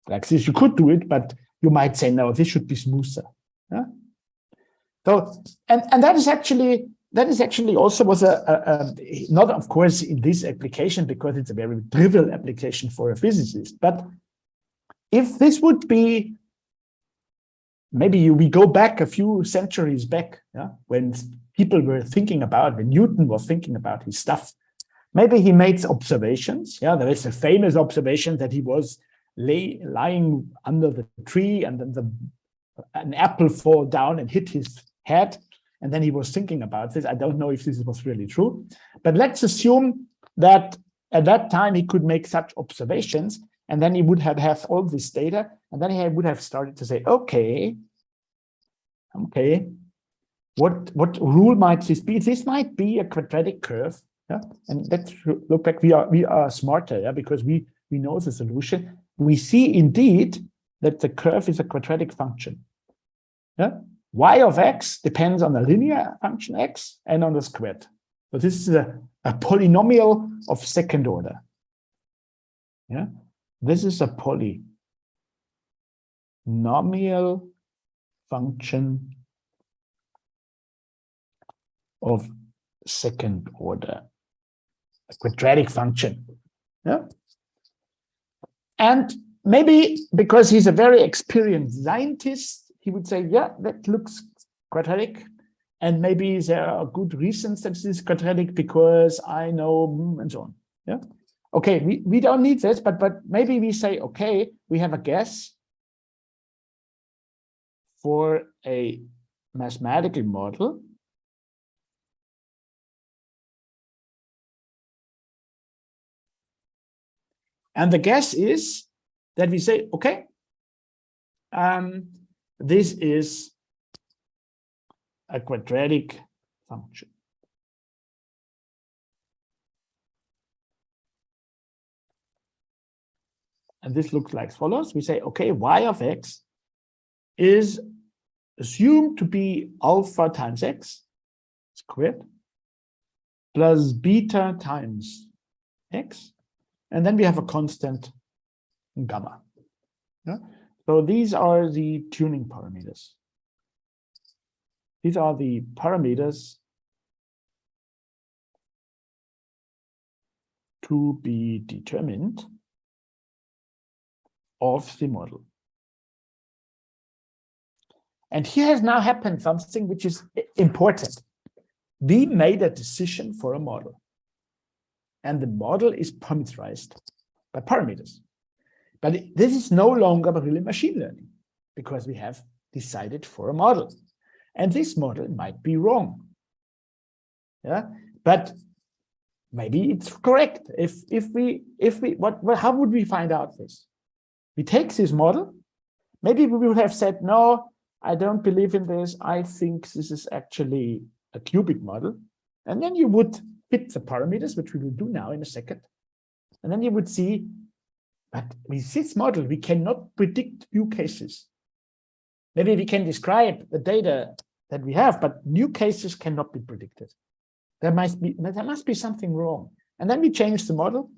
like this. You could do it, but you might say, no, this should be smoother. Yeah? So, and that is actually also was not, of course, in this application, because it's a very trivial application for a physicist. But if this would be, maybe we go back a few centuries back, yeah, when people were thinking about, when Newton was thinking about his stuff, maybe he made observations. Yeah, there is a famous observation that he was lying under the tree, and then an apple fall down and hit his head, and then he was thinking about this. I don't know if this was really true, but let's assume that at that time he could make such observations, and then he would have all this data, and then he would have started to say, okay, what rule might this be? This might be a quadratic curve. Yeah, and let's look back. We are smarter, yeah, because we know the solution. We see indeed that the curve is a quadratic function. Yeah, y of x depends on the linear function x and on the squared. So this is a polynomial of second order. Yeah, this is a polynomial function of second order. A quadratic function. Yeah. And maybe because he's a very experienced scientist, he would say, yeah, that looks quadratic. And maybe there are good reasons that this is quadratic because I know, and so on. Yeah. Okay, we don't need this, but maybe we say, okay, we have a guess for a mathematical model. And the guess is that we say, okay, this is a quadratic function. And this looks like follows. We say, okay, y of x is assumed to be alpha times x squared plus beta times x. And then we have a constant gamma. Yeah? So these are the tuning parameters. These are the parameters to be determined of the model. And here has now happened something which is important. We made a decision for a model. And the model is parameterized by parameters. But this is no longer really machine learning because we have decided for a model. And this model might be wrong. Yeah, but maybe it's correct. How would we find out this? We take this model. Maybe we would have said, no, I don't believe in this. I think this is actually a cubic model. And then you would fit the parameters, which we will do now in a second. And then you would see, but with this model, we cannot predict new cases. Maybe we can describe the data that we have, but new cases cannot be predicted. There must be something wrong. And then we change the model,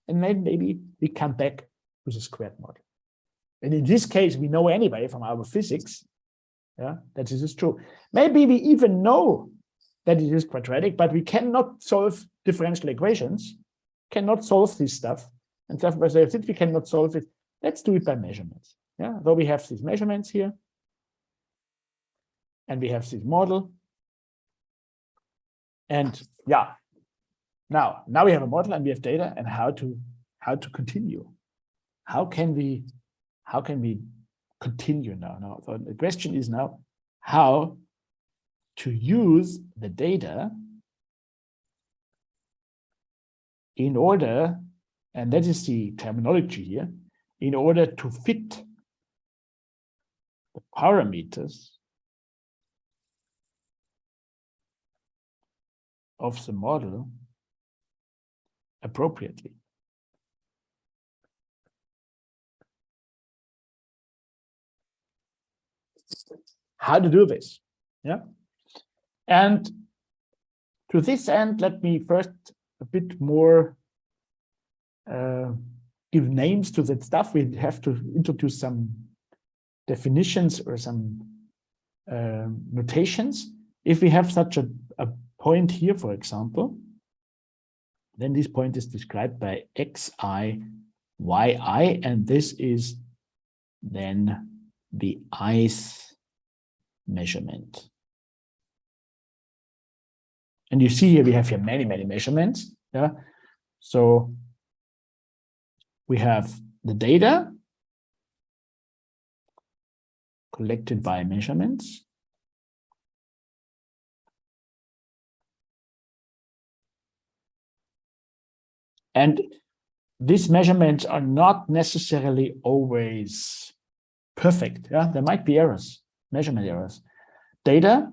and then maybe we come back to the squared model. And in this case, we know anyway from our physics, yeah, that this is true. Maybe we even know that it is quadratic, but we cannot solve differential equations, cannot solve this stuff. And therefore, since we cannot solve it, let's do it by measurements. Yeah, so we have these measurements here, and we have this model. And yeah, now we have a model and we have data, and how to continue. how can we continue now? Now, so the question is now how to use the data in order, and that is the terminology here, in order to fit the parameters of the model appropriately. How to do this? Yeah. And to this end, let me first a bit more give names to that stuff. We have to introduce some definitions or some notations. If we have such a point here, for example, then this point is described by xi, yi, and this is then the ice measurement. And you see here we have here many measurements. Yeah. So we have the data collected by measurements. And these measurements are not necessarily always perfect. Yeah, there might be errors, measurement errors. Data,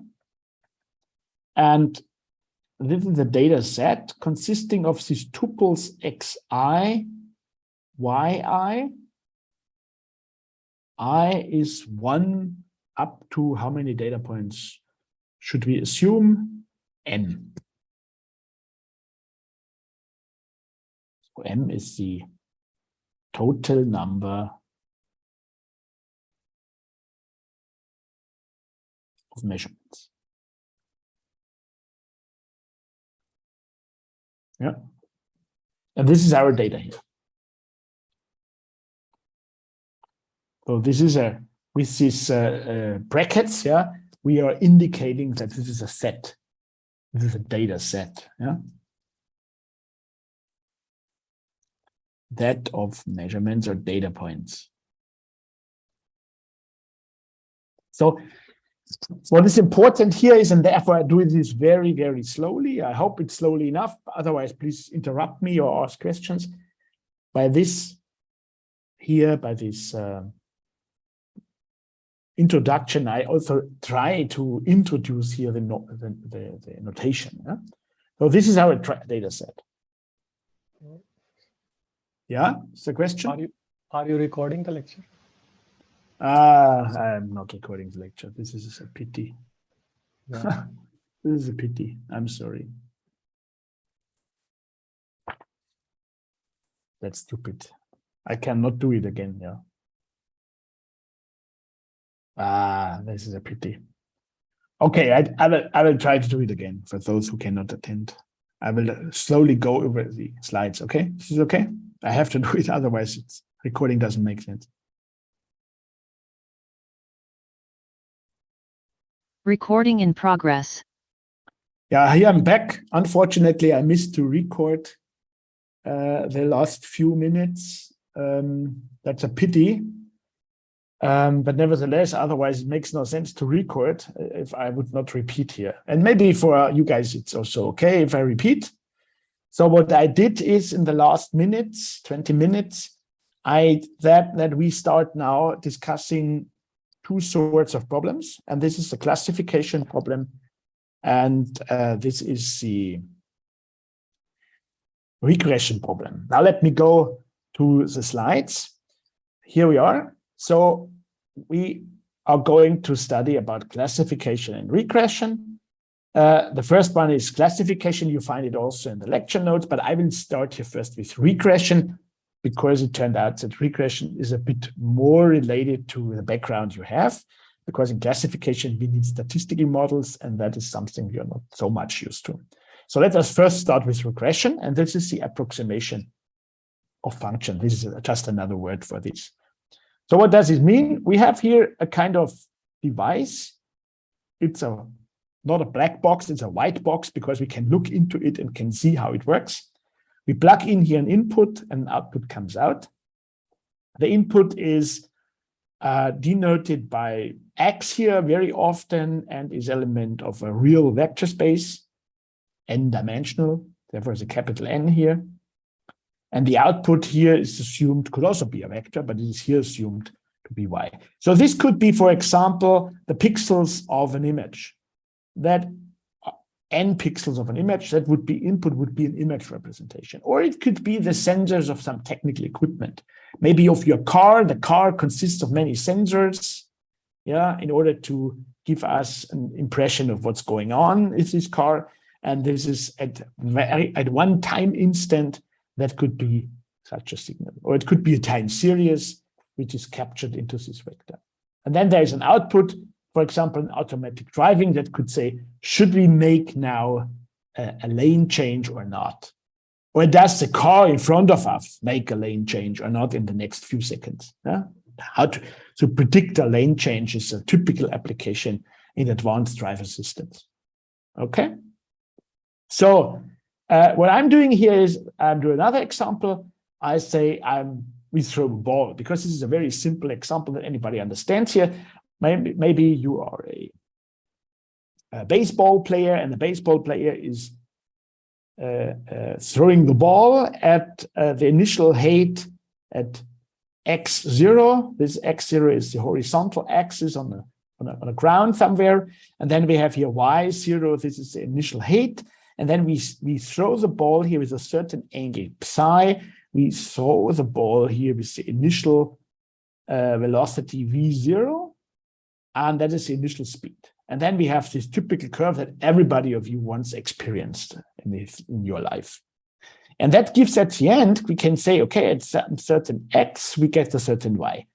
and this is the data set consisting of these tuples xi, yi. I is 1 up to how many data points should we assume? N. So M is the total number of measurements. Yeah. And this is our data here. So this is with these brackets, yeah, we are indicating that this is a set. This is a data set, yeah. That of measurements or data points. So what is important here is, and therefore I do this very slowly. I hope it's slowly enough. Otherwise, please interrupt me or ask questions. By this here, by this introduction, I also try to introduce here the notation. Yeah? So this is our data set. Yeah, it's a question. Are you recording the lecture? I'm not recording the lecture. This is a pity. Yeah. This is a pity. I'm sorry. That's stupid. I cannot do it again. Yeah. This is a pity. Okay, I will try to do it again for those who cannot attend. I will slowly go over the slides. Okay, this is okay. I have to do it, otherwise it's recording doesn't make sense. Recording in progress. Yeah, here I'm back. Unfortunately, I missed to record the last few minutes. That's a pity. But nevertheless, otherwise it makes no sense to record if I would not repeat here. And maybe for you guys, it's also okay if I repeat. So what I did is in the last minutes, 20 minutes, that we start now discussing two sorts of problems. And this is the classification problem. And this is the regression problem. Now let me go to the slides. Here we are. So we are going to study about classification and regression. The first one is classification. You find it also in the lecture notes, but I will start here first with regression, because it turned out that regression is a bit more related to the background you have, because in classification, we need statistical models, and that is something you're not so much used to. So let us first start with regression, and this is the approximation of function. This is just another word for this. So what does it mean? We have here a kind of device. It's not a black box, it's a white box, because we can look into it and can see how it works. We plug in here an input and output comes out. The input is denoted by X here very often and is element of a real vector space, n-dimensional, therefore is a capital N here. And the output here is assumed, could also be a vector, but it is here assumed to be Y. So this could be, for example, the pixels of an image. That n pixels of an image, that would be input, would be an image representation. Or it could be the sensors of some technical equipment. Maybe of your car, the car consists of many sensors, yeah, in order to give us an impression of what's going on with this car. And this is at one time instant that could be such a signal. Or it could be a time series, which is captured into this vector. And then there is an output, for example, in automatic driving that could say, should we make now a lane change or not? Or does the car in front of us make a lane change or not in the next few seconds? Yeah? How to predict a lane change is a typical application in advanced driver systems. Okay? So what I'm doing here is I'm doing another example. I say we throw a ball, because this is a very simple example that anybody understands here. Maybe you are a baseball player, and the baseball player is throwing the ball at the initial height at x0. This x0 is the horizontal axis on the ground somewhere. And then we have here y0. This is the initial height. And then we throw the ball here with a certain angle psi. We throw the ball here with the initial velocity v0. And that is the initial speed. And then we have this typical curve that everybody of you once experienced in your life. And that gives at the end, we can say, okay, at certain x, we get a certain y.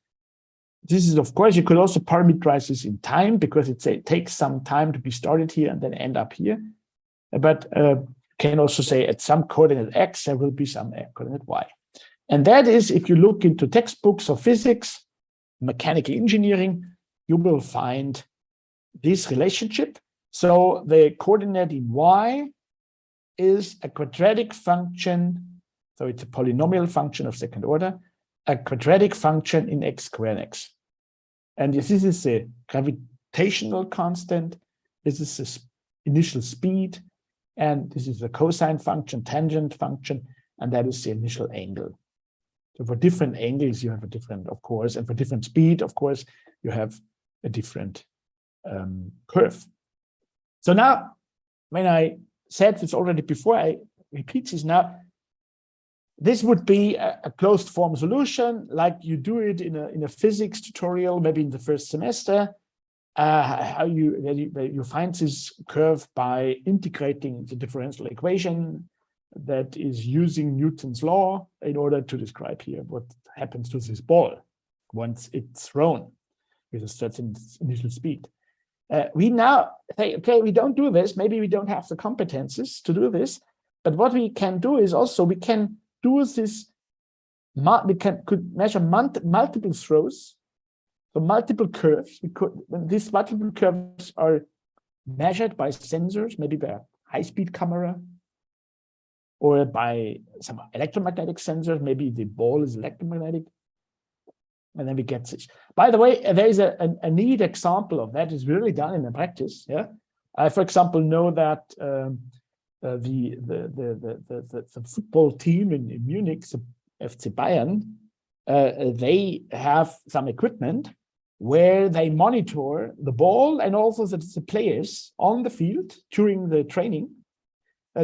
This is, of course, you could also parameterize this in time, because it takes some time to be started here and then end up here. But can also say at some coordinate x, there will be some coordinate y. And that is, if you look into textbooks of physics, mechanical engineering, you will find this relationship. So the coordinate in y is a quadratic function. So it's a polynomial function of second order, a quadratic function in x squared x. And this is a gravitational constant. This is the initial speed. And this is the cosine function, tangent function, and that is the initial angle. So for different angles, you have a different, of course, and for different speed, of course, you have a different curve. So now, when I said this already before, I repeat this now. This would be a closed form solution, like you do it in a physics tutorial, maybe in the first semester. How you find this curve by integrating the differential equation that is using Newton's law in order to describe here what happens to this ball once it's thrown with a certain initial speed. We now say, okay, we don't do this. Maybe we don't have the competences to do this. But what we can do is also we can do this. We could measure multiple throws. So multiple curves, these multiple curves are measured by sensors, maybe by a high-speed camera, or by some electromagnetic sensors. Maybe the ball is electromagnetic, and then we get this. By the way, there is a neat example of that is really done in the practice. Yeah, I, for example, know that the football team in Munich, the FC Bayern, they have some equipment where they monitor the ball and also the players on the field during the training,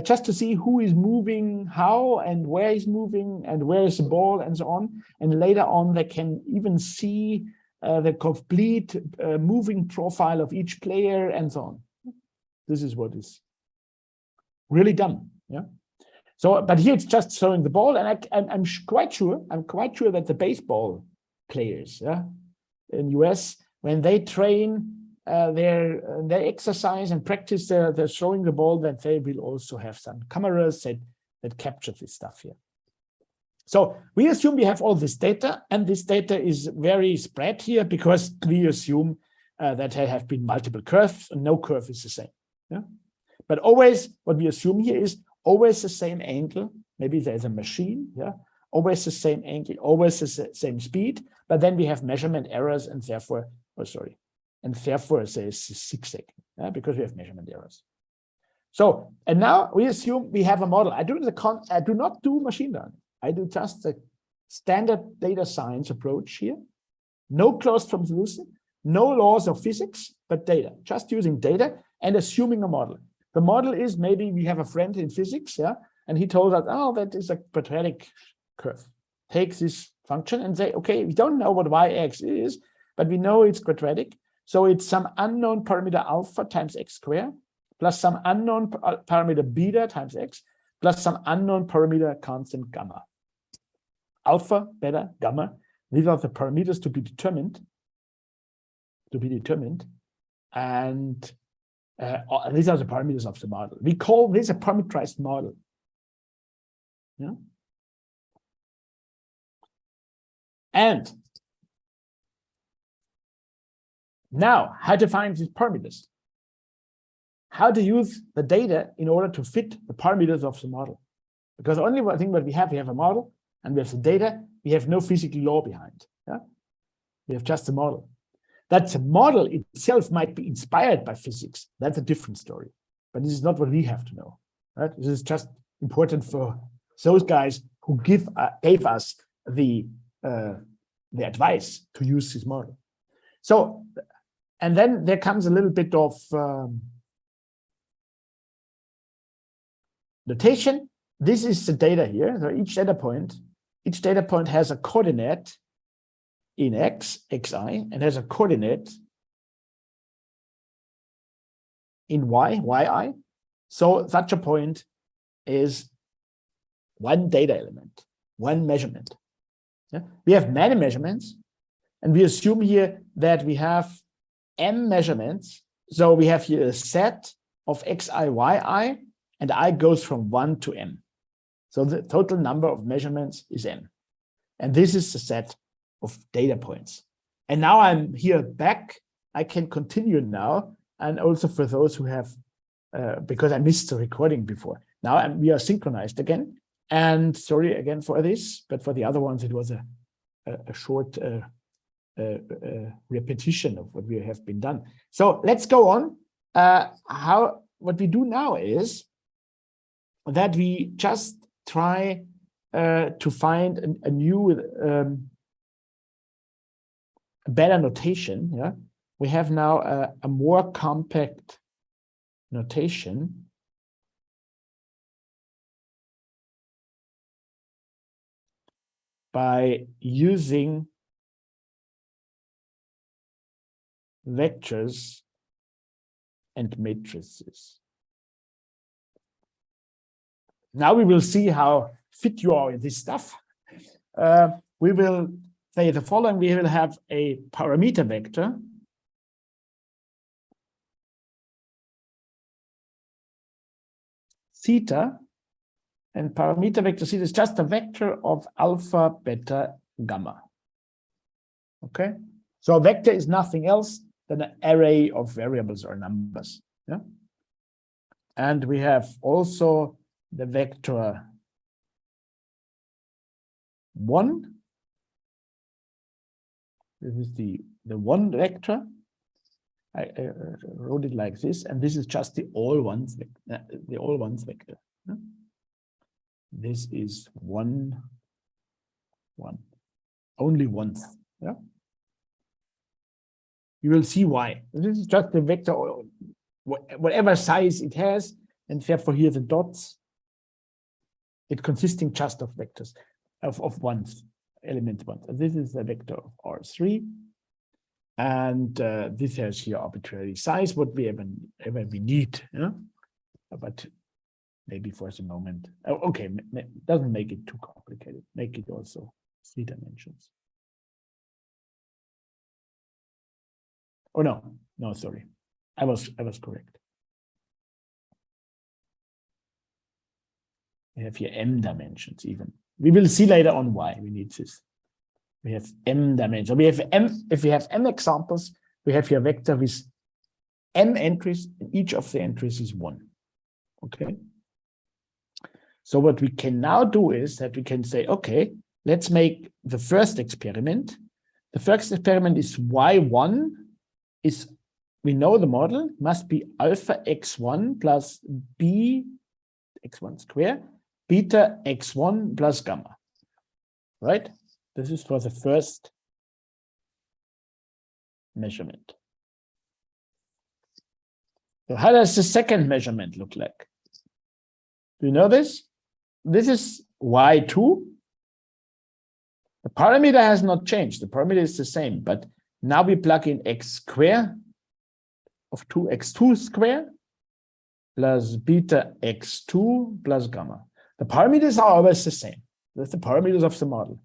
just to see who is moving, how and where is moving, and where is the ball, and so on. And later on, they can even see the complete moving profile of each player, and so on. This is what is really done. Yeah. So, but here it's just showing the ball, and I'm quite sure that the baseball players, yeah, in US, when they train, they exercise and practice they're throwing the ball, that they will also have some cameras that capture this stuff here. So we assume we have all this data, and this data is very spread here because we assume that there have been multiple curves, and no curve is the same. Yeah, but always what we assume here is always the same angle. Maybe there's a machine, yeah, always the same angle, always the same speed, but then we have measurement errors, and therefore, therefore it says zigzag, because we have measurement errors. So, and now we assume we have a model. I do not do machine learning. I do just the standard data science approach here. No closed form solution, no laws of physics, but data, just using data and assuming a model. The model is, maybe we have a friend in physics, and he told us, oh, that is a quadratic curve. Take this function and say, okay, we don't know what y-axis is, but we know it's quadratic. So it's some unknown parameter alpha times x squared, plus some unknown parameter beta times x, plus some unknown parameter constant gamma. Alpha, beta, gamma, these are the parameters to be determined. And these are the parameters of the model. We call this a parameterized model. Yeah. And now, how to find these parameters? How to use the data in order to fit the parameters of the model? Because only one thing that we have a model, and we have the data. We have no physical law behind. Yeah? We have just a model. That the model itself might be inspired by physics. That's a different story. But this is not what we have to know. Right? This is just important for those guys who gave us the advice to use this model. So, and then there comes a little bit of notation. This is the data here. So each data point has a coordinate in x, xi, and has a coordinate in y, yi. So such a point is one data element, one measurement. Yeah? We have many measurements, and we assume here that we have m measurements. So we have here a set of xi, yi, and I goes from 1 to m. So the total number of measurements is m. And this is the set of data points. And now I'm here back. I can continue now. And also for those who have, because I missed the recording before. Now we are synchronized again. And sorry again for this, but for the other ones, it was a short repetition of what we have been done. So let's go on. What we do now is that we just try to find a new, better notation. Yeah, we have now a more compact notation. By using vectors and matrices. Now we will see how fit you are in this stuff. We will say the following. We will have a parameter vector theta, and parameter vector theta is just a vector of alpha, beta, gamma. Okay, so a vector is nothing else than an array of variables or numbers. Yeah, and we have also the vector 1. This is the one vector. I wrote it like this, and this is just the all ones vector. Yeah? This is 1, 1, only once. Yeah, you will see why. This is just the vector, whatever size it has, and therefore here the dots. It consisting just of vectors of ones, element ones. And this is the vector of R3, and this has here arbitrary size, what we ever we need. Yeah, but maybe for the moment. Oh, okay, doesn't make it too complicated. Make it also 3 dimensions. Oh no, sorry, I was correct. We have here m dimensions even. We will see later on why we need this. We have m dimensions. We have m. If we have m examples, we have here a vector with m entries, and each of the entries is 1. Okay. So what we can now do is that we can say, okay, let's make the first experiment. The first experiment is y1 is, we know the model must be alpha x1 plus b x1 square, beta x1 plus gamma, right? This is for the first measurement. So how does the second measurement look like? Do you know this? This is y2. The parameter has not changed. The parameter is the same, but now we plug in x square of 2x2 square plus beta x2 plus gamma. The parameters are always the same. That's the parameters of the model,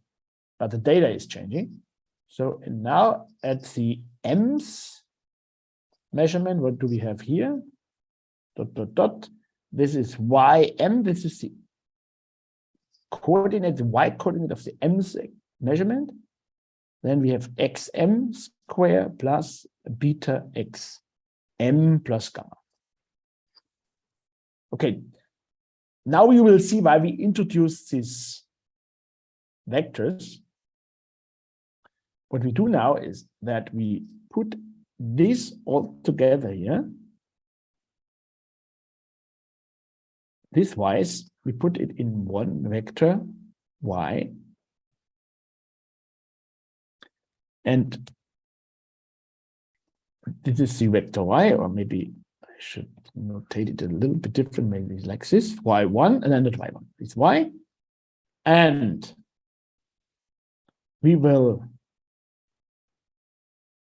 but the data is changing. So now at the m's measurement, what do we have here? Dot, dot, dot. This is ym. This is the coordinate, the y coordinate of the m's measurement. Then we have xm square plus beta xm plus gamma. Okay, now you will see why we introduce these vectors. What we do now is that we put this all together here. This wise, we put it in one vector y. And this is the vector y, or maybe I should notate it a little bit different, maybe like this, y1, and then the y1. It's y. And we will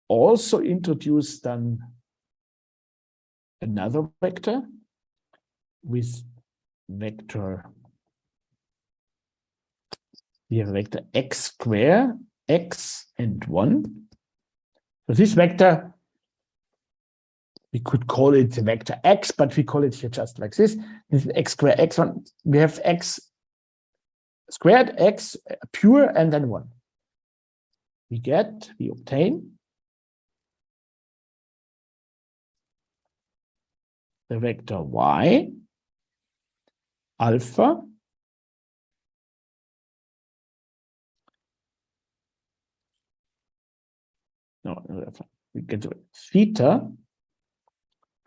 also introduce then another vector with vector, we have vector x square, x and 1. So this vector, we could call it the vector x, but we call it here just like this. This is x square, x1. We have x squared, x pure, and then 1. We obtain the vector y alpha we get to theta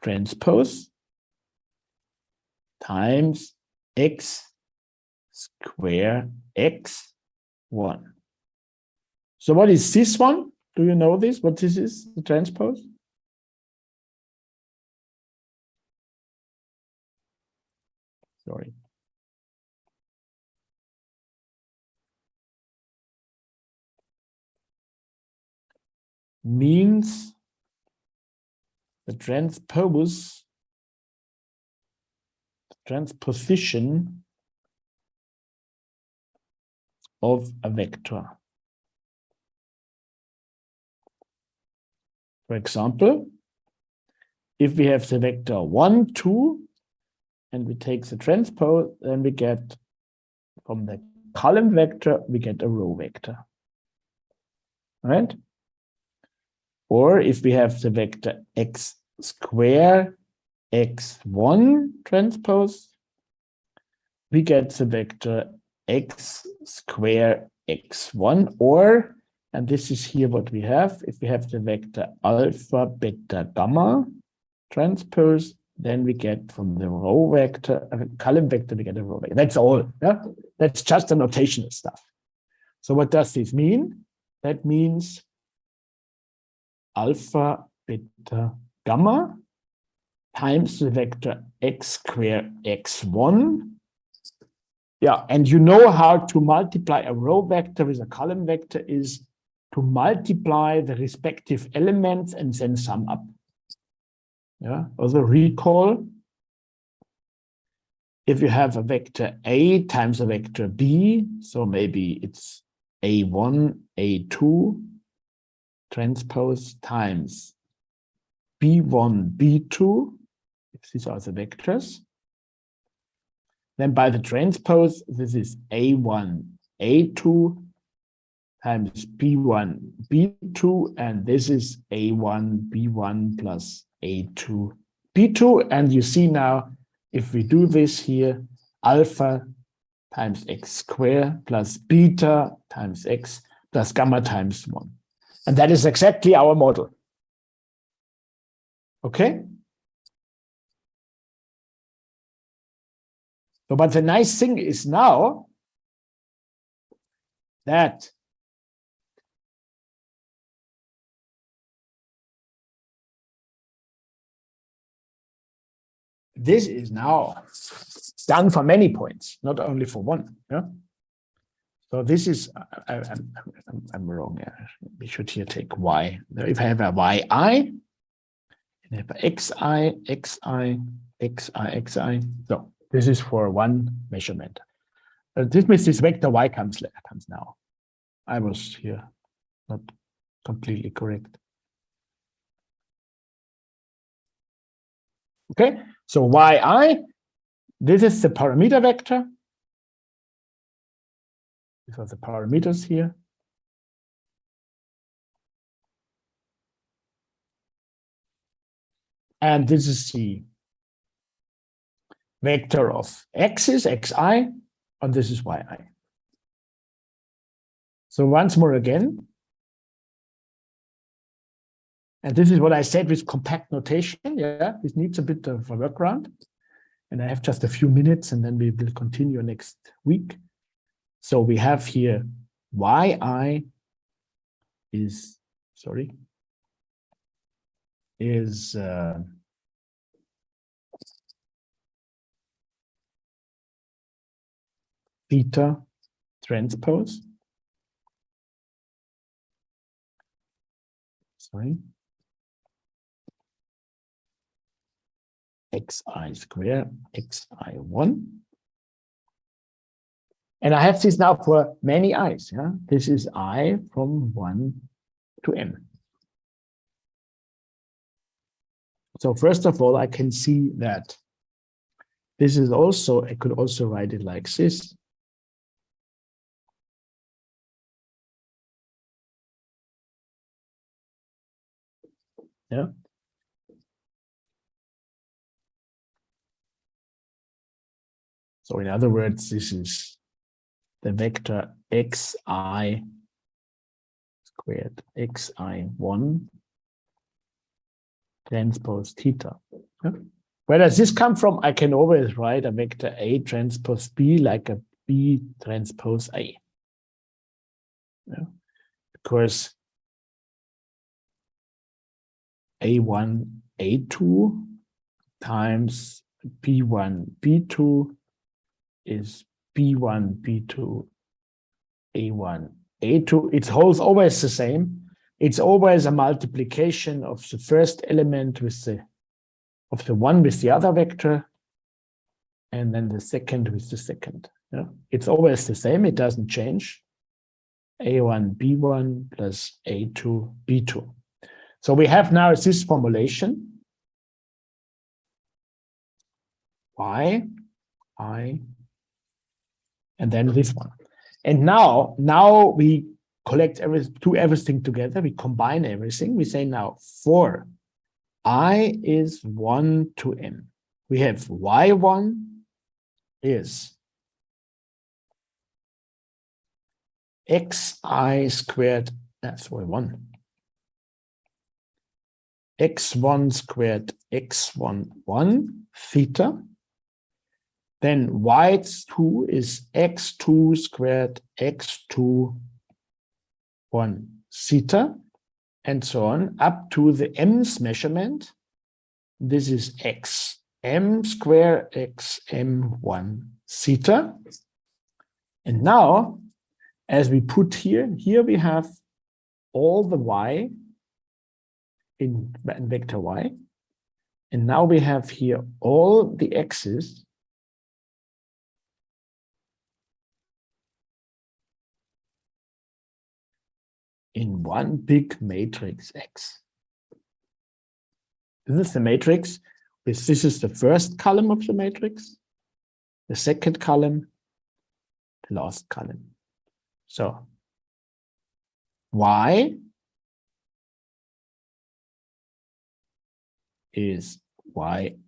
transpose times x square x1. So what is this one? Do you know this? What this is, the transpose? Sorry. Means the transposition of a vector. For example, if we have the vector 1, 2, and we take the transpose, then we get from the column vector, we get a row vector, right? Or if we have the vector x square x1 transpose, we get the vector x square x1, or, and this is here what we have, if we have the vector alpha beta gamma transpose, then we get from the row vector, column vector, we get a row vector. That's all. Yeah? That's just the notational stuff. So what does this mean? That means alpha beta gamma times the vector x square x1. Yeah, and you know how to multiply a row vector with a column vector is to multiply the respective elements and then sum up. Yeah, also recall, if you have a vector A times a vector B, so maybe it's A1, A2, transpose times B1, B2, if these are the vectors. Then by the transpose, this is A1, A2 times B1, B2, and this is A1, B1 plus A2, B2. And you see now, if we do this here, alpha times x squared plus beta times x plus gamma times 1. And that is exactly our model. Okay? So, but the nice thing is now that this is now done for many points, not only for one. Yeah. So this is I'm wrong. Yeah. We should here take y. Now if I have a yi, and I have a xi. So this is for one measurement. This means this vector y comes now. I was here not completely correct. Okay, so yi, this is the parameter vector. These are the parameters here. And this is the vector of x's, xi, and this is yi. So once more again, and this is what I said with compact notation. Yeah, this needs a bit of a workaround. And I have just a few minutes and then we will continue next week. So we have here yi is beta transpose. Xi squared, xi1. And I have this now for many i's. Yeah? This is I from 1 to m. So first of all, I can see that this is also, I could also write it like this. Yeah. So in other words, this is the vector xi squared xi1 transpose theta. Yeah. Where does this come from? I can always write a vector A transpose B like a B transpose A. Yeah. Because A1, A2 times B1, B2 is B1, B2, A1, A2. It holds always the same. It's always a multiplication of the first element with the one with the other vector, and then the second with the second. Yeah. It's always the same. It doesn't change. A1, B1 plus A2, B2. So we have now this formulation. Y, I, and then this one. And now we collect everything together. We combine everything. We say now for I is 1 to m. We have y1 is xi squared, that's y1. x1 squared, x11 theta. Then y2 is x2 squared, x2 1 theta, and so on, up to the m's measurement. This is xm squared, xm1 theta. And now, as we put here we have all the y in vector y. And now we have here all the x's in one big matrix X. This is the matrix. This is the first column of the matrix, the second column, the last column. So Y is Y1,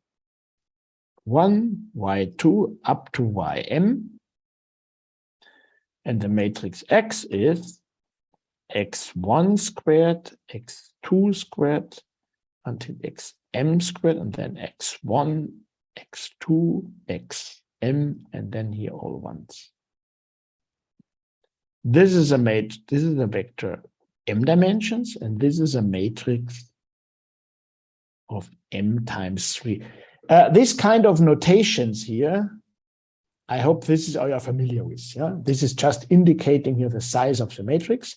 Y2 up to Ym. And the matrix X is x1 squared, x2 squared, until xm squared, and then x1, x2, xm, and then here all ones. This is a vector m dimensions, and this is a matrix of m times 3. This kind of notations here, I hope this is all you're familiar with. Yeah, this is just indicating here the size of the matrix.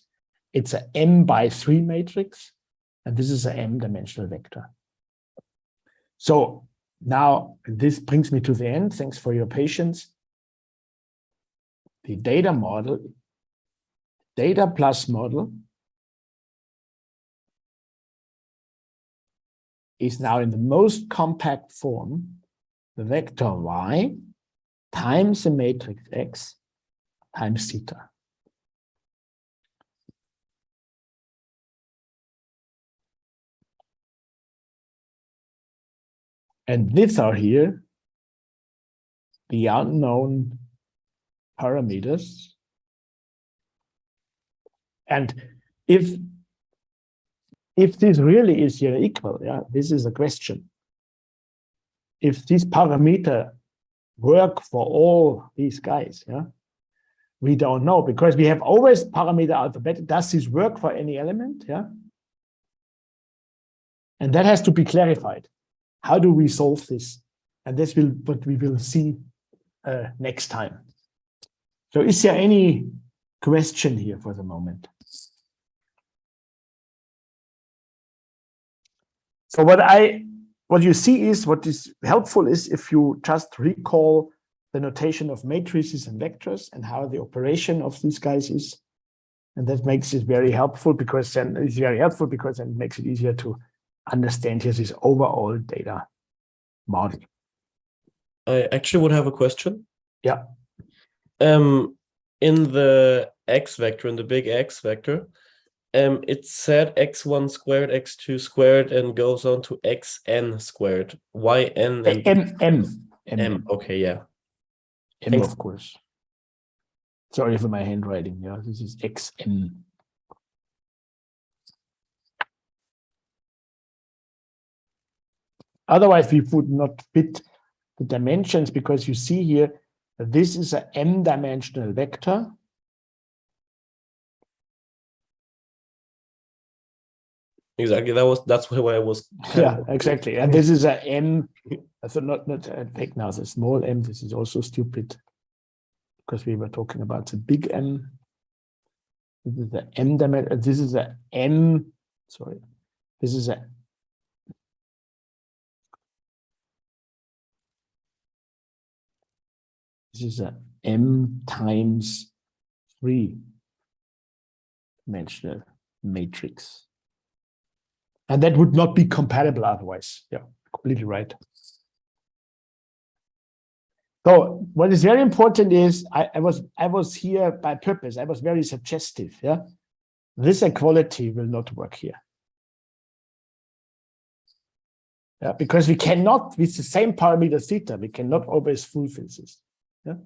It's a m by 3 matrix, and this is an m-dimensional vector. So now this brings me to the end. Thanks for your patience. The data model, data plus model, is now in the most compact form, the vector y times the matrix X times theta. And these are here the unknown parameters. And if this really is here equal, yeah, this is a question. If these parameters work for all these guys, yeah, we don't know, because we have always parameter alpha beta. Does this work for any element? Yeah. And that has to be clarified. How do we solve this? And this will, what we will see next time. So is there any question here for the moment? So what you see is, what is helpful is if you just recall the notation of matrices and vectors and how the operation of these guys is. And that makes it very helpful, because then it makes it easier to understand here this overall data model. I actually would have a question. Yeah. In the x vector, in the big X vector, it said x1 squared, x2 squared, and goes on to xn squared. Why n and M. Okay, yeah. M, Thanks. of course. Sorry for my handwriting. Yeah, this is xm. Otherwise, we would not fit the dimensions, because you see here that this is an m-dimensional vector. Exactly. That's why I was. Yeah, exactly. And this is a m. So not take now the small m. This is also stupid, because we were talking about the big M. This is the m dimension. This is a m. Sorry, this is a. This is a m times 3-dimensional matrix. And that would not be compatible otherwise. Yeah, completely right. So what is very important is I was here by purpose. I was very suggestive. Yeah, this equality will not work here. Yeah, because we cannot, with the same parameter theta, we cannot always fulfill this. Yeah,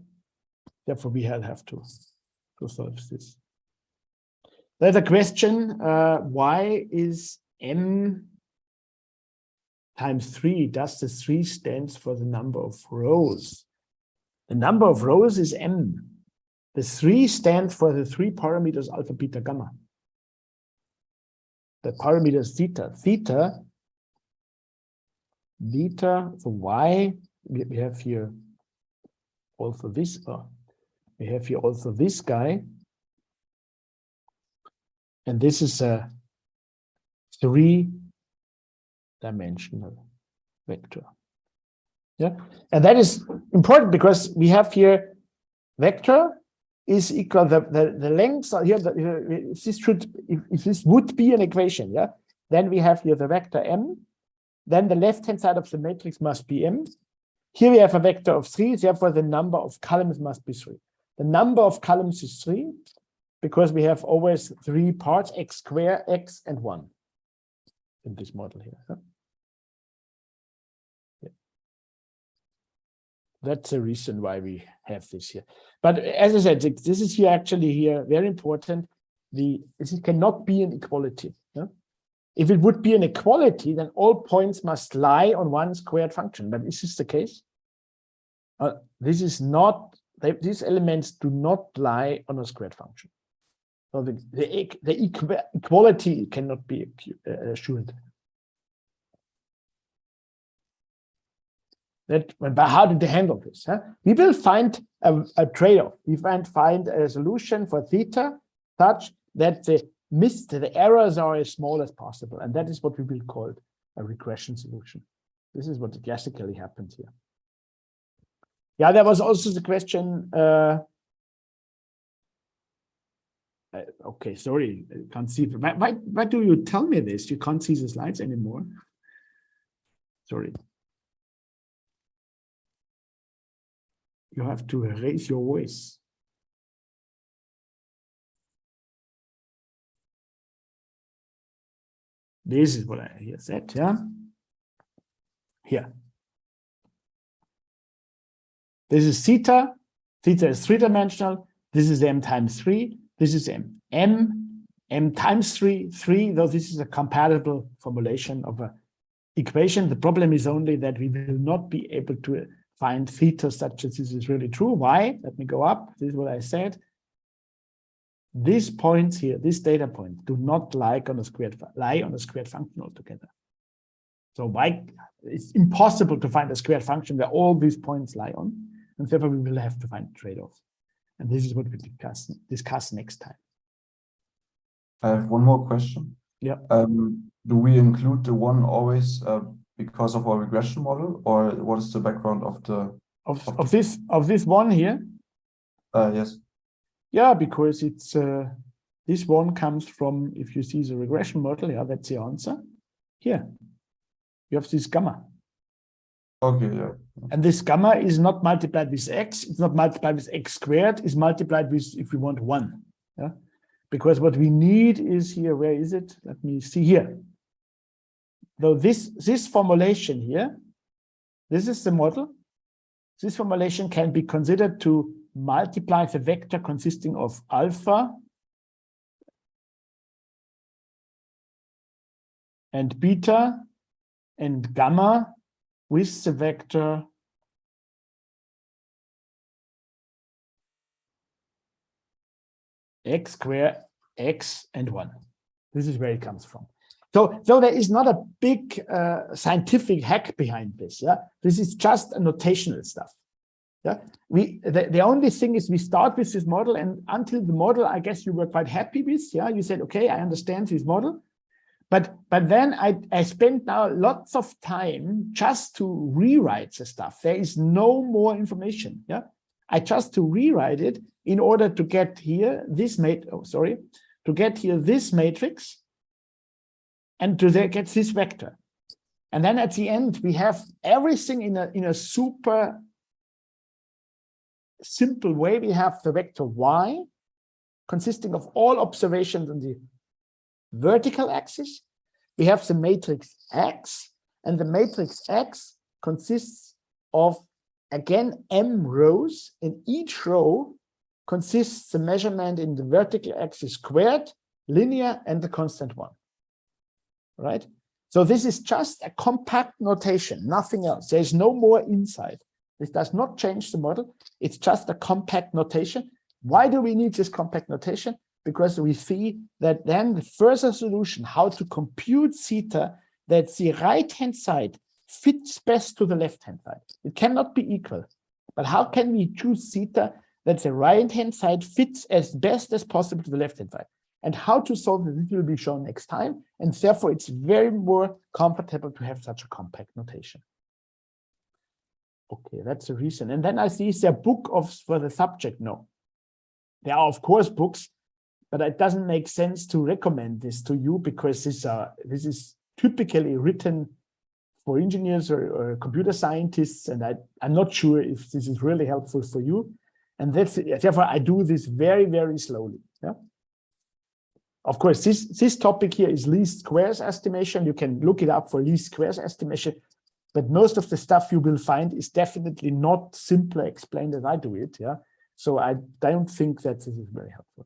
therefore we have to solve this. There's a question: why is m times 3? Does the 3 stands for the number of rows? The number of rows is m. The 3 stands for the 3 parameters alpha, beta, gamma. The parameters theta. Theta, beta, for y, we have here also this, we have here also this guy. And this is a 3-dimensional vector. Yeah, and that is important because we have here vector is equal the lengths are here. If this would be an equation, yeah, then we have here the vector m. Then the left-hand side of the matrix must be m. Here we have a vector of 3, therefore the number of columns must be 3. The number of columns is 3 because we have always 3 parts, x squared, x, and 1 in this model here. Huh? Yeah. That's the reason why we have this here. But as I said, this is here actually here very important. This cannot be an equality. Yeah? If it would be an equality, then all points must lie on one squared function. But is this the case? This is not. These elements do not lie on a squared function. So the equality cannot be assured. But how did they handle this? Huh? We will find a trade-off. We find a solution for theta such that the errors are as small as possible. And that is what we will call a regression solution. This is what classically happens here. Yeah, there was also the question. Okay, sorry, I can't see. Why do you tell me this? You can't see the slides anymore. Sorry. You have to raise your voice. This is what I here said, yeah? Here. This is theta. Theta is three-dimensional. This is m times 3. This is m. M times 3, though this is a compatible formulation of an equation. The problem is only that we will not be able to find theta such as this is really true. Why? Let me go up. This is what I said. These points here, these data points, do not lie on a squared function altogether. So why it's impossible to find a squared function where all these points lie on, and therefore we will have to find a trade-off. And this is what we discuss next time. I have one more question. Yeah. Do we include the one always because of our regression model, or what is the background of the of this one here? Yes. Yeah, because it's this one comes from, if you see the regression model, yeah, that's the answer. Here, you have this gamma. Okay, yeah. And this gamma is not multiplied with x, it's not multiplied with x squared, it's multiplied with, if we want, 1. Yeah, because what we need is here, where is it? Let me see here. Though this formulation here, this is the model. This formulation can be considered to multiply the vector consisting of alpha and beta and gamma with the vector x squared, x and 1. This is where it comes from. So there is not a big scientific hack behind this. Yeah, this is just a notational stuff. Yeah, the only thing is we start with this model, and until the model, I guess you were quite happy with. Yeah, you said, okay, I understand this model, but then I spent now lots of time just to rewrite the stuff. There is no more information. Yeah, I just to rewrite it in order to get here this this matrix. And to get this vector. And then at the end, we have everything in a super simple way. We have the vector y consisting of all observations on the vertical axis. We have the matrix X, and the matrix X consists of, again, m rows. In each row consists the measurement in the vertical axis squared, linear, and the constant 1. Right? So this is just a compact notation, nothing else. There's no more inside. This does not change the model. It's just a compact notation. Why do we need this compact notation? Because we see that then the further solution, how to compute theta, that the right-hand side fits best to the left-hand side. It cannot be equal. But how can we choose theta that the right-hand side fits as best as possible to the left-hand side? And how to solve it will be shown next time. And therefore, it's very more comfortable to have such a compact notation. Okay, that's the reason. And then I see, is there a book for the subject? No. There are, of course, books, but it doesn't make sense to recommend this to you because this is typically written for engineers or computer scientists. And I'm not sure if this is really helpful for you. And therefore, I do this very, very slowly. Yeah. Of course, this topic here is least squares estimation. You can look it up for least squares estimation. but most of the stuff you will find is definitely not simpler explained as I do it. Yeah. So I don't think that this is very helpful.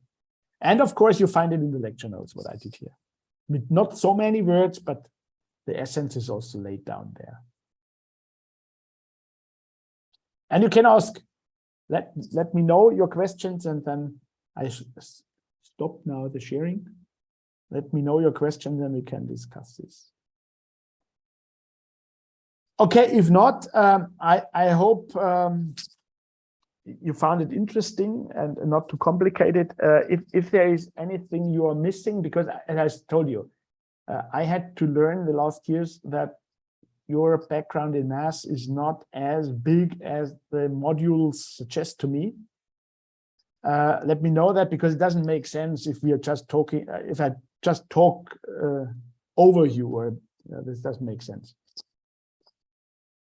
And of course, you find it in the lecture notes, what I did here. With not so many words, but the essence is also laid down there. And you can ask, let me know your questions, and then I stop now the sharing. Let me know your questions and we can discuss this. Okay, if not, I hope you found it interesting and not too complicated. If there is anything you are missing, because as I told you, I had to learn the last years that your background in math is not as big as the modules suggest to me. Let me know that, because it doesn't make sense if we are just talking, if I just talk over you, or this doesn't make sense.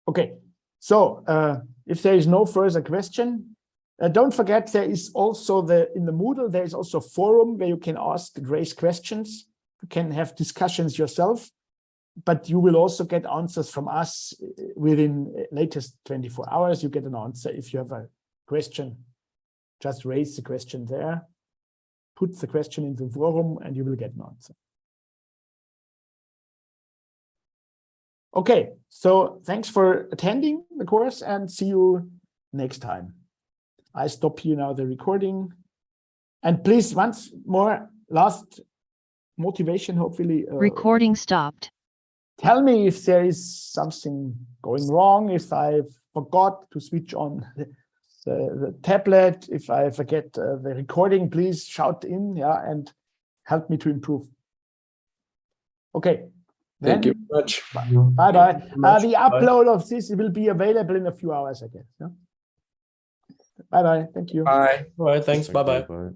Okay, so if there is no further question, don't forget there is also in the Moodle, there is also a forum where you can ask and raise questions. You can have discussions yourself, but you will also get answers from us within latest 24 hours. You get an answer if you have a question. Just raise the question there, put the question in the forum, and you will get an answer. Okay, so thanks for attending the course and see you next time. I stop here now the recording. And please, once more, last motivation, hopefully. Recording stopped. Tell me if there is something going wrong, if I forgot to switch on the tablet, if I forget the recording, please shout in, yeah, and help me to improve. Okay. Thank you very much. Bye-bye. much. The upload of this will be available in a few hours, I guess. Yeah? Bye-bye. Thank you. Bye. All right, thanks. Bye bye. Bye.